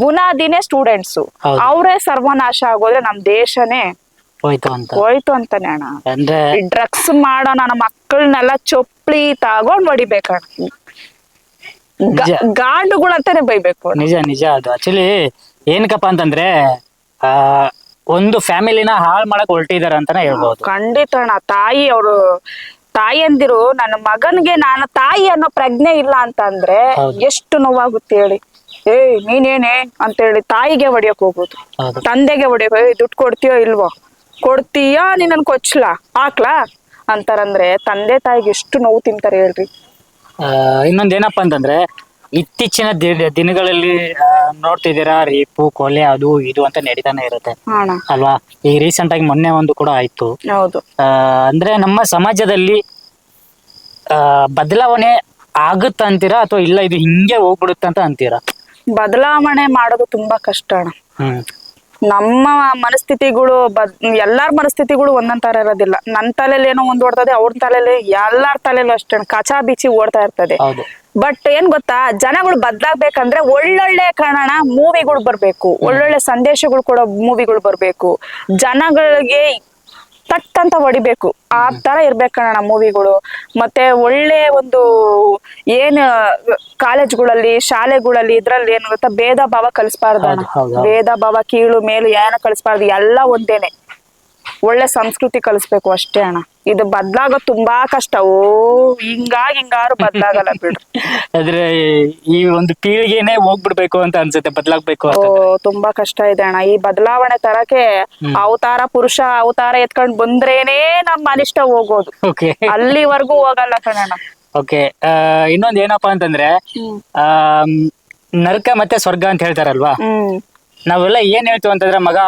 ಬುನಾದಿನೇ ಸ್ಟೂಡೆಂಟ್ಸ್. ಅವರೇ ಸರ್ವನಾಶ ಆಗೋದ್ರೆ ನಮ್ ದೇಶನೇ ಹೋಯ್ತು ಅಂತಾನೆ ಅಣ್ಣ. ಅಂದ್ರೆ ಡ್ರಗ್ಸ್ ಮಾಡೋ ನನ್ನ ಮಕ್ಕಳನ್ನೆಲ್ಲ ಚೊಪ್ಲಿ ತಗೊಂಡ್ ಹೊಡಿಬೇಕಣ್ಣ. ಗಾಂಡುಗಳಂತಾನೆ ಬೈಬೇಕು. ನಿಜ ನಿಜ. ಅದು ಆಕ್ಚುಲಿ ಏನಕ್ಕಪ್ಪ ಅಂತಂದ್ರೆ ಒಂದು ಫ್ಯಾಮಿಲಿನ ಹಾಳು ಮಾಡಕ್ ಹೊರಟಿದಾರೆ ಅಂತಾನೆ ಹೇಳ್ಬೋದು. ಖಂಡಿತ ಅಣ್ಣ. ತಾಯಿಯಂದಿರು ನನ್ನ ಮಗನ್ಗೆ ನಾನು ತಾಯಿ ಅನ್ನೋ ಪ್ರಜ್ಞೆ ಇಲ್ಲ ಅಂತ ಅಂದ್ರೆ ಎಷ್ಟು ನೋವಾಗುತ್ತೆ ಹೇಳಿ. ನೀನೇನೆ ಅಂತ ಹೇಳಿ ತಾಯಿಗೆ ಹೊಡಿಯಕ್ ಹೋಗೋದು, ತಂದೆಗೆ ಹೊಡಿಯಕ್ ದುಡ್ಡು ಕೊಡ್ತೀಯೋ ಇಲ್ವೋ, ಕೊಡ್ತೀಯಾ ನೀನ್ ಕೊಚ್ಲಾ ಹಾಕ್ಲಾ ಅಂತಾರಂದ್ರೆ ತಂದೆ ತಾಯಿಗೆ ಎಷ್ಟು ನೋವು ತಿಂತಾರೆ ಹೇಳ್ರಿ. ಇನ್ನೊಂದೇನಪ್ಪ ಅಂತಂದ್ರೆ ಇತ್ತೀಚಿನ ದಿನಗಳಲ್ಲಿ ನೋಡ್ತಿದ್ದೀರಾ, ರೇಪು ಕೊಲೆ ಅದು ಇದು ಅಂತ ನಡೀತಾನೆ ಇರುತ್ತೆ ಅಲ್ವಾ. ಈ ರೀಸೆಂಟ್ ಆಗಿ ಮೊನ್ನೆ ಒಂದು ಕೂಡ ಆಯ್ತು. ಹೌದು. ಅಂದ್ರೆ ನಮ್ಮ ಸಮಾಜದಲ್ಲಿ ಬದಲಾವಣೆ ಆಗುತ್ತಂತೀರಾ ಅಥವಾ ಇಲ್ಲ ಇದು ಹಿಂಗೆ ಹೋಗ್ಬಿಡುತ್ತಂತ ಅಂತೀರಾ? ಬದಲಾವಣೆ ಮಾಡೋದು ತುಂಬಾ ಕಷ್ಟ ಅಣ್ಣ. ನಮ್ಮ ಮನಸ್ಥಿತಿಗಳು ಎಲ್ಲಾರ ಮನಸ್ಥಿತಿಗಳು ಒಂದೊಂದ್ ತರ ಇರೋದಿಲ್ಲ. ನನ್ ತಲೆಯಲ್ಲಿ ಏನೋ ಒಂದ್ ಓಡ್ತದೆ, ಅವ್ರ ತಲೆಯಲ್ಲಿ ಎಲ್ಲಾರ ತಲೆಯಲ್ಲೂ ಅಷ್ಟೇ ಕಚಾ ಬಿಚ್ಚಿ ಓಡ್ತಾ ಇರ್ತದೆ. ಬಟ್ ಏನ್ ಗೊತ್ತಾ, ಜನಗಳು ಬದ್ಲಾಗ್ಬೇಕಂದ್ರೆ ಒಳ್ಳೊಳ್ಳೆ ಕಾರಣ ಮೂವಿಗಳು ಬರ್ಬೇಕು, ಒಳ್ಳೊಳ್ಳೆ ಸಂದೇಶಗಳು ಕೊಡೋ ಮೂವಿಗಳು ಬರ್ಬೇಕು, ಜನಗಳಿಗೆ ತಟ್ ಅಂತ ಹೊಡಿಬೇಕು, ಆ ತರ ಇರ್ಬೇಕಣ್ಣ ಮೂವಿಗಳು. ಮತ್ತೆ ಒಳ್ಳೆ ಒಂದು ಏನ್ ಕಾಲೇಜ್ಗಳಲ್ಲಿ ಶಾಲೆಗಳಲ್ಲಿ ಇದ್ರಲ್ಲಿ ಏನ್ ಗೊತ್ತಾ, ಭೇದ ಭಾವ ಕಲಿಸ್ಬಾರ್ದು ಅಣ್ಣ. ಭೇದ ಭಾವ ಕೀಳು ಮೇಲು ಏನ ಕಲಿಸ್ಬಾರ್ದು, ಎಲ್ಲ ಒಂದೇನೆ. ಒಳ್ಳೆ ಸಂಸ್ಕೃತಿ ಕಲಿಸ್ಬೇಕು ಅಷ್ಟೇ ಅಣ್ಣ. ಇದು ಬದ್ಲಾಗೋದು ತುಂಬಾ ಕಷ್ಟ. ಹಿಂಗಾರು ಬದ್ಲಾಗಲ್ಲ ಬಿಡ್ರಿ. ಆದ್ರೆ ಈ ಒಂದು ಪೀಳಿಗೆನೆ ಹೋಗ್ಬಿಡ್ಬೇಕು ಅಂತ ಅನ್ಸುತ್ತೆ, ಬದ್ಲಾಗ್ಬೇಕು. ತುಂಬಾ ಕಷ್ಟ ಇದೆ ಅಣ್ಣ. ಈ ಬದಲಾವಣೆ ತರಕ್ಕೆ ಅವತಾರ ಪುರುಷ ಅವತಾರ ಎತ್ಕೊಂಡ್ ಬಂದ್ರೇನೆ ನಮ್ ಅನಿಷ್ಟ ಹೋಗೋದು, ಅಲ್ಲಿವರೆಗೂ ಹೋಗಲ್ಲ ಕಣಣ್ಣ. ಓಕೆ, ಇನ್ನೊಂದ್ ಏನಪ್ಪಾ ಅಂತಂದ್ರೆ ನರಕ ಮತ್ತೆ ಸ್ವರ್ಗ ಅಂತ ಹೇಳ್ತಾರಲ್ವಾ. ನಾವೆಲ್ಲ ಏನ್ ಹೇಳ್ತೀವಿ ಅಂತಂದ್ರೆ, ಮಗ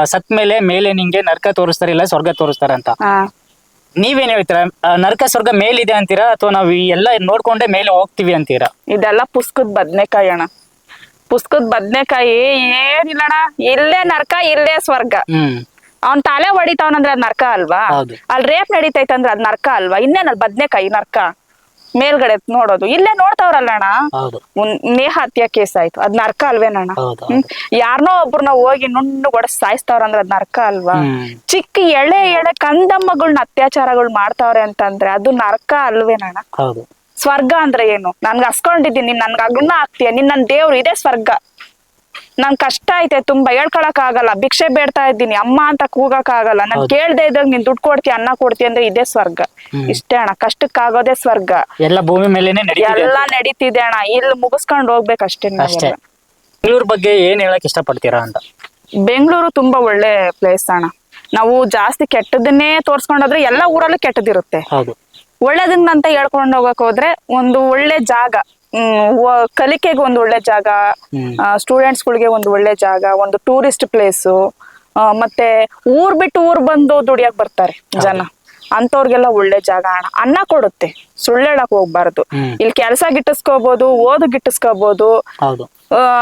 ಸತ್ ಮೇಲೆ ನಿಂಗೆ ನರಕ ತೋರಿಸ್ತಾರೆ, ಇಲ್ಲ ಸ್ವರ್ಗ ತೋರಿಸ್ತಾರ ಅಂತ. ನೀವೇನ್ ಹೇಳ್ತೀರಾ? ನರಕ ಸ್ವರ್ಗ ಮೇಲಿದೆ ಅಂತೀರಾ ಅಥವಾ ನಾವ್ ಎಲ್ಲ ನೋಡ್ಕೊಂಡೆ ಮೇಲೆ ಹೋಗ್ತಿವಿ ಅಂತೀರಾ? ಇದೆಲ್ಲ ಪುಸ್ತಕದ ಬದ್ನೆಕಾಯಿ ಅಣ್ಣ. ಪುಸ್ತಕದ ಬದ್ನೆಕಾಯಿ ಏನಿಲ್ಲಣ್ಣ. ಇಲ್ಲೇ ನರಕ ಇಲ್ಲೇ ಸ್ವರ್ಗ. ಅವ್ನ್ ತಲೆ ಹೊಡಿತಾವನಂದ್ರೆ ಅದ್ ನರಕ ಅಲ್ವಾ? ಅಲ್ಲಿ ರೇಪ್ ನಡೀತೈತಂದ್ರೆ ಅದ್ ನರಕ ಅಲ್ವಾ? ಇನ್ನೇನಲ್ ಬದ್ನೆಕಾಯಿ ನರಕ ಮೇಲ್ಗಡೆ ನೋಡೋದು. ಇಲ್ಲೇ ನೋಡ್ತಾವ್ರಲ್ಲಣ್ಣ, ನೇಹ ಹತ್ಯೆ ಕೇಸ್ ಆಯ್ತು, ಅದ್ ನರಕ ಅಲ್ವೇನಣ್ಣ? ಯಾರನೋ ಒಬ್ರನ್ನ ಹೋಗಿ ನುಣ್ಣು ಹೊಡೆಸ್ ಸಾಯಿಸ್ತಾವ್ರಂದ್ರೆ ಅದ್ ನರಕ ಅಲ್ವಾ? ಚಿಕ್ಕ ಎಳೆ ಕಂದಮ್ಮಗಳನ್ನ ಅತ್ಯಾಚಾರಗಳು ಮಾಡ್ತಾವ್ರೆ ಅಂತಂದ್ರೆ ಅದು ನರಕ ಅಲ್ವೇನಣ್ಣ? ಸ್ವರ್ಗ ಅಂದ್ರೆ ಏನು? ನನ್ಗೆ ಹಸ್ಕೊಂಡಿದ್ದೀನಿ, ನನ್ಗ ಅಗ್ನ ಆಗ್ತೀಯ, ನಿನ್ ನನ್ ದೇವ್ರು, ಇದೇ ಸ್ವರ್ಗ. ನನ್ ಕಷ್ಟ ಐತೆ ತುಂಬಾ, ಹೇಳ್ಕೊಳಕ್ ಆಗಲ್ಲ, ಭಿಕ್ಷೆ ಬೇಡ್ತಾ ಇದ್ದೀನಿ, ಅಮ್ಮ ಅಂತ ಕೂಗಕ್ ಆಗಲ್ಲ, ನಾನ್ ಕೇಳ್ದೆ ಇದ್ದಾಗ ನೀನ್ ದುಡ್ಡು ಕೊಡ್ತೀಯ, ಅನ್ನ ಕೊಡ್ತೀಯ ಅಂದ್ರೆ ಇದೇ ಸ್ವರ್ಗ. ಇಷ್ಟೇ ಅಣ್ಣ, ಕಷ್ಟಕ್ಕಾಗೋದೇ ಸ್ವರ್ಗ. ಎಲ್ಲ ಭೂಮಿ ಮೇಲೆನೆ ಎಲ್ಲ ನಡೀತಿದೆ ಅಣ್ಣ, ಇಲ್ಲಿ ಮುಗಿಸ್ಕೊಂಡ್ ಹೋಗ್ಬೇಕಷ್ಟೇ. ಬೆಂಗಳೂರು ಬಗ್ಗೆ ಏನ್ ಹೇಳಕ್ ಇಷ್ಟಪಡ್ತೀರಾ ಅಂತ? ಬೆಂಗಳೂರು ತುಂಬಾ ಒಳ್ಳೆ ಪ್ಲೇಸ್ ಅಣ್ಣ. ನಾವು ಜಾಸ್ತಿ ಕೆಟ್ಟದನ್ನೇ ತೋರ್ಸ್ಕೊಂಡೋದ್ರೆ ಎಲ್ಲ ಊರಲ್ಲೂ ಕೆಟ್ಟದಿರುತ್ತೆ. ಒಳ್ಳೇದನ್ನಂತ ಹೇಳ್ಕೊಂಡ್ ಹೋಗಕ್ ಹೋದ್ರೆ ಒಂದು ಒಳ್ಳೆ ಜಾಗ, ಕಲಿಕೆಗೆ ಒಂದು ಒಳ್ಳೆ ಜಾಗ, ಸ್ಟೂಡೆಂಟ್ಸ್ ಗಳಿಗೆ ಒಂದು ಒಳ್ಳೆ ಜಾಗ, ಒಂದು ಟೂರಿಸ್ಟ್ ಪ್ಲೇಸು, ಮತ್ತೆ ಊರ್ ಬಿಟ್ಟು ಊರ್ ಬಂದು ದುಡಿಯಕ್ ಬರ್ತಾರೆ ಜನ, ಅಂತವ್ರಿಗೆಲ್ಲ ಒಳ್ಳೆ ಜಾಗ ಅಣ್ಣ. ಅನ್ನ ಕೊಡುತ್ತೆ, ಸುಳ್ಳು ಹೇಳಕ್ ಹೋಗ್ಬಾರ್ದು. ಇಲ್ಲಿ ಕೆಲಸ ಗಿಟ್ಟಿಸ್ಕೋಬಹುದು, ಓದು ಗಿಟ್ಟಿಸ್ಕೋಬಹುದು,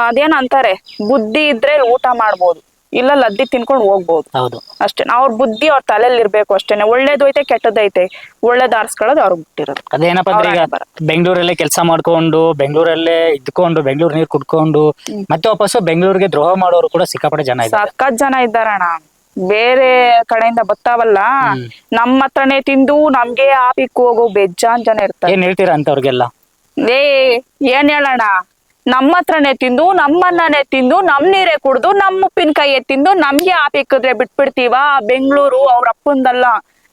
ಅದೇನ ಅಂತಾರೆ, ಬುದ್ಧಿ ಇದ್ರೆ ಊಟ ಮಾಡ್ಬೋದು, ಇಲ್ಲ ಲದ್ದಿ ತಿನ್ಕೊಂಡು ಹೋಗ್ಬೋದು. ಹೌದು ಅಷ್ಟೇ. ಅವ್ರ ಬುದ್ಧಿ ಅವ್ರ ತಲೆಯಲ್ಲಿ ಇರ್ಬೇಕು ಅಷ್ಟೇನೆ. ಒಳ್ಳೇದು ಐತೆ ಕೆಟ್ಟದೈತೆ, ಒಳ್ಳೇದ್ ಆರಿಸ್ಕೊಳ್ಳೋದು ಅವ್ರಿಗೆ ಬಿಟ್ಟಿರೋದು. ಅದೇನಪ್ಪ ಅಂದ್ರೆ ಈಗ ಬೆಂಗಳೂರಲ್ಲೇ ಕೆಲಸ ಮಾಡ್ಕೊಂಡು, ಬೆಂಗಳೂರಲ್ಲೇ ಇದ್ಕೊಂಡು, ಬೆಂಗಳೂರು ನೀರ್ ಕುಡ್ಕೊಂಡು ಮತ್ತೆ ವಾಪಸ್ಸು ಬೆಂಗಳೂರಿಗೆ ದ್ರೋಹ ಮಾಡೋರು ಕೂಡ ಸಿಕ್ಕಾಪಟ್ಟೆ ಜನ ಇದ್ದಾರೆ. ಸಖತ್ ಜನ ಇದ್ದಾರಣ್ಣ. ಬೇರೆ ಕಡೆಯಿಂದ ಬರ್ತಾವಲ್ಲ, ನಮ್ಮ ಹತ್ರನೇ ತಿಂದು ನಮ್ಗೆ ಆಪಿಕ್ ಹೋಗೋ ಬೇಜಾನ್ ಜನ ಇರ್ತಾರೆ. ಏನ್ ಹೇಳ್ತೀರಾ ಅಂತ ಅವ್ರಿಗೆಲ್ಲ? ಏನ್ ಹೇಳೋಣ, ನಮ್ಮ ಹತ್ರನೇ ತಿಂದು, ನಮ್ಮನ್ನೇ ತಿಂದು, ನಮ್ ನೀರೇ ಕುಡ್ದು, ನಮ್ಮ ಉಪ್ಪಿನಕಾಯಿ ತಿಂದು ನಮ್ಗೆ ಆಪಿಕ್ಕಿದ್ರೆ ಬಿಟ್ಬಿಡ್ತೀವ? ಬೆಂಗಳೂರು ಅವ್ರ ಅಪ್ಪಂದಲ್ಲ,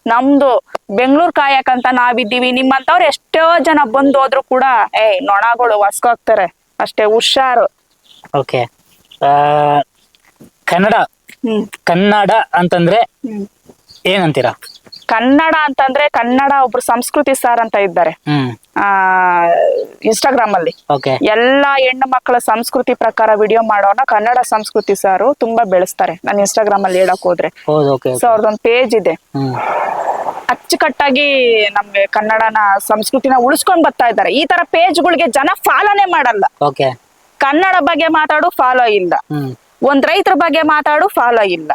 ನಮ್ದು. ಬೆಂಗಳೂರು ಕಾಯಕಂತ ನಾವಿದ್ದೀವಿ. ನಿಮ್ಮಂತವ್ರು ಎಷ್ಟೋ ಜನ ಬಂದು ಹೋದ್ರು ಕೂಡ ನೊಣಗಳು ಹೊಸ್ಕೋಗ್ತಾರೆ ಅಷ್ಟೇ, ಹುಷಾರು. ಓಕೆ. ಕನ್ನಡ ಅಂತಂದ್ರೆ ಏನಂತೀರಾ? ಕನ್ನಡ ಅಂತಂದ್ರೆ, ಕನ್ನಡ ಒಬ್ರು ಸಂಸ್ಕೃತಿ ಸಾರ್ ಅಂತ ಇದ್ದಾರೆ ಇನ್ಸ್ಟಾಗ್ರಾಮ್ ಅಲ್ಲಿ. ಎಲ್ಲಾ ಹೆಣ್ಣು ಮಕ್ಕಳ ಸಂಸ್ಕೃತಿ ಪ್ರಕಾರ ವಿಡಿಯೋ ಮಾಡೋನ ಕನ್ನಡ ಸಂಸ್ಕೃತಿ ಸಾರು ತುಂಬಾ ಬೆಳೆಸ್ತಾರೆ. ನಾನು ಇನ್ಸ್ಟಾಗ್ರಾಮ್ ಅಲ್ಲಿ ಹೇಳಕ್ ಹೋದ್ರೆ ಸೊ ಅವ್ರದೊಂದ್ ಪೇಜ್ ಇದೆ. ಅಚ್ಚುಕಟ್ಟಾಗಿ ನಮ್ಗೆ ಕನ್ನಡನ ಸಂಸ್ಕೃತಿನ ಉಳಿಸ್ಕೊಂಡ್ ಬರ್ತಾ ಇದ್ದಾರೆ. ಈ ತರ ಪೇಜ್ಗಳಿಗೆ ಜನ ಫಾಲೋನೇ ಮಾಡಲ್ಲ. ಕನ್ನಡ ಬಗ್ಗೆ ಮಾತಾಡು ಫಾಲೋ ಇಲ್ಲ, ಒಂದ್ ರೈತರ ಬಗ್ಗೆ ಮಾತಾಡು ಫಾಲೋ ಇಲ್ಲ.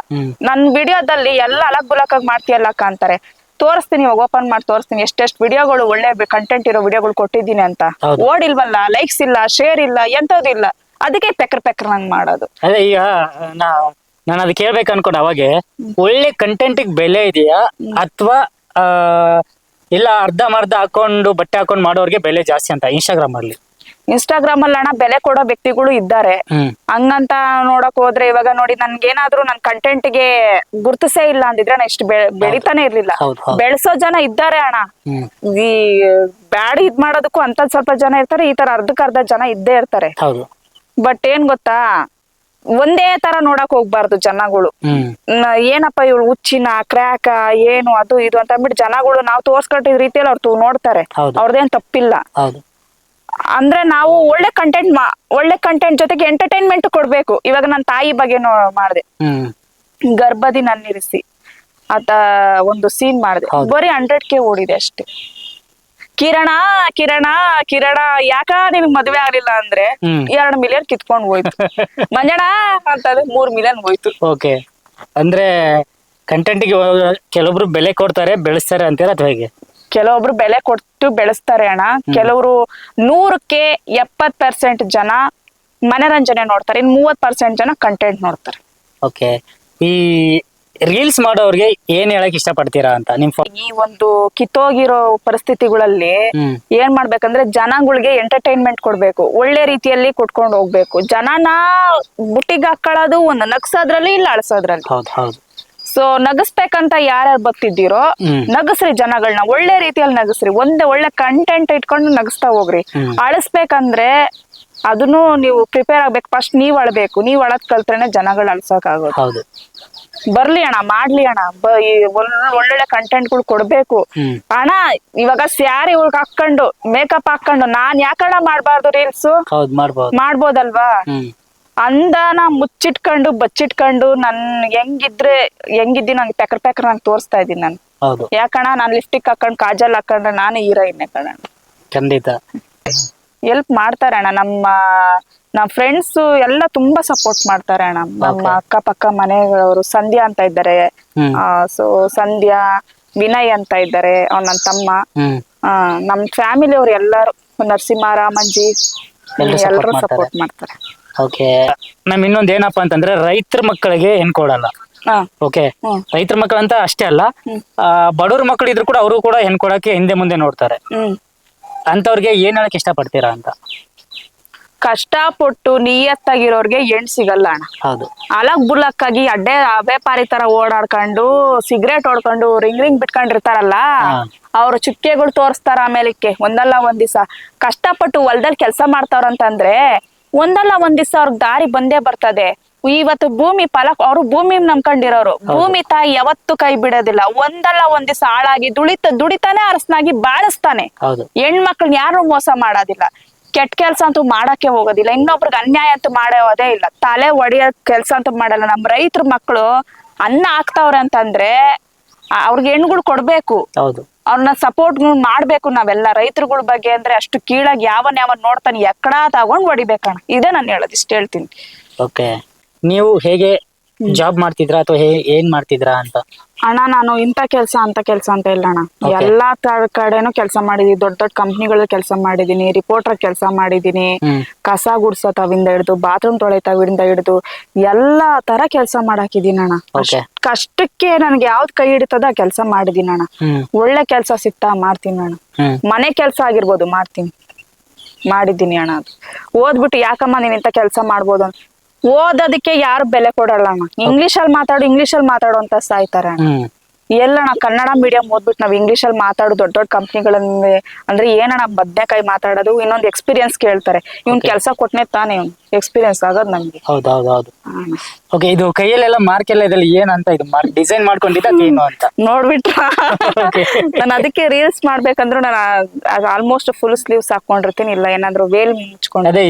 ನನ್ ವಿಡಿಯೋದಲ್ಲಿ ಎಲ್ಲ ಅಲಕ್ ಬುಲಕ್ ಮಾಡ್ತೀಯಲ್ಲಕ್ಕ ಅಂತಾರೆ. ತೋರಿಸ್ತೀನಿ, ಇವಾಗ ಓಪನ್ ಮಾಡಿ ತೋರಿಸ್ತೀನಿ ಎಷ್ಟೆಷ್ಟು ವಿಡಿಯೋಗಳು ಒಳ್ಳೆ ಕಂಟೆಂಟ್ ಇರೋ ವಿಡಿಯೋಗಳು ಕೊಟ್ಟಿದ್ದೀನಿ ಅಂತ. ಓಡಿಲ್ವಲ್ಲ, ಲೈಕ್ಸ್ ಇಲ್ಲ, ಶೇರ್ ಇಲ್ಲ, ಎಂತದಿಲ್ಲ. ಅದಕ್ಕೆ ಪೆಕ್ರ ನಂಗ್ ಮಾಡೋದು. ಅದೇ ಈಗ ನಾನು ಅದು ಕೇಳ್ಬೇಕು ಅನ್ಕೊಂಡೆ ಅವಾಗೆ, ಒಳ್ಳೆ ಕಂಟೆಂಟ್ ಬೆಲೆ ಇದೆಯಾ ಅಥವಾ ಇಲ್ಲ ಅರ್ಧ ಮರ್ಧ ಹಾಕೊಂಡು ಬಟ್ಟೆ ಹಾಕೊಂಡು ಮಾಡೋರ್ಗೆ ಬೆಲೆ ಜಾಸ್ತಿ ಅಂತ ಇನ್ಸ್ಟಾಗ್ರಾಮ್ ಅಲ್ಲಿ? ಇನ್ಸ್ಟಾಗ್ರಾಮ್ ಅಲ್ಲಿ ಅಣ್ಣ ಬೆಲೆ ಕೊಡೋ ವ್ಯಕ್ತಿಗಳು ಇದ್ದಾರೆ. ಹಂಗಂತ ನೋಡಕ್ ಹೋದ್ರೆ ಇವಾಗ ನೋಡಿ, ನನ್ಗೇನಾದ್ರೂ ನನ್ ಕಂಟೆಂಟ್ ಗೆ ಗುರ್ತಿಸೇ ಇಲ್ಲ ಅಂದಿದ್ರೆ ನಾ ಇಷ್ಟು ಬೆಳಿತಾನೆ ಇರ್ಲಿಲ್ಲ. ಬೆಳೆಸೋ ಜನ ಇದ್ದಾರೆ ಅಣ್ಣ. ಈ ಬ್ಯಾಡ್ ಇದ್ ಮಾಡೋದಕ್ಕೂ ಅಂತ ಸ್ವಲ್ಪ ಜನ ಇರ್ತಾರೆ, ಈ ತರ ಅರ್ಧಕ್ಕರ್ಧ ಜನ ಇದ್ದೇ ಇರ್ತಾರೆ. ಬಟ್ ಏನ್ ಗೊತ್ತಾ, ಒಂದೇ ತರ ನೋಡಕ್ ಹೋಗ್ಬಾರ್ದು ಜನಗಳು. ಏನಪ್ಪ ಇವಳು ಹುಚ್ಚಿನ ಕ್ರ್ಯಾಕ ಏನು ಅದು ಇದು ಅಂತ ಅಂದ್ಬಿಟ್ಟು ಜನಗಳು ನಾವು ತೋರ್ಸ್ಕೊಟ್ಟಿದ್ ರೀತಿಯಲ್ಲಿ ಅವ್ರು ನೋಡ್ತಾರೆ. ಅವ್ರದೇನ್ ತಪ್ಪಿಲ್ಲ. ಅಂದ್ರೆ ನಾವು ಒಳ್ಳೆ ಕಂಟೆಂಟ್ ಜೊತೆಗೆ ಎಂಟರ್ಟೈನ್ಮೆಂಟ್ ಕೊಡ್ಬೇಕು. ಇವಾಗ ನನ್ನ ತಾಯಿ ಬಗ್ಗೆ ಮಾಡಿದೆ, ಗರ್ಭದಿ ನನ್ನಿರಿಸಿ ಆತ ಒಂದು ಸೀನ್ ಮಾಡಿದೆ, ಬರೀ 100K ಓಡಿದೆ ಅಷ್ಟೇ. ಕಿರಣ ಕಿರಣ ಕಿರಣ ಯಾಕ ನಿಮ್ಗೆ ಮದ್ವೆ ಆಗ್ಲಿಲ್ಲ ಅಂದ್ರೆ 2 ಮಿಲಿಯನ್ ಕಿತ್ಕೊಂಡ್ ಹೋಯ್ತು. ಮಂಜಣ್ಣ ಅಂತಂದ್ರೆ 3 ಮಿಲಿಯನ್ ಹೋಯ್ತು. ಓಕೆ. ಅಂದ್ರೆ ಕಂಟೆಂಟ್ಗೆ ಕೆಲವೊಬ್ರು ಬೆಲೆ ಕೊಡ್ತಾರೆ, ಬೆಳೆಸ್ತಾರೆ ಅಂತೀರಾ ಅಥವಾ ಹೇಗೆ? ಕೆಲವೊಬ್ರು ಬೆಲೆ ಕೊಟ್ಟು ಬೆಳೆಸ್ತಾರೆ ಅಣ್ಣ. ಕೆಲವರು 100ಕ್ಕೆ 70% ಜನ ಮನರಂಜನೆ ನೋಡ್ತಾರೆ, ಇನ್ 30% ಜನ ಕಂಟೆಂಟ್ ನೋಡ್ತಾರೆ. ಓಕೆ. ಈ ರೀಲ್ಸ್ ಮಾಡೋರ್ಗೆ ಏನ್ ಹೇಳಕ್ ಇಷ್ಟಪಡ್ತೀರಾ ಅಂತ ನಿಮ್? ಈ ಒಂದು ಕಿತ್ತೋಗಿರೋ ಪರಿಸ್ಥಿತಿಗಳಲ್ಲಿ ಏನ್ ಮಾಡ್ಬೇಕಂದ್ರೆ, ಜನಗಳಿಗೆ ಎಂಟರ್ಟೈನ್ಮೆಂಟ್ ಕೊಡ್ಬೇಕು, ಒಳ್ಳೆ ರೀತಿಯಲ್ಲಿ ಕೊಟ್ಕೊಂಡು ಹೋಗ್ಬೇಕು. ಜನನ ಬುಟ್ಟಿಗೆ ಹಾಕೊಳ್ಳೋದು ಒಂದು ನಗ್ಸೋದ್ರಲ್ಲಿ ಇಲ್ಲ ಅಳ್ಸೋದ್ರಲ್ಲಿ. ಸೊ ನಗಸ್ಬೇಕಂತ ಯಾರ್ಯಾರು ಬರ್ತಿದ್ದೀರೋ ನಗಸ್ರಿ, ಜನಗಳನ್ನ ಒಳ್ಳೆ ರೀತಿಯಲ್ಲಿ ನಗಸ್ರಿ, ಒಳ್ಳೆ ಕಂಟೆಂಟ್ ಇಟ್ಕೊಂಡು ನಗಸ್ತಾ ಹೋಗ್ರಿ. ಅಳಿಸ್ಬೇಕಂದ್ರೆ ಅದನ್ನು ನೀವು ಪ್ರಿಪೇರ್ ಆಗ್ಬೇಕು. ಫಸ್ಟ್ ನೀವ್ ಅಳ್ಬೇಕು, ನೀವ್ ಅಳದ್ ಕಲ್ತ್ರೇನೆ ಜನಗಳು ಅಳ್ಸಕ್ ಆಗೋದು. ಬರ್ಲಿ ಅಣ್ಣ, ಮಾಡ್ಲಿ ಅಣ್ಣ, ಒಳ್ಳೊಳ್ಳೆ ಕಂಟೆಂಟ್ಗಳು ಕೊಡ್ಬೇಕು ಅಣ್ಣ. ಇವಾಗ ಸ್ಯಾರಿ ಹಾಕೊಂಡು ಮೇಕಪ್ ಹಾಕೊಂಡು ನಾನ್ ಯಾಕಣ್ಣ ಮಾಡ್ಬಾರ್ದು ರೀಲ್ಸ್? ಮಾಡ್ಬೋದಲ್ವಾ? ಅಂದಾನ ಮುಚ್ಚಿಟ್ಕೊಂಡು ಬಚ್ಚಿಟ್ಕೊಂಡು ನನ್ ಹೆಂಗಿದ್ದೀನಿ ನಂಗೆ ಪೆಕ್ರ ನಂಗೆ ತೋರಿಸ್ತಾ ಇದೀನಿ ನಾನು. ಯಾಕಣ್ಣ ನಾನ್ ಲಿಪ್ಸ್ಟಿಕ್ ಹಾಕೊಂಡ್ ಕಾಜಲ್ ಹಾಕೊಂಡ್ರೆ ನಾನು ಹೀರೋಯಿನ್ ಕಣ. ಖಂಡಿತ ಹೆಲ್ಪ್ ಮಾಡ್ತಾರೆ ಅಣ್ಣ. ನಮ್ಮ ಫ್ರೆಂಡ್ಸ್ ಎಲ್ಲ ತುಂಬಾ ಸಪೋರ್ಟ್ ಮಾಡ್ತಾರೆ ಅಣ್ಣ. ನಮ್ಮ ಅಕ್ಕ ಪಕ್ಕ ಮನೆಯವರು ಸಂಧ್ಯಾ ಅಂತ ಇದ್ದಾರೆ, ಸೊ ಸಂಧ್ಯಾ, ವಿನಯ್ ಅಂತ ಇದ್ದಾರೆ, ಅವ್ನ ನನ್ನ ತಮ್ಮ, ನಮ್ ಫ್ಯಾಮಿಲಿ ಅವ್ರು ಎಲ್ಲಾರು, ನರಸಿಂಹ, ರಾಮಂಜಿ ಎಲ್ಲರೂ ಸಪೋರ್ಟ್ ಮಾಡ್ತಾರೆ. ಓಕೆ ಮ್ಯಾಮ್, ಇನ್ನೊಂದ್ ಏನಪ್ಪಾ ಅಂತಂದ್ರೆ ರೈತರ ಮಕ್ಕಳಿಗೆ ಹೆಣ್ ಕೊಡಲ್ಲ. ಓಕೆ, ರೈತರ ಮಕ್ಕಳಂತ ಅಷ್ಟೇ ಅಲ್ಲ, ಬಡವ್ರ ಮಕ್ಕಳು ಇದ್ರು ಕೂಡ ಅವರು ಕೂಡ ಹೆಣ್ ಕೊಡಕ್ಕೆ ಹಿಂದೆ ಮುಂದೆ ನೋಡ್ತಾರೆ. ಅಂತವ್ರಿಗೆ ಏನ್ ಹೇಳಕ್ ಇಷ್ಟ ಪಡ್ತೀರಾ ಅಂತ? ಕಷ್ಟಪಟ್ಟು ನಿಯತ್ತಾಗಿರೋರ್ಗೆ ಹೆಣ್ ಸಿಗಲ್ಲ ಅಣ್ಣ. ಅಲಕ್ ಬುಲಕ್ಕಾಗಿ ಅಡ್ಡೆ ವ್ಯಾಪಾರಿ ತರ ಓಡಾಡ್ಕೊಂಡು ಸಿಗರೇಟ್ ಹೊಡ್ಕೊಂಡು ರಿಂಗ್ ಬಿಟ್ಕೊಂಡಿರ್ತಾರಲ್ಲ, ಅವ್ರ ಚುಕ್ಕೆಗಳು ತೋರಿಸ್ತಾರ ಆಮೇಲಕ್ಕೆ. ಒಂದಲ್ಲ ಒಂದ್ ದಿವಸ ಕಷ್ಟಪಟ್ಟು ಹೊಲದಲ್ಲಿ ಕೆಲಸ ಮಾಡ್ತಾವ್ರಂತಂದ್ರೆ ಒಂದಲ್ಲ ಒಂದ್ ದಿವಸ ಅವ್ರಿಗೆ ದಾರಿ ಬಂದೇ ಬರ್ತದೆ. ಇವತ್ತು ಭೂಮಿ ಅವ್ರು ಭೂಮಿ ನಂಬ್ಕೊಂಡಿರೋರು, ಭೂಮಿ ತಾಯಿ ಯಾವತ್ತು ಕೈ ಬಿಡೋದಿಲ್ಲ. ಒಂದಲ್ಲ ಒಂದ್ ದಿವಸ ಹಾಳಾಗಿ ದುಡಿತಾನೆ ಅರಸನಾಗಿ ಬಾಳಿಸ್ತಾನೆ. ಹೆಣ್ಮಕ್ಳನ್ನ ಯಾರು ಮೋಸ ಮಾಡೋದಿಲ್ಲ, ಕೆಟ್ಟ ಕೆಲ್ಸ ಅಂತೂ ಮಾಡಕ್ಕೆ ಹೋಗೋದಿಲ್ಲ, ಇನ್ನೊಬ್ರಿಗೆ ಅನ್ಯಾಯ ಅಂತೂ ಮಾಡೋದೇ ಇಲ್ಲ, ತಲೆ ಒಡೆಯೋ ಕೆಲ್ಸ ಅಂತೂ ಮಾಡಲ್ಲ. ನಮ್ ರೈತರ ಮಕ್ಕಳು ಅನ್ನ ಹಾಕ್ತಾವ್ರೆ ಅಂತಂದ್ರೆ ಅವ್ರಿಗೆ ಹೆಣ್ಗಳು ಕೊಡ್ಬೇಕು. ಅವ್ರನ್ನ ಸಪೋರ್ಟ್ ಮಾಡ್ಬೇಕು ನಾವೆಲ್ಲ. ರೈತರುಗಳ ಬಗ್ಗೆ ಅಂದ್ರೆ ಅಷ್ಟು ಕೀಳಾಗಿ ಯಾವನ್ ನೋಡ್ತಾನೆ ಎಕ್ಕಡ ತಗೊಂಡ್ ಹೊಡಿಬೇಕಣ್ಣ. ಇದೇ ನಾನು ಹೇಳೋದು, ಇಷ್ಟ ಹೇಳ್ತೀನಿ. ಓಕೆ, ನೀವು ಹೇಗೆ ಜಾಬ್ ಮಾಡ್ತಿದ್ರಾ ಅಥವಾ ಏನ್ ಮಾಡ್ತಿದ್ರಾ ಅಂತ? ಅಣ್ಣ ನಾನು ಇಂಥ ಕೆಲ್ಸ ಅಂತ ಇಲ್ಲ ಅಣ್ಣ. ಎಲ್ಲಾ ಕಡೆನೂ ಕೆಲಸ ಮಾಡಿದೀನಿ. ದೊಡ್ಡ ದೊಡ್ಡ ಕಂಪ್ನಿಗಳಲ್ಲಿ ಕೆಲಸ ಮಾಡಿದೀನಿ, ರಿಪೋರ್ಟರ್ ಕೆಲಸ ಮಾಡಿದೀನಿ, ಕಸ ಗುಡ್ಸೋತಾವಿಂದ ಹಿಡಿದು ಬಾತ್ರೂಮ್ ತೊಳೆತಾವಿಂದ ಹಿಡಿದು ಎಲ್ಲಾ ತರ ಕೆಲಸ ಮಾಡಾಕಿದೀನಿ ಅಣ್ಣ. ಕಷ್ಟಕ್ಕೆ ನನ್ಗೆ ಯಾವ್ದ್ ಕೈ ಹಿಡಿತದ ಆ ಕೆಲಸ ಮಾಡಿದೀನಿ ಅಣ್ಣ. ಒಳ್ಳೆ ಕೆಲಸ ಸಿಗ್ತಾ ಮಾಡ್ತೀನಿ ಅಣ್ಣ. ಮನೆ ಕೆಲಸ ಆಗಿರ್ಬೋದು ಮಾಡಿದ್ದೀನಿ ಅಣ್ಣ. ಅದು ಓದ್ಬಿಟ್ಟು ಯಾಕಮ್ಮ ನೀನ್ ಇಂಥ ಕೆಲಸ ಮಾಡ್ಬೋದು ಅಂತ, ಓದೋದಕ್ಕೆ ಯಾರು ಬೆಲೆ ಕೊಡಲ್ಲ ಅಣ್ಣ. ಇಂಗ್ಲಿಷಲ್ಲಿ ಮಾತಾಡು ಅಂತ ಸಾಯ್ತಾರೆ ಅಣ್ಣ. ಎಲ್ಲಣ್ಣ ಕನ್ನಡ ಮೀಡಿಯಂ ಓದ್ಬಿಟ್ಟು ನಾವ್ ಇಂಗ್ಲಿಷಲ್ಲಿ ಮಾತಾಡು ದೊಡ್ಡ ದೊಡ್ಡ ಕಂಪ್ನಿಗಳಲ್ಲಿ ಅಂದ್ರೆ ಏನಣ್ಣ ಬದ್ನೆಕಾಯಿ ಮಾತಾಡೋದು. ಇನ್ನೊಂದು ಎಕ್ಸ್ಪೀರಿಯನ್ಸ್ ಕೇಳ್ತಾರೆ. ಇವ್ನ್ ಕೆಲಸ ಕೊಟ್ನೆ ತಾನೇ ಎಕ್ಸ್ಪೀರಿಯನ್ಸ್ ಆಗೋದು ನಮ್ಗೆ. ಹೌದೌದು. ಓಕೆ, ಇದು ಕೈಯಲ್ಲೆಲ್ಲ ಮಾರ್ಕ್ ಎಲ್ಲ ಇದ್ರಲ್ಲಿ ಏನಂತ ಇದು ಡಿಸೈನ್ ಮಾಡ್ಕೊಂಡಿದ್ದ ಏನು ಅಂತ ನೋಡ್ಬಿಟ್ರ ನಾನು ಅದಕ್ಕೆ ರೀಲ್ಸ್ ಮಾಡ್ಬೇಕಂದ್ರು ನಾನು ಆಲ್ಮೋಸ್ಟ್ ಫುಲ್ ಸ್ಲೀವ್ಸ್ ಹಾಕೊಂಡಿರ್ತೀನಿ, ಇಲ್ಲ ಏನಾದ್ರು ವೇಲ್ ಮುಚ್ಕೊಂಡು. ಅದೇ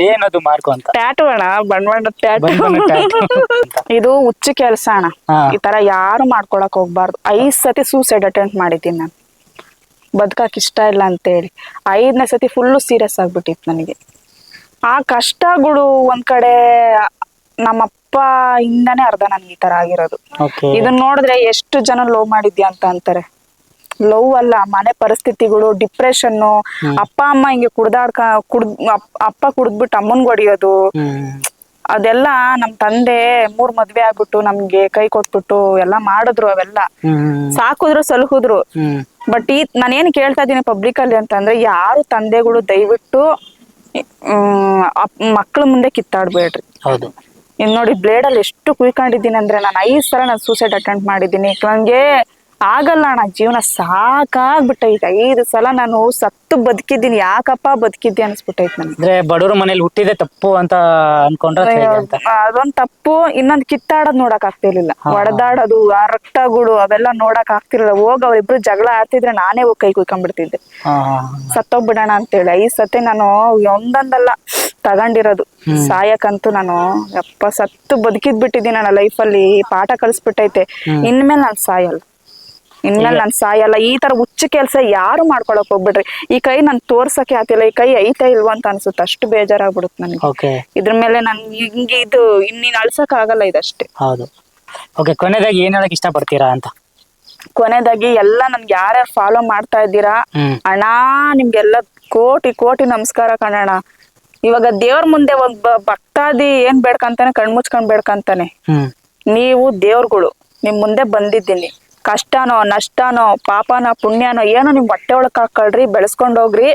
ಏನದು ಮಾರ್ಕ್ ಅಂತ? ಟ್ಯಾಟೂ ಅಣ್ಣ, ಬಣ್ಣ ಟ್ಯಾಟೂ. ಇದು ಹುಚ್ಚು ಕೆಲಸ ಅಣ್ಣ. ಈ ತರ ಯಾರು ಮಾಡ್ಕೊಳಕ್ ಹೋಗ್ಬಾರ್ದು. 5 ಸತಿ ಸೂಸೈಡ್ ಅಟೆಂಪ್ಟ್ ಮಾಡಿದ್ದೀನಿ ನಾನು, ಬದುಕಕ್ ಇಷ್ಟ ಇಲ್ಲ ಅಂತ ಹೇಳಿ. 5ನೇ ಸತಿ ಫುಲ್ಲು ಸೀರಿಯಸ್ ಆಗ್ಬಿಟ್ಟಿತ್ತು ನನಗೆ. ಆ ಕಷ್ಟಗಳು ಒಂದ್ ಕಡೆ ನಮ್ಮಪ್ಪ ಇಂದಾನೆ ಅರ್ಧ ನನ್ಗೆ ಈ ತರ ಆಗಿರೋದು. ಇದನ್ನ ನೋಡಿದ್ರೆ ಎಷ್ಟು ಜನ ಲವ್ ಮಾಡಿದ್ಯಾ ಅಂತ ಅಂತಾರೆ. ಲವ್ ಅಲ್ಲ, ಮನೆ ಪರಿಸ್ಥಿತಿಗಳು, ಡಿಪ್ರೆಷನ್. ಅಪ್ಪ ಅಮ್ಮ ಹಿಂಗೆ ಅಪ್ಪ ಕುಡ್ದ್ಬಿಟ್ಟು ಅಮ್ಮನ್ಗೆ ಹೊಡಿಯೋದು, ಅದೆಲ್ಲ ನಮ್ ತಂದೆ 3 ಮದ್ವೆ ಆಗ್ಬಿಟ್ಟು ನಮ್ಗೆ ಕೈ ಕೊಟ್ಬಿಟ್ಟು ಎಲ್ಲ ಮಾಡಿದ್ರು. ಅವೆಲ್ಲ ಸಾಕುದ್ರು ಸಲಹುದ್ರು. ಬಟ್ ನಾನೇನ್ ಕೇಳ್ತಾ ಇದೀನಿ ಪಬ್ಲಿಕ್ ಅಲ್ಲಿ ಅಂತಂದ್ರೆ, ಯಾರು ತಂದೆಗಳು ದಯವಿಟ್ಟು ಮಕ್ಳ ಮುಂದೆ ಕಿತ್ತಾಡ್ಬೇಡ್ರಿ. ಹೌದು. ಇನ್ ನೋಡಿ ಬ್ಲೇಡ್ ಅಲ್ಲಿ ಎಷ್ಟು ಕುಯ್ಕೊಂಡಿದ್ದೀನಿ ಅಂದ್ರೆ, ನಾನು 5 ಸಲ ನಾನು ಸೂಸೈಡ್ ಅಟೆಂಪ್ಟ್ ಮಾಡಿದ್ದೀನಿ. ನಂಗೆ ಆಗಲ್ಲ ಅಣ್ಣ, ಜೀವನ ಸಾಕಾಗ್ಬಿಟ್ಟೈತೆ. 5 ಸಲ ನಾನು ಸತ್ತು ಬದುಕಿದ್ದೀನಿ. ಯಾಕಪ್ಪ ಬದುಕಿದ್ದೆ ಅನ್ಸ್ಬಿಟ್ಟೈತೆ ನನ್ಗೆ. ಅಂದ್ರೆ ಬಡವ್ರ ಮನೇಲಿ ಹುಟ್ಟಿದೆ ತಪ್ಪು ಅಂತ ಅನ್ಕೊಂಡ್ರೆ ಅದೊಂದ್ ತಪ್ಪು. ಇನ್ನೊಂದ್ ಕಿತ್ತಾಡೋದ್ ನೋಡಕ್ ಆಗ್ತಿರ್ಲಿಲ್ಲ, ಹೊಡೆದಾಡೋದು, ಆ ರಕ್ತಗಳು ಅವೆಲ್ಲ ನೋಡಕ್ ಆಗ್ತಿರ್ಲಿಲ್ಲ. ಅವ್ರಿಬ್ರು ಜಗಳ ಆಡ್ತಿದ್ರೆ ನಾನೇ ಹೋಗಿ ಕೈ ಕುಯ್ಕೊಂಡ್ಬಿಡ್ತಿದ್ದೆ, ಸತ್ತೋಗ್ಬಿಡೋಣ ಅಂತೇಳಿ. 5 ಸತಿ ನಾನು ಒಂದೊಂದಲ್ಲ ತಗೊಂಡಿರೋದು. ಸಾಯಕಂತೂ ನಾನು ಸತ್ತು ಬದುಕಿದ್ ಬಿಟ್ಟಿದ್ದೀನಿ ನನ್ನ ಲೈಫಲ್ಲಿ. ಪಾಠ ಕಲಿಸ್ಬಿಟ್ಟೈತೆ. ಇನ್ಮೇಲೆ ನಾನು ಸಾಯಲ್ಲ. ಈ ತರ ಹುಚ್ಚು ಕೆಲ್ಸ ಯಾರು ಮಾಡ್ಕೊಳಕ್ ಹೋಗ್ಬಿಡ್ರಿ. ಈ ಕೈ ನನ್ ತೋರ್ಸಕ್ಕೆ ಆತಿಲ್ಲ, ಈ ಕೈ ಐತಾ ಇಲ್ವಾ ಅಂತ ಅನ್ಸುತ್ತೆ. ಅಷ್ಟು ಬೇಜಾರಾಗ್ಬಿಡುತ್ತೆ ನನಗೆ ಇದ್ರ ಮೇಲೆ. ನನ್ ಹಿಂಗೆ ಇದು ಇನ್ನೀನ್ ಅಳ್ಸಕ್ ಆಗಲ್ಲ, ಇದಷ್ಟೇ. ಹೌದು. ಓಕೆ, ಕೊನೆದಾಗಿ ಏನ್ ಹೇಳಕ್ ಇಷ್ಟ ಪಡ್ತೀರಾ ಅಂತ? ಕೊನೆದಾಗಿ ಎಲ್ಲ ನನ್ಗೆ ಯಾರ್ಯಾರು ಫಾಲೋ ಮಾಡ್ತಾ ಇದ್ದೀರಾ ಅಣ್ಣ, ನಿಮ್ಗೆಲ್ಲ ಕೋಟಿ ನಮಸ್ಕಾರ ಕಣಣ್ಣ. ಇವಾಗ ದೇವ್ರ ಮುಂದೆ ಒಂದ್ ಭಕ್ತಾದಿ ಏನ್ ಬೇಡ್ಕಂತಾನೆ, ಕಣ್ಮುಚ್ಕೊಂಡ್ ಬೇಡ್ಕಂತಾನೆ. ನೀವು ದೇವ್ರುಗಳು, ನಿಮ್ ಮುಂದೆ ಬಂದಿದ್ದೀನಿ. ಕಷ್ಟನೋ ನಷ್ಟನೋ ಪಾಪನೋ ಪುಣ್ಯನೋ ಏನೋ ನಿಮ್ ಹೊಟ್ಟೆ ಒಳಕ್ ಹಾಕೊಳ್ರಿ, ಬೆಳೆಸ್ಕೊಂಡೋಗ್ರಿ.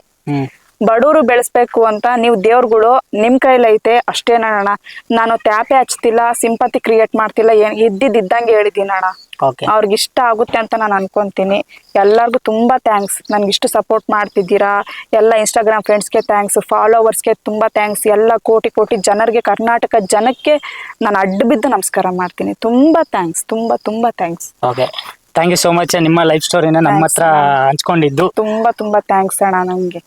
ಬಡವರು ಬೆಳೆಸ್ಬೇಕು ಅಂತ ನೀವು ದೇವ್ರುಗಳು, ನಿಮ್ ಕೈಲೈತೆ ಅಷ್ಟೇನಣ್ಣ. ನಾನು ಟ್ಯಾಪೆ ಹಚ್ತಿಲ್ಲ, ಸಿಂಪತಿ ಕ್ರಿಯೇಟ್ ಮಾಡ್ತಿಲ್ಲ, ಇದ್ದಂಗೆ ಹೇಳಿದ್ದೀನಿ ಅಣ್ಣ. ಅವ್ರಿಗೆ ಇಷ್ಟ ಆಗುತ್ತೆ ಅಂತ ನಾನು ಅನ್ಕೊಂತೀನಿ. ಎಲ್ಲರಿಗೂ ತುಂಬಾ ಥ್ಯಾಂಕ್ಸ್, ನನ್ಗಿಷ್ಟು ಸಪೋರ್ಟ್ ಮಾಡ್ತಿದ್ದೀರಾ. ಎಲ್ಲ ಇನ್ಸ್ಟಾಗ್ರಾಮ್ ಫ್ರೆಂಡ್ಸ್ಗೆ ಥ್ಯಾಂಕ್ಸ್, ಫಾಲೋವರ್ಸ್ಗೆ ತುಂಬಾ ಥ್ಯಾಂಕ್ಸ್. ಎಲ್ಲ ಕೋಟಿ ಜನರಿಗೆ, ಕರ್ನಾಟಕ ಜನಕ್ಕೆ ನಾನು ಅಡ್ಡ ಬಿದ್ದು ನಮಸ್ಕಾರ ಮಾಡ್ತೀನಿ. ತುಂಬಾ ಥ್ಯಾಂಕ್ಸ್, ತುಂಬಾ thanks. Thank you so much. ನಿಮ್ಮ ಲೈಫ್ ಸ್ಟೋರಿನ ನಮ್ಮ ಹತ್ರ ಹಂಚ್ಕೊಂಡಿದ್ದು ತುಂಬಾ ಥ್ಯಾಂಕ್ಸ್ ಅಣ್ಣ. ನಮ್ಗೆ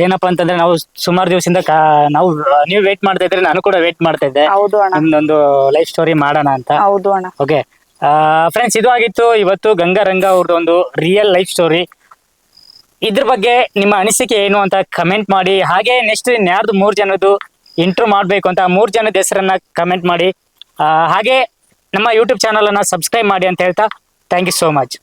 ಏನಪ್ಪಾ ಅಂತಂದ್ರೆ, ನಾವು ಸುಮಾರು ದಿವಸದಿಂದ ನೀವು ವೇಟ್ ಮಾಡ್ತಾ ಇದ್ರೆ, ನಾನು ಕೂಡ ವೇಟ್ ಮಾಡ್ತಾ ಇದ್ದೆ. ಹೌದು ಅಣ್ಣ, ನಿಮ್ದೊಂದು ಲೈಫ್ ಸ್ಟೋರಿ ಮಾಡೋಣ ಅಂತ. ಹೌದು ಅಣ್ಣ. ಓಕೆ ಫ್ರೆಂಡ್ಸ್, ಇದು ಆಗಿತ್ತು ಇವತ್ತು ಗಂಗಾರಂಗ ಅವ್ರದ್ದು ಒಂದು ರಿಯಲ್ ಲೈಫ್ ಸ್ಟೋರಿ. ಇದ್ರ ಬಗ್ಗೆ ನಿಮ್ಮ ಅನಿಸಿಕೆ ಏನು ಅಂತ ಕಮೆಂಟ್ ಮಾಡಿ. ಹಾಗೆ ನೆಕ್ಸ್ಟ್ ಇನ್ಯಾರ್ದು 3 ಜನದ್ದು ಇಂಟ್ರೂ ಮಾಡ್ಬೇಕು ಅಂತ 3 ಜನದ ಹೆಸರನ್ನ ಕಮೆಂಟ್ ಮಾಡಿ. ಹಾಗೆ ನಮ್ಮ ಯೂಟ್ಯೂಬ್ ಚಾನಲ್ ಅನ್ನ ಸಬ್ಸ್ಕ್ರೈಬ್ ಮಾಡಿ ಅಂತ ಹೇಳ್ತಾ, ಥ್ಯಾಂಕ್ ಯು ಸೋ ಮಚ್.